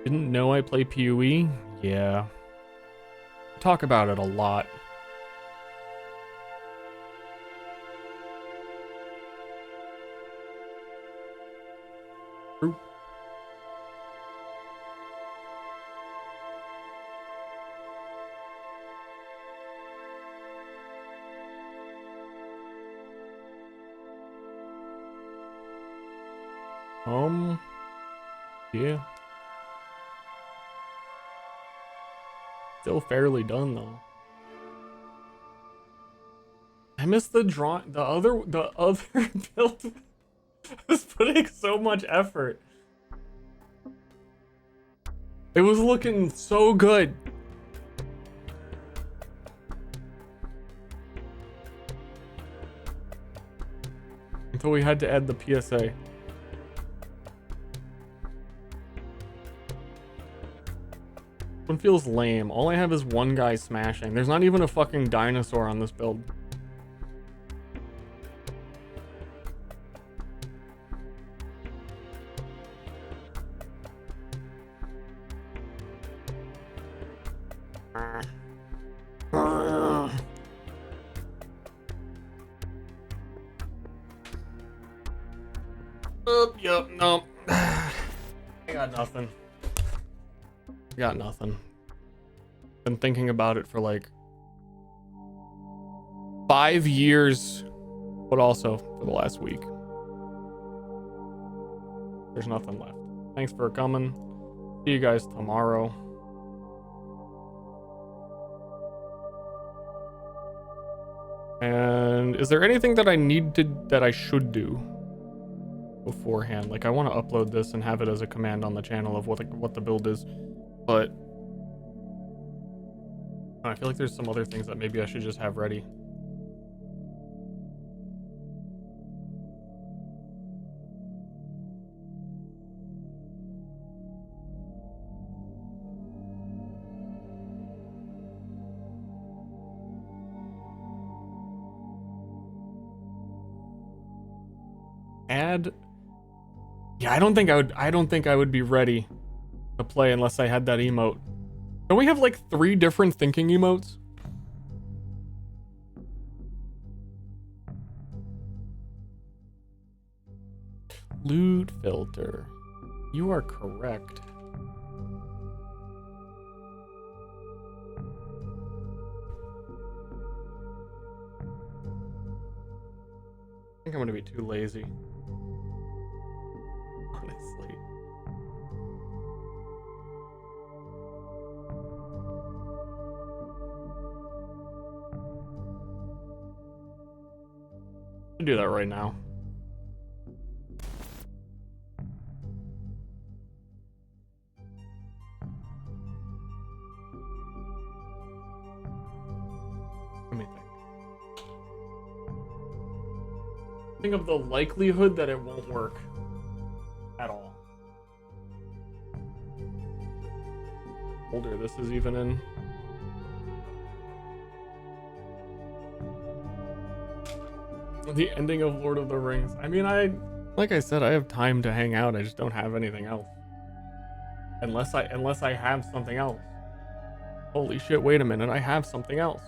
Didn't know I play PoE? Yeah. Talk about it a lot. True. Yeah. Still fairly done though. I missed the draw. The other build was putting so much effort. It was looking so good. Until we had to add the PSA. One feels lame. All I have is one guy smashing. There's not even a fucking dinosaur on this build. Yep, no. I got nothing. been thinking about it for like 5 years, but also for the last week. There's nothing left. Thanks for coming. See you guys tomorrow. And is there anything that I should do beforehand? Like, I want to upload this and have it as a command on the channel of what the build is, but I feel like there's some other things that maybe I should just have ready. Yeah, I don't think I would be ready to play unless I had that emote. Don't we have like 3 different thinking emotes? Loot filter. You are correct. I think I'm gonna be too lazy. Honestly. I'll do that right now. Let me think. Think of the likelihood that it won't work at all. Older this is even in. The ending of Lord of the Rings. I mean, like I said, I have time to hang out. I just don't have anything else. Unless I have something else. Holy shit, wait a minute. I have something else.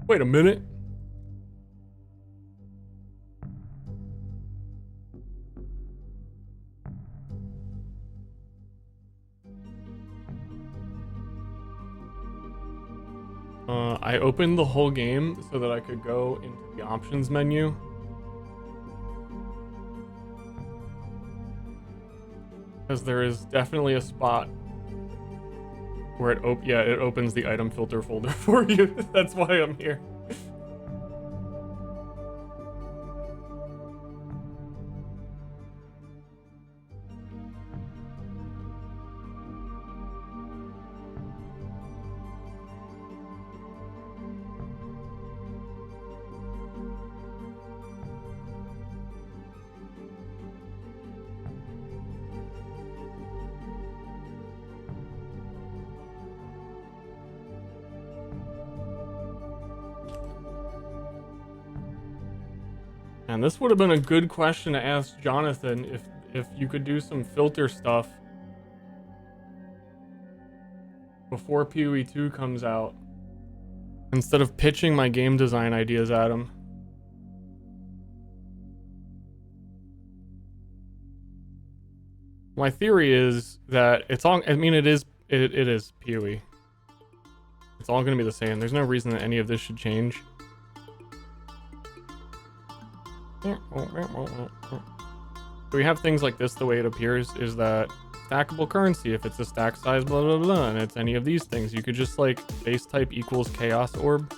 Wait a minute. I opened the whole game so that I could go into the options menu. Because there is definitely a spot where it opens the item filter folder for you. That's why I'm here. And this would have been a good question to ask Jonathan if you could do some filter stuff before PoE2 comes out instead of pitching my game design ideas at him. My theory is that it's all, I mean, it is PoE. It's all going to be the same. There's no reason that any of this should change. So we have things like this. The way it appears is that stackable currency, if it's a stack size, blah, blah, blah, and it's any of these things, you could just like base type equals chaos orb.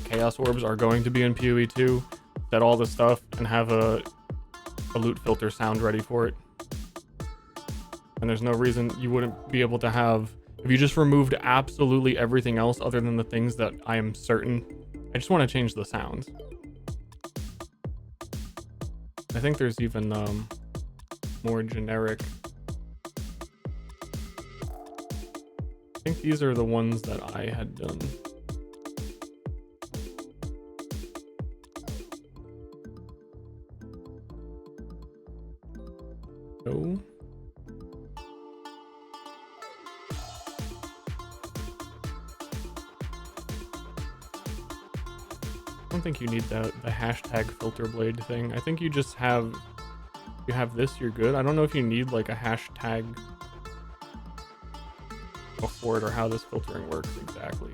Chaos orbs are going to be in PoE2. Set all the stuff and have a loot filter sound ready for it. And there's no reason you wouldn't be able to have, if you just removed absolutely everything else other than the things that I am certain. I just want to change the sounds. I think there's even more generic. I think these are the ones that I had done. No. I don't think you need the hashtag filter blade thing. I think you just have, if you have this, you're good. I don't know if you need like a hashtag before it or how this filtering works exactly.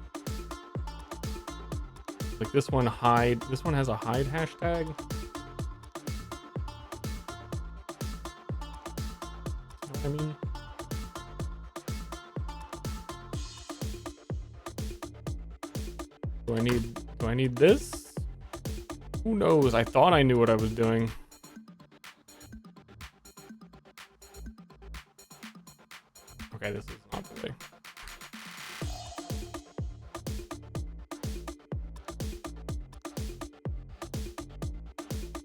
Like this one has a hide hashtag. You know what I mean? Do I need this? Who knows? I thought I knew what I was doing. Okay, this is not the way.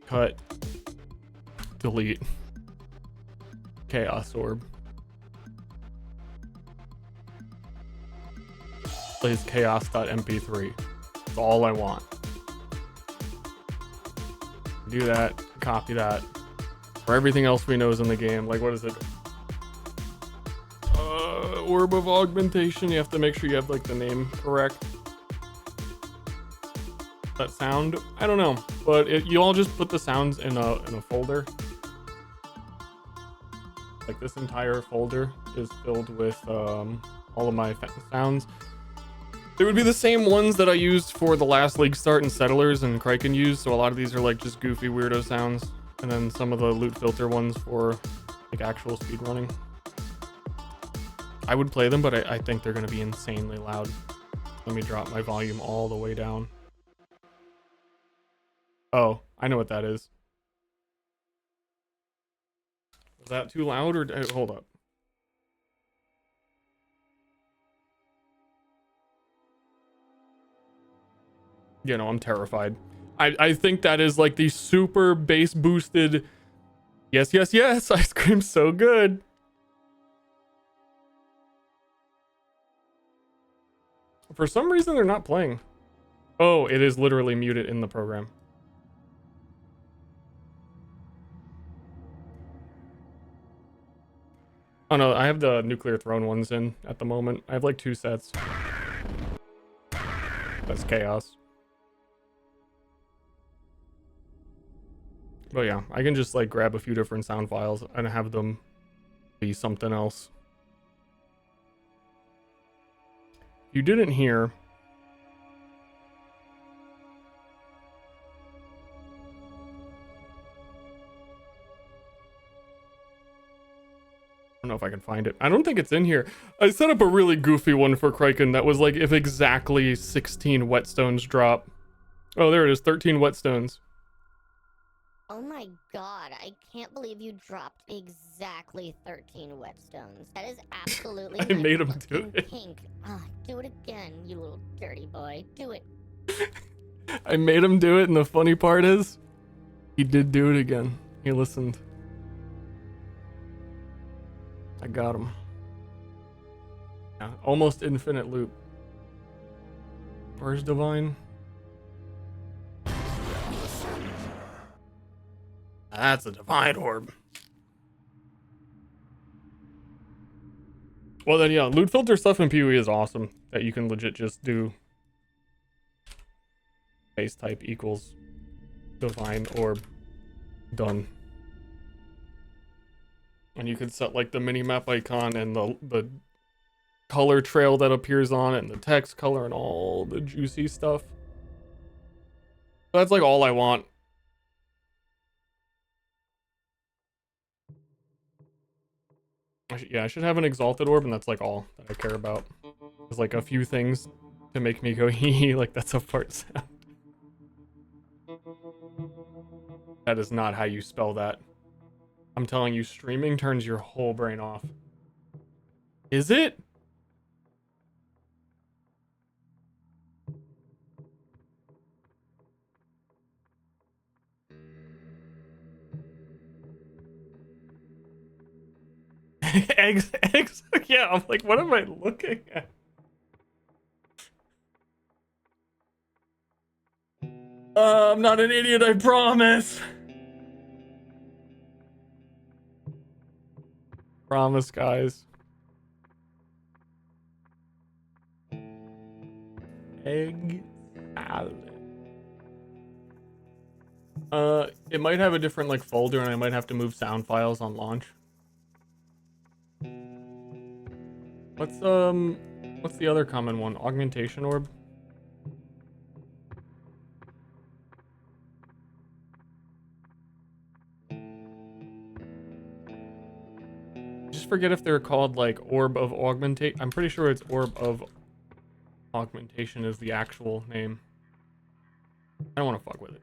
Cut. Delete. Chaos orb. Plays chaos.mp3. That's all I want. Do that, copy that. For everything else we know is in the game. Like, what is it? Orb of augmentation. You have to make sure you have like the name correct. That sound, I don't know, but you all just put the sounds in a folder. Like this entire folder is filled with all of my sounds. They would be the same ones that I used for the last League Start and Settlers and Kraken used, so a lot of these are like just goofy weirdo sounds. And then some of the loot filter ones for like actual speedrunning. I would play them, but I think they're gonna be insanely loud. Let me drop my volume all the way down. Oh, I know what that is. Was that too loud or hold up? You know, I'm terrified. I think that is like the super bass boosted. Yes, yes, yes. I scream so good. For some reason, they're not playing. Oh, it is literally muted in the program. Oh no, I have the Nuclear Throne ones in at the moment. I have like 2 sets. That's chaos. But yeah, I can just like grab a few different sound files and have them be something else. You didn't hear. I don't know if I can find it. I don't think it's in here. I set up a really goofy one for Kraken that was like if exactly 16 whetstones drop. Oh, there it is, 13 whetstones. Oh my god, I can't believe you dropped exactly 13 whetstones. That is absolutely I made him do fucking it. pink. Do it again, you little dirty boy. Do it. I made him do it, and the funny part is, he did do it again. He listened. I got him. Yeah, almost infinite loop. Where's Divine? That's a Divine Orb. Well then, yeah, loot filter stuff in PoE is awesome. That you can legit just do base type equals Divine Orb. Done. And you can set like the mini-map icon and the color trail that appears on it and the text color and all the juicy stuff. That's like all I want. I should have an exalted orb, and that's like all that I care about. There's like a few things to make me go hee hee, like that's a fart sound. That is not how you spell that. I'm telling you, streaming turns your whole brain off. Is it? eggs, yeah, I'm like, what am I looking at? I'm not an idiot, I promise. Promise, guys. Egg salad. It might have a different like folder, and I might have to move sound files on launch. What's the other common one? Augmentation orb? Just forget if they're called like orb of augmentation. I'm pretty sure it's orb of augmentation is the actual name. I don't want to fuck with it.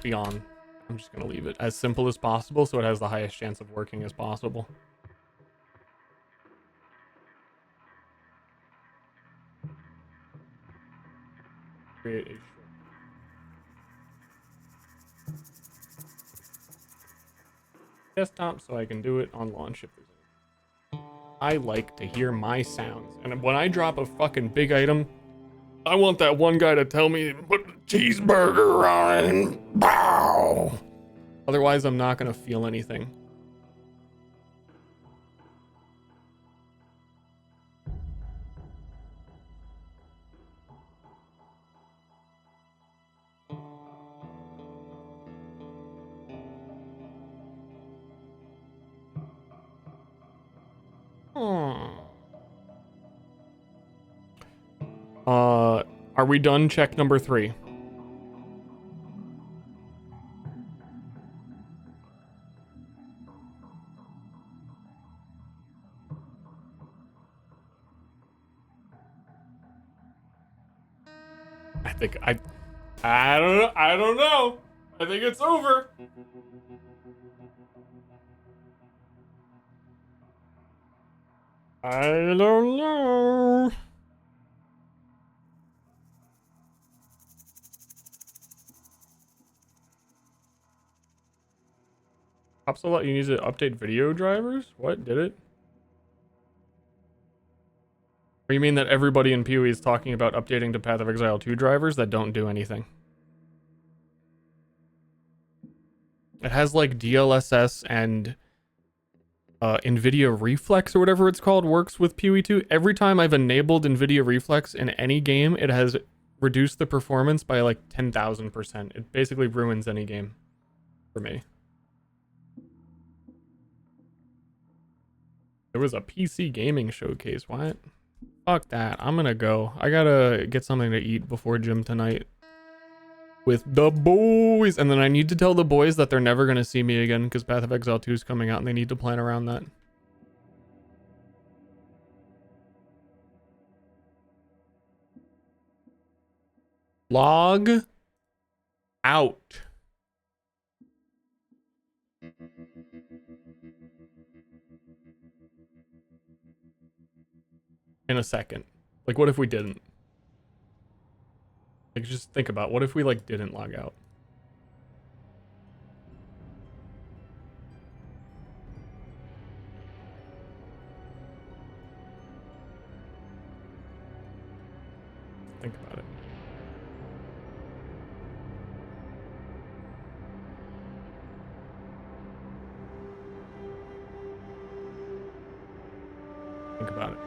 Beyond. I'm just gonna leave it as simple as possible so it has the highest chance of working as possible. Create a short. Desktop so I can do it on launch if there's any. I like to hear my sounds, and when I drop a fucking big item, I want that one guy to tell me put the cheeseburger on it and bow. Otherwise, I'm not gonna feel anything. Are we done? Check number 3. I don't know. I think it's over. I don't know. Pops a lot. You need to update video drivers? What? Did it? Or you mean that everybody in PoE is talking about updating to Path of Exile 2 drivers that don't do anything? It has like DLSS and NVIDIA Reflex or whatever it's called works with PoE2. Every time I've enabled NVIDIA Reflex in any game, it has reduced the performance by like 10,000%. It basically ruins any game for me. There was a PC gaming showcase. What? Fuck that. I'm gonna go. I gotta get something to eat before gym tonight with the boys. And then I need to tell the boys that they're never gonna see me again because Path of Exile 2 is coming out and they need to plan around that. Log out. In a second. Like, what if we didn't? Like, just think about what if we like didn't log out? Think about it. Think about it.